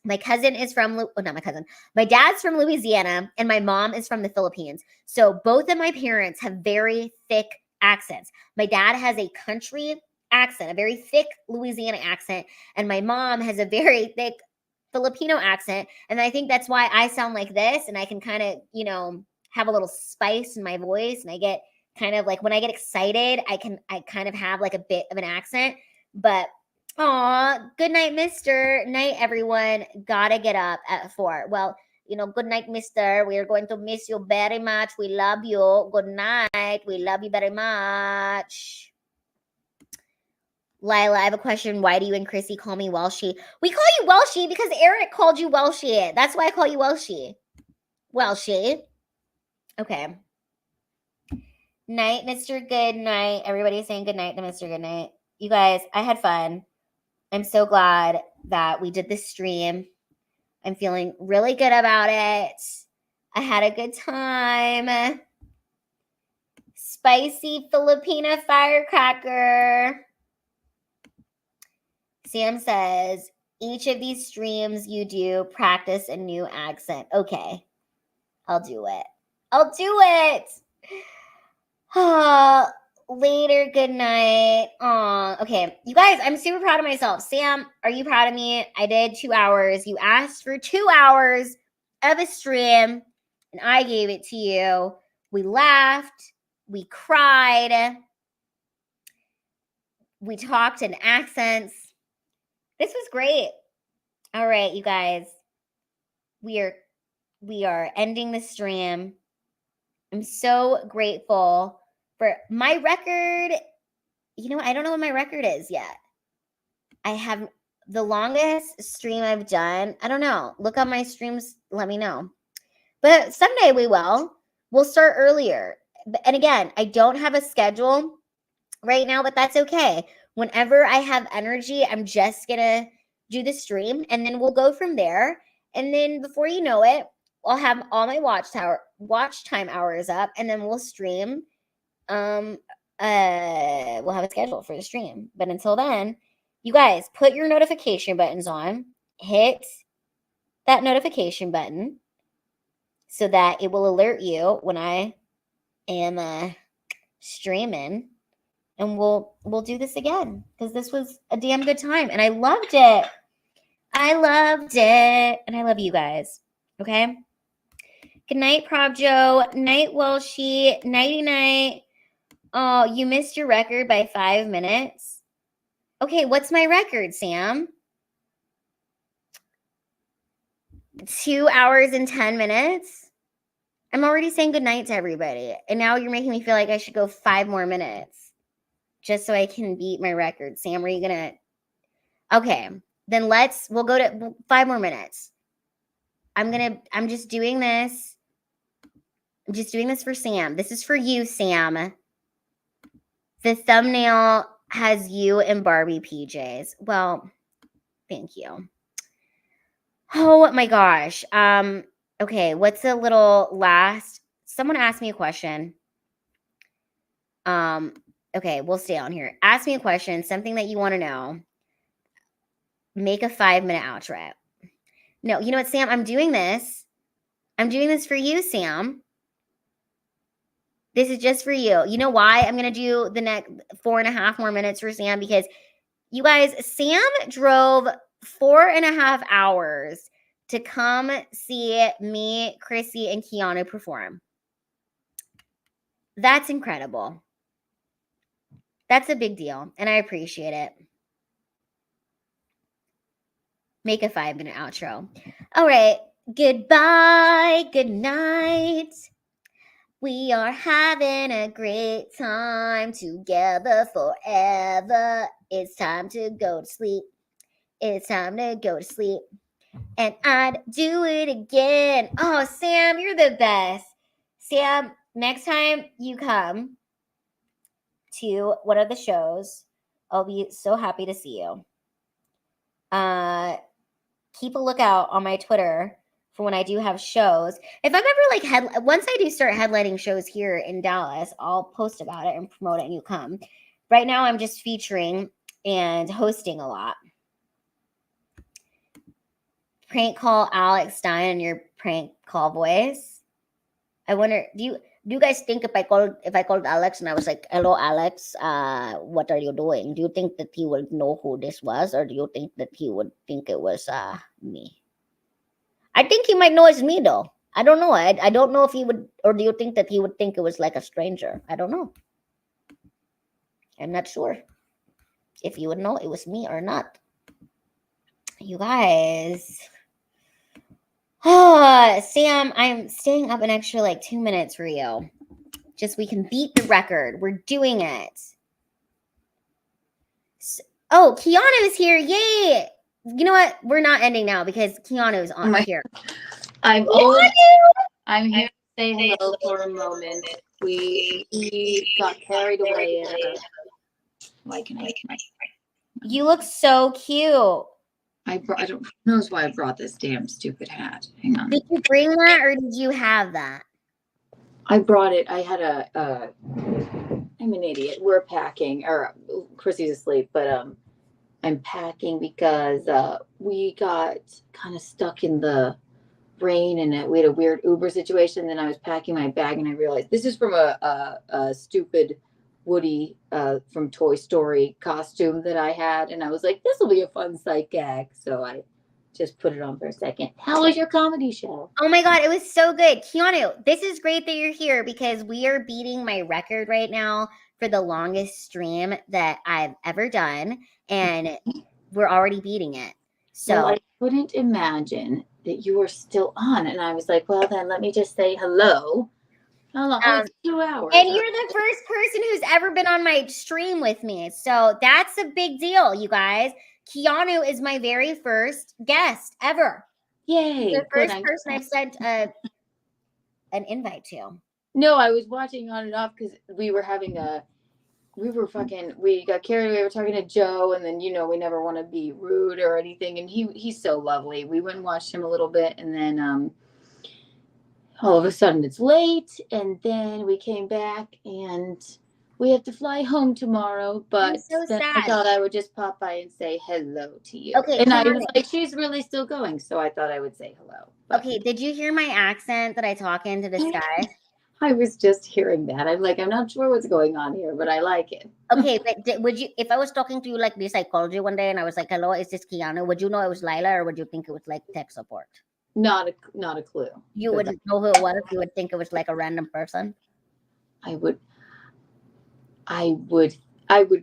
my cousin is from, not my cousin, my dad's from Louisiana, and my mom is from the Philippines. So both of my parents have very thick accents. My dad has a country accent, a very thick Louisiana accent, and my mom has a very thick Filipino accent. And I think that's why I sound like this, and I can kind of, you know, have a little spice in my voice, and I get kind of like, when I get excited, I kind of have like a bit of an accent. But aw, good night, mister. Night, everyone. Gotta get up at 4. Well, you know, good night, mister. We are going to miss you very much. We love you. Good night. We love you very much. Lila, I have a question. Why do you and Chrissy call me Welshie? We call you Welshie because Eric called you Welshie. That's why I call you Welshie. Welshie. Okay. Night, Mr. Good Night. Everybody's saying good night to Mr. Good Night. You guys, I had fun. I'm so glad that we did this stream. I'm feeling really good about it. I had a good time. Spicy Filipina firecracker. Sam says, each of these streams you do, practice a new accent. Okay. I'll do it. Later, good night. Okay. You guys, I'm super proud of myself. Sam, are you proud of me? I did 2 hours. You asked for 2 hours of a stream, and I gave it to you. We laughed. We cried. We talked in accents. This was great. All right, you guys. We are ending the stream. I'm so grateful for my record. You know, I don't know what my record is yet. I have the longest stream I've done. I don't know. Look up my streams. Let me know. But someday we will. We'll start earlier. And again, I don't have a schedule right now, but that's okay. Whenever I have energy, I'm just going to do the stream and then we'll go from there. And then before you know it, I'll have all my watch time hours up and then we'll stream. We'll have a schedule for the stream. But until then, you guys put your notification buttons on. Hit that notification button so that it will alert you when I am streaming. And we'll do this again because this was a damn good time and I loved it. And I love you guys. Okay. Good night, Prob Joe. Night, Welshie. Nighty night. Oh, you missed your record by 5 minutes. Okay, what's my record, Sam? 2 hours and 10 minutes. I'm already saying good night to everybody. And now you're making me feel like I should go 5 more minutes just so I can beat my record. Sam, are you going to? Okay, then we'll go to 5 more minutes. I'm just doing this. I'm just doing this for Sam. This is for you, Sam. The thumbnail has you in Barbie PJs. Well, thank you. Oh my gosh. Okay, what's a little last? Someone asked me a question. Okay, we'll stay on here. Ask me a question, something that you want to know. Make a 5-minute outro. No, you know what, Sam? I'm doing this. I'm doing this for you, Sam. This is just for you. You know why I'm going to do the next 4.5 more minutes for Sam? Because you guys, Sam drove 4.5 hours to come see me, Chrissy, and Keanu perform. That's incredible. That's a big deal, and I appreciate it. Make a 5-minute outro. All right. Goodbye. Good night. We are having a great time together forever. It's time to go to sleep. It's time to go to sleep. And I'd do it again. Oh, Sam, you're the best. Sam, next time you come to one of the shows, I'll be so happy to see you. Keep a lookout on my Twitter for when I do have shows. If I'm ever once I do start headlining shows here in Dallas, I'll post about it and promote it and you come. Right now, I'm just featuring and hosting a lot. Prank call Alex Stein in your prank call voice. I wonder, do you guys think if I called Alex and I was like, hello, Alex, what are you doing? Do you think that he would know who this was? Or do you think that he would think it was me? I think he might know it's me, though. I don't know. I don't know if he would, or do you think that he would think it was like a stranger? I don't know. I'm not sure if you would know it was me or not. You guys. Oh, Sam, I'm staying up an extra 2 minutes for you. Just we can beat the record. We're doing it. Oh, Keanu's here. Yay. You know what? We're not ending now because Keanu's on here. I'm here to say hello for a moment. We got carried away at You look so cute. I don't know why I brought this damn stupid hat. Hang on. Did you bring that or did you have that? I brought it. I had I'm an idiot. We're packing, or Chrissy's asleep, but I'm packing because we got kind of stuck in the rain and we had a weird Uber situation. Then I was packing my bag and I realized this is from a stupid Woody from Toy Story costume that I had, and I was like, this will be a fun sight gag, so I just put it on for a second. How was your comedy show? Oh my god, it was so good. Keanu, this is great that you're here because we are beating my record right now for the longest stream that I've ever done, and we're already beating it. So Well, I couldn't imagine that you were still on. And I was like, well, then let me just say hello. How long? Oh, it's 2 hours. and you're the first person who's ever been on my stream with me. So that's a big deal, you guys. Keanu is my very first guest ever. Yay. The Good. first person I've sent an invite to. No, I was watching on and off because we got carried away. We were talking to Joe, and then, we never want to be rude or anything. And he's so lovely. We went and watched him a little bit, and then all of a sudden it's late, and then we came back, and we have to fly home tomorrow. But so then I sad. thought I would just pop by and say hello to you. Okay, and I Keanu. was like, she's really still going, so I thought I would say hello. But Okay, did you hear my accent that I talk into the sky? I was just hearing that. I'm like, I'm not sure what's going on here, but I like it. Okay, but would you, if I was talking to you like this, I called you one day and I was like, hello, is this Keanu? Would you know it was Lila, or would you think it was like tech support? Not a clue. You 'Cause wouldn't know who it was. You would think it was like a random person. I would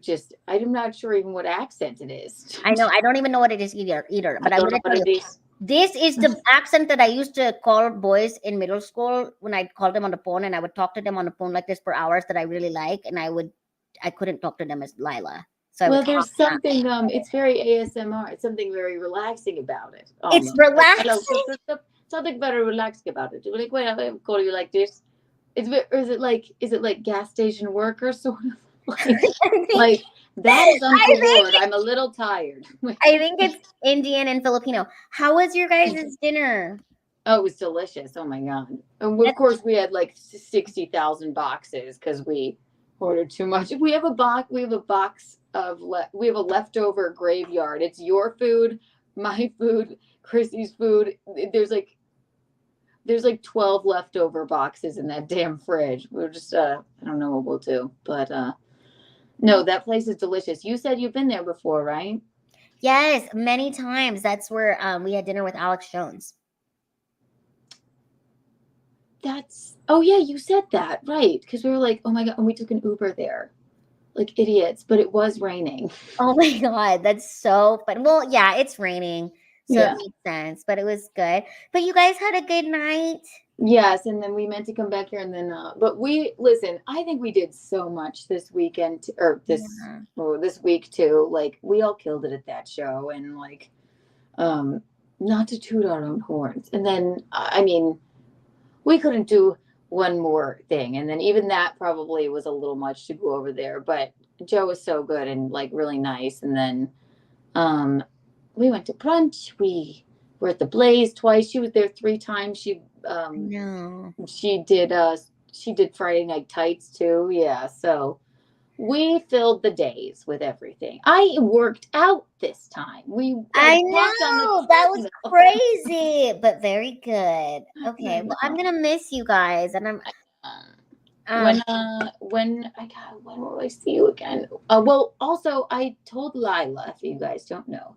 just, I'm not sure even what accent it is. I know. I don't even know what it is either. But I I'm don't know gonna what tell it you, is. this is the accent that I used to call boys in middle school when I'd call them on the phone, and I would talk to them on the phone like this for hours that I really like, and I couldn't talk to them as Lila. So Well, there's something, it's very ASMR. It's something very relaxing about it. It's almost. relaxing. Something very relaxing about it. You're like, wait, I call you like this. Is it like gas station worker sort of? Like that is untoward. I'm a little tired. I think it's Indian and Filipino. How was your guys' dinner? Oh, it was delicious. Oh my God. And of course we had like 60,000 boxes because we ordered too much. We have a box of leftover graveyard. It's your food, my food, Chrissy's food. There's like 12 leftover boxes in that damn fridge. We're just I don't know what we'll do, but no, that place is delicious. You said you've been there before, right? Yes, many times. That's where we had dinner with Alex Jones. Oh yeah, you said that, right? Because we were like, oh my God, and we took an Uber there, like idiots, but it was raining. Oh my God, that's so fun. Well, yeah, it's raining, so Yeah. it makes sense, but it was good. But you guys had a good night. Yes, and then we meant to come back here, and then but I think we did so much this weekend this week too. Like we all killed it at that show, and like not to toot our own horns. And then I mean, we couldn't do one more thing, and then even that probably was a little much to go over there, but Joe was so good and like really nice. And then we went to brunch. We were at the Blaze twice. She was there 3 times. She did Friday Night Tights too. Yeah, so we filled the days with everything. I worked out this time. I know, that was crazy, but very good. Okay, well, I'm gonna miss you guys, and I'm when will I see you again? Well, also I told Lila, if you guys don't know,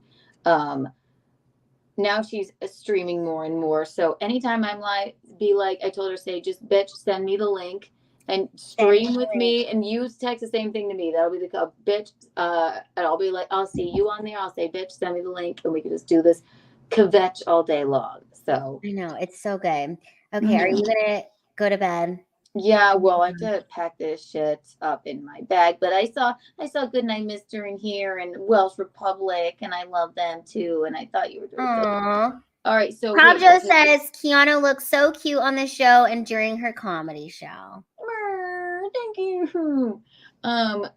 now she's streaming more and more. So anytime I'm I told her, say, just bitch, send me the link and stream with me, and you text the same thing to me. That'll be the bitch. And I'll be like, I'll see you on there. I'll say, bitch, send me the link, and we can just do this kvetch all day long. So I know, it's so good. Okay, are you gonna go to bed? Yeah, well, I have to pack this shit up in my bag, but I saw Goodnight Mister in here and Welsh Republic, and I love them too. And I thought you were doing good. All right, so Pablo says Keanu looks so cute on the show and during her comedy show. Thank you.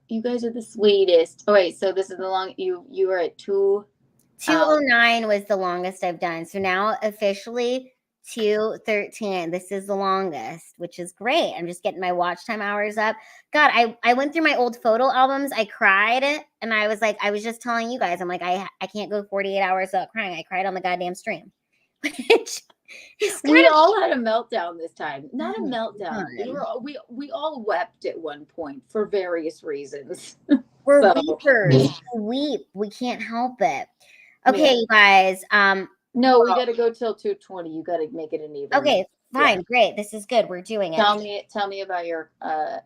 You guys are the sweetest. All right, so this is the long. You are at 2:09 was the longest I've done. So now officially 2:13. This is the longest, which is great. I'm just getting my watch time hours up. God, I went through my old photo albums. I cried, and I was like, I was just telling you guys, I'm like, I can't go 48 hours without crying. I cried on the goddamn stream. We all had a meltdown this time. Not a meltdown. We all wept at one point for various reasons. We're weepers. We weep. We can't help it. Okay, you guys. No, we got to go till 2:20. You got to make it an even. Okay, Fine, great. This is good. We're doing it. Tell me about your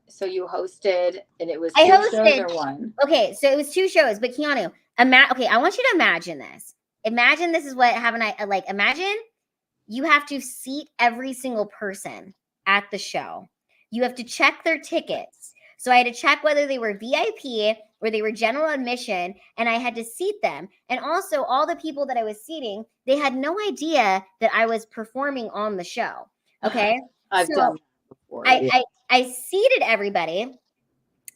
so you hosted and it was I two shows hosted- or one? Okay, so it was 2 shows, but Keanu, okay, I want you to imagine this. Imagine this is what imagine you have to seat every single person at the show. You have to check their tickets. So I had to check whether they were VIP or they were general admission, and I had to seat them. And also, all the people that I was seating, they had no idea that I was performing on the show. Okay, I've so done that before. I seated everybody,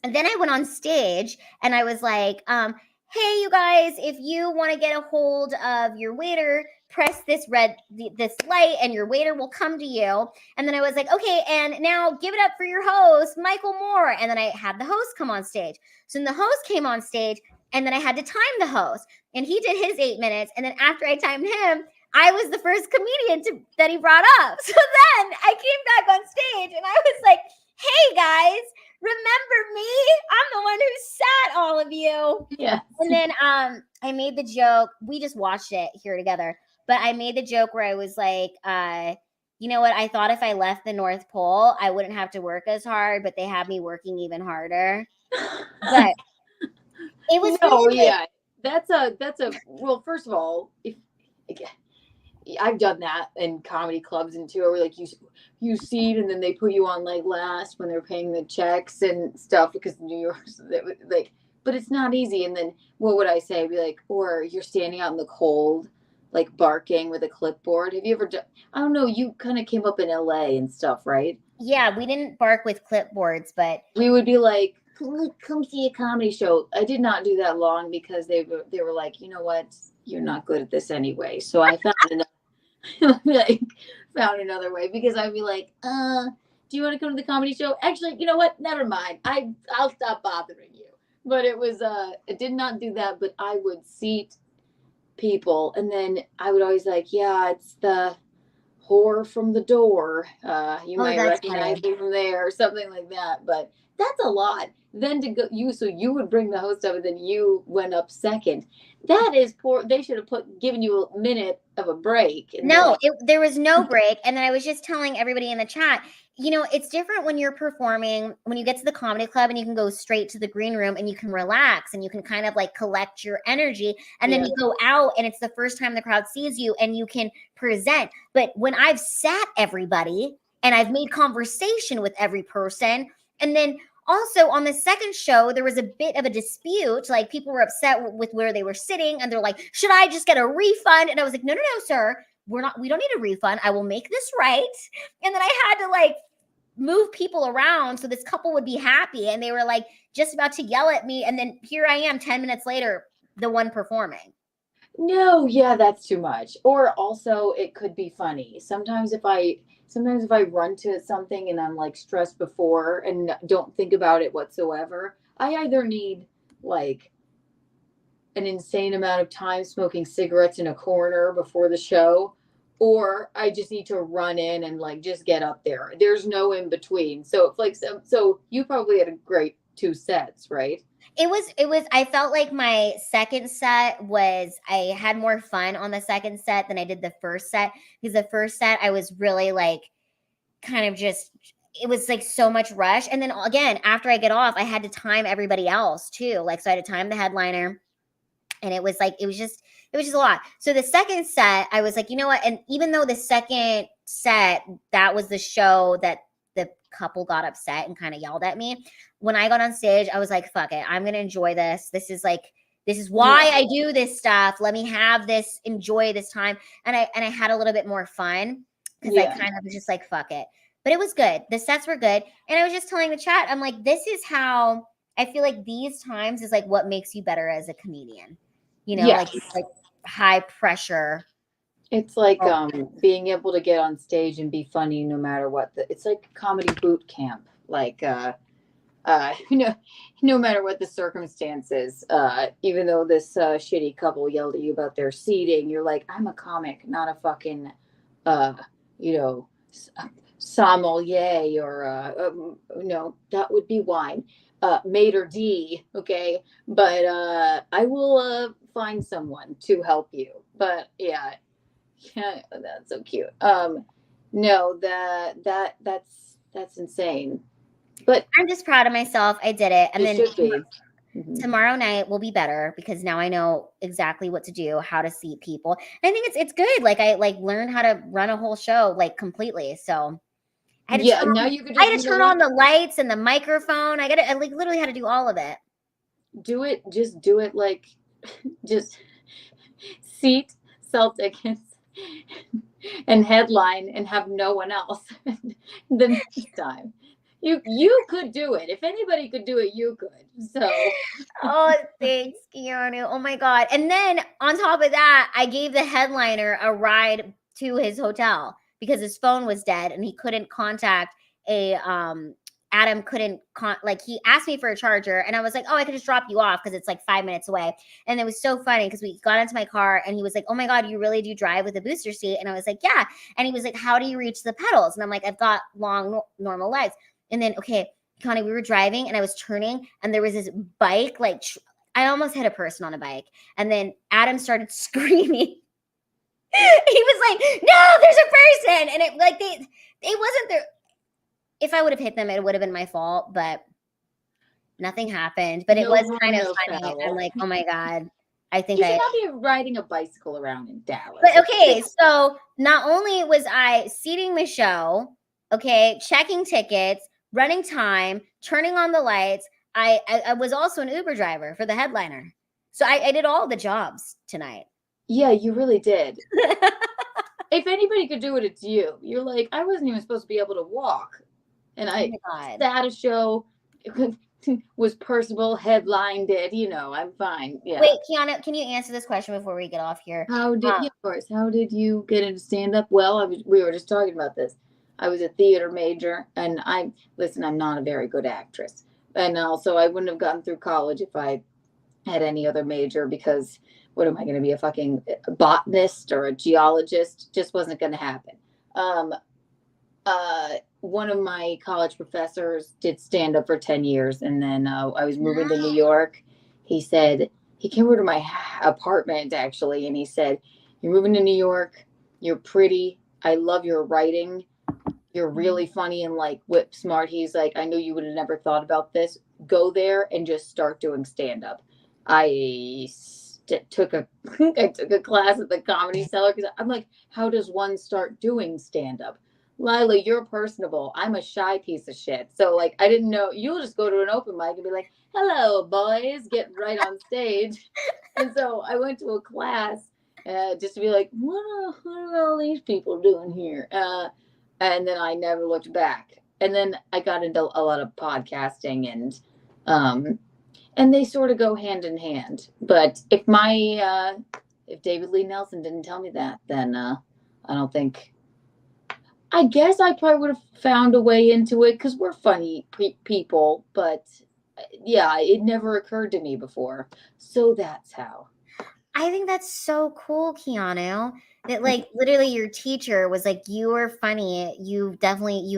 and then I went on stage and I was like, hey, you guys, if you want to get a hold of your waiter, press this light and your waiter will come to you. And then I was like, okay, and now give it up for your host, Michael Moore. And then I had the host come on stage. So then the host came on stage, and then I had to time the host, and he did his 8 minutes. And then after I timed him, I was the first comedian that he brought up. So then I came back on stage and I was like, hey guys, remember me? I'm the one who sat all of you. Yeah. And then I made the joke. We just watched it here together. But I made the joke where I was like, you know what? I thought if I left the North Pole, I wouldn't have to work as hard, but they have me working even harder. But it was That's a well, first of all, if I've done that in comedy clubs and too, where like you seat and then they put you on like last when they're paying the checks and stuff because New York's like, but it's not easy. And then what would I say? I'd be like, or you're standing out in the cold, like barking with a clipboard. Have you ever done? I don't know. You kind of came up in LA and stuff, right? Yeah, we didn't bark with clipboards, but we would be like, come see a comedy show. I did not do that long because they were like, you know what, you're not good at this anyway. So I found another way because I'd be like, do you want to come to the comedy show? Actually, you know what? Never mind. I'll stop bothering you. But it was I did not do that, but I would seat people and then I would always like, yeah, it's the whore from the door. You might recognize me from there or something like that. But that's a lot. Then to go so you would bring the host up and then you went up second. That is poor. They should have given you a minute of a break. No, there was no break. And then I was just telling everybody in the chat, you know, it's different when you're performing, when you get to the comedy club and you can go straight to the green room and you can relax and you can kind of like collect your energy. And then you go out and it's the first time the crowd sees you and you can present. But when I've sat everybody and I've made conversation with every person, and then also on the second show, there was a bit of a dispute. Like people were upset with where they were sitting and they're like, should I just get a refund? And I was like, no, sir. We don't need a refund. I will make this right. And then I had to like move people around so this couple would be happy. And they were like just about to yell at me. And then here I am 10 minutes later, the one performing. No, yeah, that's too much. Or also it could be funny. Sometimes if I run to something and I'm like stressed before and don't think about it whatsoever, I either need like an insane amount of time smoking cigarettes in a corner before the show, or I just need to run in and like just get up there. There's no in between. So it's like, so you probably had a great 2 sets, right? It was, I felt like my second set I had more fun on the second set than I did the first set, because the first set I was really like kind of just, it was like so much rush. And then again, after I get off, I had to time everybody else too. Like, so I had to time the headliner, and it was just a lot. So the second set, I was like, you know what? And even though the second set, that was the show that the couple got upset and kind of yelled at me, when I got on stage, I was like, fuck it. I'm going to enjoy this. This is why I do this stuff. Let me have this, enjoy this time. And I had a little bit more fun because I kind of was just like, fuck it. But it was good. The sets were good. And I was just telling the chat, I'm like, this is how I feel like these times is like what makes you better as a comedian. You know, like high pressure. It's like being able to get on stage and be funny no matter what. It's like comedy boot camp. Like, no matter what the circumstances, even though this shitty couple yelled at you about their seating, you're like, I'm a comic, not a fucking, sommelier or, that would be wine. Maitre d', okay, but I will find someone to help you. But yeah, that's so cute. No, that's insane. But I'm just proud of myself. I did it. And it then should be. Mhm. tomorrow night will be better because now I know exactly what to do, how to seat people. And I think it's good. Like I learned how to run a whole show like completely. So I had to Yeah, turn now on, you could I had just to turn on the lights and the microphone. I like literally had to do all of it. do it. Just do it like just seat, sell tickets, and headline, and have no one else. The next time, you could do it. If anybody could do it, you could. So Oh, thanks, Keanu. Oh my God. And then on top of that, I gave the headliner a ride to his hotel because his phone was dead and he couldn't contact Adam couldn't like he asked me for a charger and I was like, oh, I could just drop you off because it's like 5 minutes away. And it was so funny because we got into my car and he was like, oh my God, you really do drive with a booster seat? And I was like, yeah. And he was like, how do you reach the pedals? And I'm like, I've got long normal legs. And then Connie, we were driving and I was turning and there was this bike, like I almost hit a person on a bike. And then Adam started screaming. He was like, no, there's a person. And it like they wasn't there. If I would have hit them, it would have been my fault, but nothing happened. But it No was harm, kind of no funny. foul. I'm like, oh my God. I think you should not be riding a bicycle around in Dallas. But okay, so not only was I seating the show, checking tickets, running time, turning on the lights, I was also an Uber driver for the headliner. So I did all the jobs tonight. Yeah, you really did. If anybody could do it, it's you. You're like, I wasn't even supposed to be able to walk. And I sat a show, was personable, headlined it, I'm fine. Yeah. Wait, Keanu, can you answer this question before we get off here? Of course. How did you get into stand-up? Well, we were just talking about this. I was a theater major, and I'm not a very good actress. And also, I wouldn't have gotten through college if I had any other major because what am I going to be, a fucking botanist or a geologist? Just wasn't going to happen. One of my college professors did stand up for 10 years. And then I was moving to New York. He said, he came over to my apartment actually. And he said, you're moving to New York. You're pretty. I love your writing. You're really funny and like whip smart. He's like, I know you would have never thought about this. Go there and just start doing stand up. I took a class at the Comedy Cellar because I'm like, how does one start doing stand up? Lila, you're personable. I'm a shy piece of shit. So like, I didn't know. You'll just go to an open mic and be like, hello, boys, get right on stage. And so I went to a class just to be like, what are all these people doing here? And then I never looked back. And then I got into a lot of podcasting and they sort of go hand in hand. But if if David Lee Nelson didn't tell me that, then I don't think. I guess I probably would have found a way into it because we're funny people. But yeah, it never occurred to me before. So that's how. I think that's so cool, Keanu. That like literally your teacher was like, you are funny. You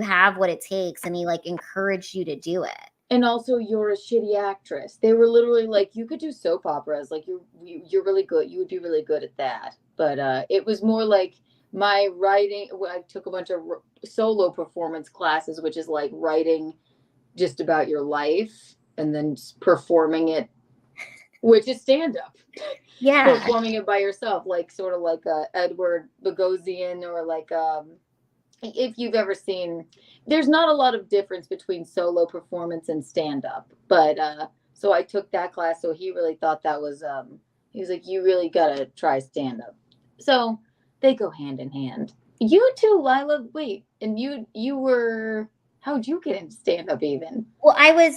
have what it takes. And he like encouraged you to do it. And also, you're a shitty actress. They were literally like, you could do soap operas. Like, you're really good. You would be really good at that. But it was more like my writing. I took a bunch of solo performance classes, which is like writing just about your life and then performing it, which is stand-up. Yeah. Performing it by yourself, like sort of like Edward Bogosian or like if you've ever seen, there's not a lot of difference between solo performance and stand-up, but so I took that class. So he really thought that was he was like, you really gotta try stand-up. So they go hand in hand. You too, Lila. Wait, and you were, how'd you get into stand-up even? Well, I was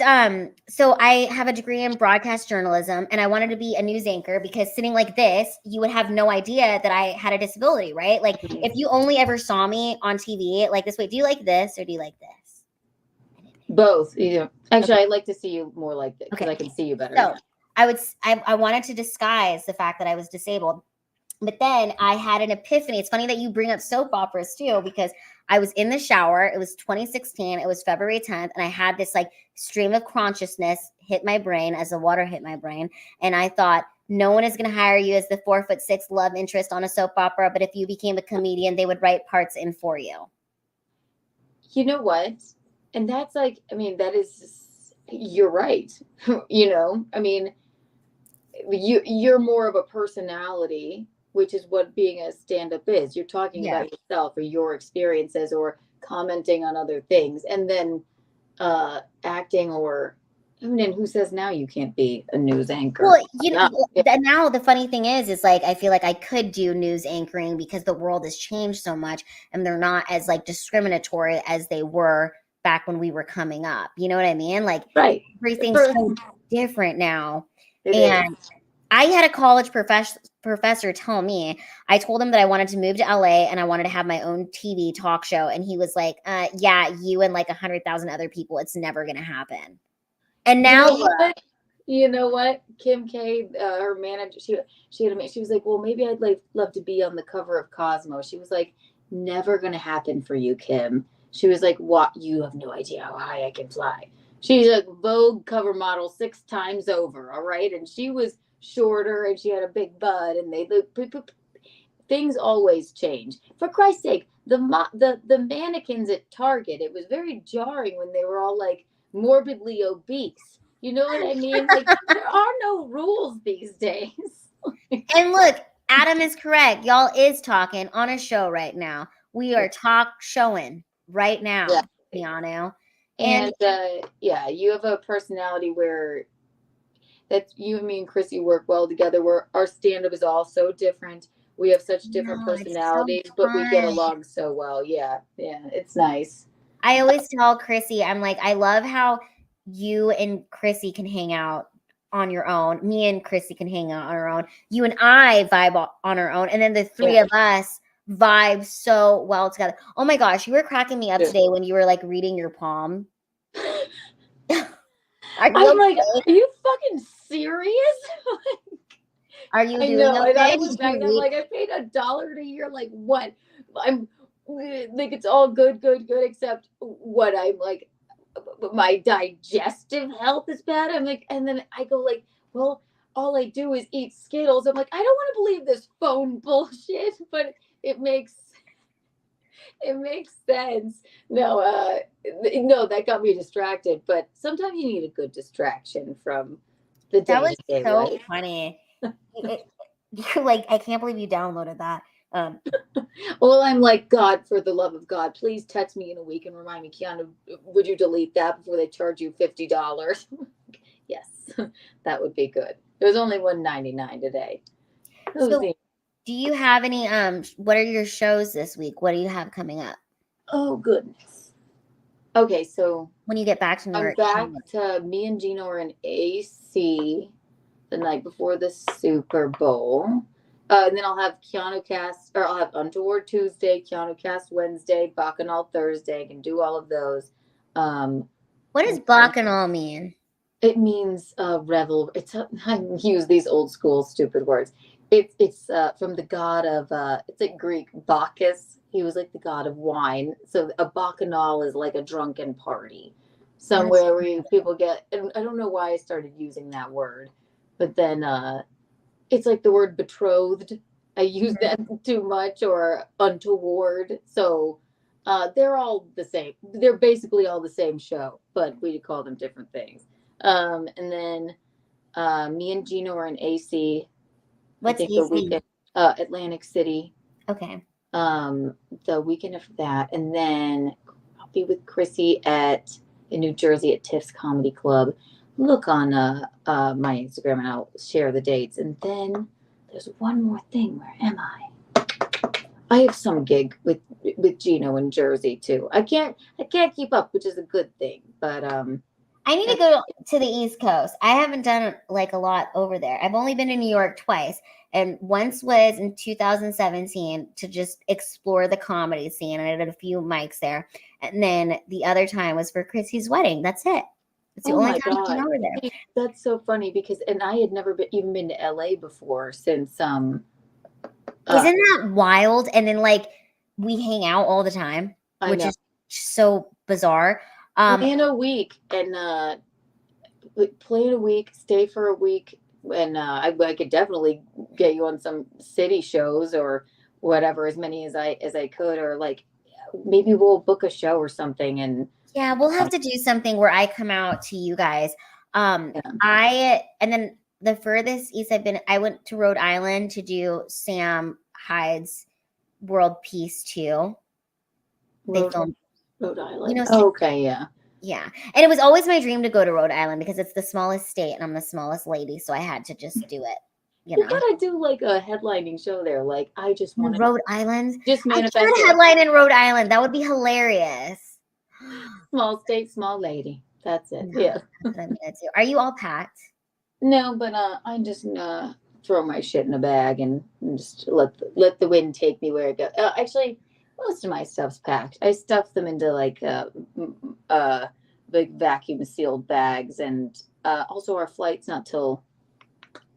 so I have a degree in broadcast journalism and I wanted to be a news anchor because sitting like this, you would have no idea that I had a disability, right? Like if you only ever saw me on TV like this way, do you like this or do you like this? Both. Yeah. Actually, I'd like to see you more like this because I can see you better. So I wanted to disguise the fact that I was disabled. But then I had an epiphany. It's funny that you bring up soap operas too, because I was in the shower. It was 2016. It was February 10th. And I had this like stream of consciousness hit my brain as the water hit my brain. And I thought, no one is going to hire you as the 4'6" love interest on a soap opera. But if you became a comedian, they would write parts in for you. you know what? And that's like, I mean, that is, you're right. You know, I mean, you're more of a personality, which is what being a stand-up is. You're talking Yeah. about yourself or your experiences or commenting on other things, and then acting or, I mean, and who says now you can't be a news anchor? Well, you know, Yeah. now the funny thing is like I feel like I could do news anchoring because the world has changed so much, and they're not as like discriminatory as they were back when we were coming up. You know what I mean? Like Right. everything's so different now. It And is. I had a college professor tell me, I told him that I wanted to move to LA and I wanted to have my own TV talk show. And he was like, yeah, you and like 100,000 other people, it's never going to happen. And now, You know what? Kim K, her manager, she was like, well, maybe I'd love to be on the cover of Cosmo. She was like, never gonna happen for you, Kim. She was like, what? You have no idea how high I can fly. She's a Vogue cover model 6 times over, all right? And she was shorter and she had a big butt, and things always change. For Christ's sake, the mannequins at Target, it was very jarring when they were all like morbidly obese. You know what I mean? Like, there are no rules these days. and look, Adam is correct. Y'all is talking on a show right now. We are talk showing right now, Keanu. And yeah, you have a personality where that you and me and Chrissy work well together, where our stand-up is all so different. We have such different personalities, but we get along so well. Yeah, it's nice. I always tell Chrissy, I'm like, I love how you and Chrissy can hang out on your own. Me and Chrissy can hang out on our own. You and I vibe on our own. And then the three of us vibe so well together. Oh my gosh, you were cracking me up today when you were like reading your palm. I'm like, are you fucking serious? Are you doing okay? okay? I'm like, I paid $1 a year. Like, what? I'm like, it's all good, except what I'm like, my digestive health is bad. I'm like, and then I go like, well, all I do is eat Skittles. I'm like, I don't want to believe this phone bullshit, but it makes sense. No, that got me distracted. But sometimes you need a good distraction from the day. That was so funny. You're like, I can't believe you downloaded that. Well, I'm like, God, for the love of God, please text me in a week and remind me, Keanu, would you delete that before they charge you $50? Yes, that would be good. It was only $1.99 today. So, do you have any? What are your shows this week? What do you have coming up? Oh goodness. Okay, so when you get back to New York, I'm back to me and Gino are in AC the night before the Super Bowl. And then I'll have Keanu Cast, or I'll have Untoward Tuesday, Keanu Cast Wednesday, Bacchanal Thursday. I can do all of those. What does Bacchanal mean? It means revel. I use these old school stupid words. It's from the god of it's like Greek Bacchus. He was like the god of wine. So a bacchanal is like a drunken party somewhere where people get. And I don't know why I started using that word, but then it's like the word betrothed. I use that too much, or untoward. So they're all the same. They're basically all the same show, but we call them different things. And then me and Gino are in AC. What's AC? The weekend, Atlantic City. Okay. The weekend of that, and then I'll be with Chrissy in New Jersey at Tiff's Comedy Club. Look on my Instagram and I'll share the dates. And then there's one more thing. Where am I? I have some gig with Gino in Jersey too. I can't keep up, which is a good thing. But I need to go to the East Coast. I haven't done like a lot over there. I've only been to New York twice, and once was in 2017 to just explore the comedy scene. I did a few mics there, and then the other time was for Chrissy's wedding. That's it. It's the only time I've been over there. That's so funny because, and I had never even been to LA before since Isn't that wild? And then like we hang out all the time, which is so bizarre. Plan a week and plan a week, stay for a week, and I could definitely get you on some city shows or whatever, as many as I could, or like maybe we'll book a show or something. And Yeah, we'll have to do something where I come out to you guys. And then the furthest east I've been, I went to Rhode Island to do Sam Hyde's World Peace 2. They filmed Rhode Island. You know, Oh, okay, yeah. Yeah. And it was always my dream to go to Rhode Island because it's the smallest state and I'm the smallest lady. So I had to just do it. You We know, gotta do like a headlining show there. Like I just want to Rhode Island. just I manifest could it. headline in Rhode Island. That would be hilarious. Small state, small lady. That's it. No. Yeah. That's what I'm gonna do. Are you all packed? No, but I'm just gonna throw my shit in a bag and just let the wind take me where it goes. Actually, most of my stuff's packed. I stuffed them into like big vacuum sealed bags, and also our flight's not till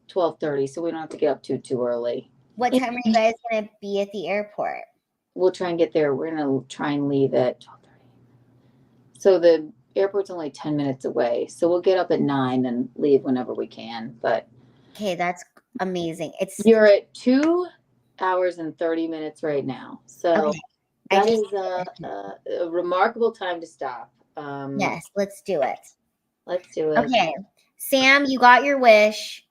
12:30, so we don't have to get up too early. What time are you guys gonna be at the airport? We'll try and get there. We're gonna try and leave at 12:30. So the airport's only 10 minutes away, so we'll get up at 9 and leave whenever we can. But Okay, that's amazing. you're at 2 hours and 30 minutes right now, so Okay. that is a remarkable time to stop. Yes, let's do it. Let's do it. Okay, Sam, you got your wish.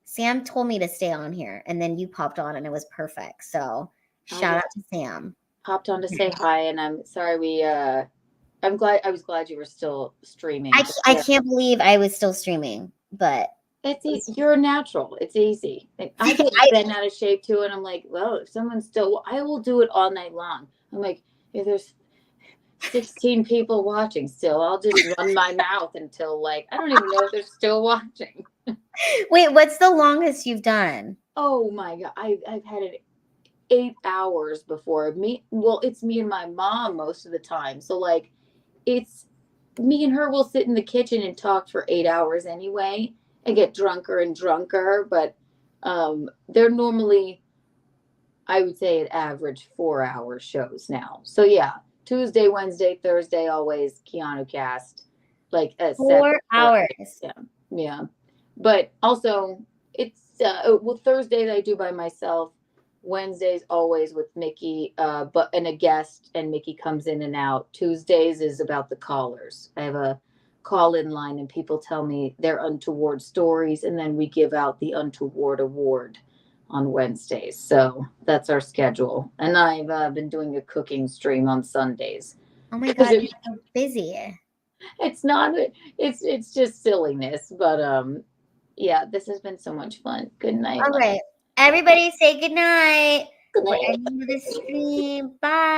Sam told me to stay on here, and then you popped on, and it was perfect. So shout out to Sam. Hopped on to say hi, and I'm sorry I was glad you were still streaming. I can't believe I was still streaming, but It's easy. You're a natural. It's easy. I get bent out of shape too, and I'm like, well, if someone's still, I will do it all night long. I'm like, if there's 16 people watching still, I'll just run my mouth until like I don't even know if they're still watching. wait, what's the longest you've done? Oh my god, I've had it 8 hours before me. Well, it's me and my mom most of the time, so like, it's me and her will sit in the kitchen and talk for 8 hours anyway. I get drunker and drunker, but they're normally, I would say, at average 4-hour shows now. So yeah, Tuesday, Wednesday, Thursday, always Keanu cast, like at 4 hours. Yeah. But also, it's well, Thursdays I do by myself. Wednesdays always with Mickey, and a guest, and Mickey comes in and out. Tuesdays is about the callers. I have a call-in line, and people tell me their untoward stories, and then we give out the untoward award on Wednesdays. So that's our schedule. And I've been doing a cooking stream on Sundays. Oh my god, you're so busy. It's not. It's just silliness, but yeah, this has been so much fun. Good night. All right, everybody, say good night. Good We're night. ending the stream. Bye.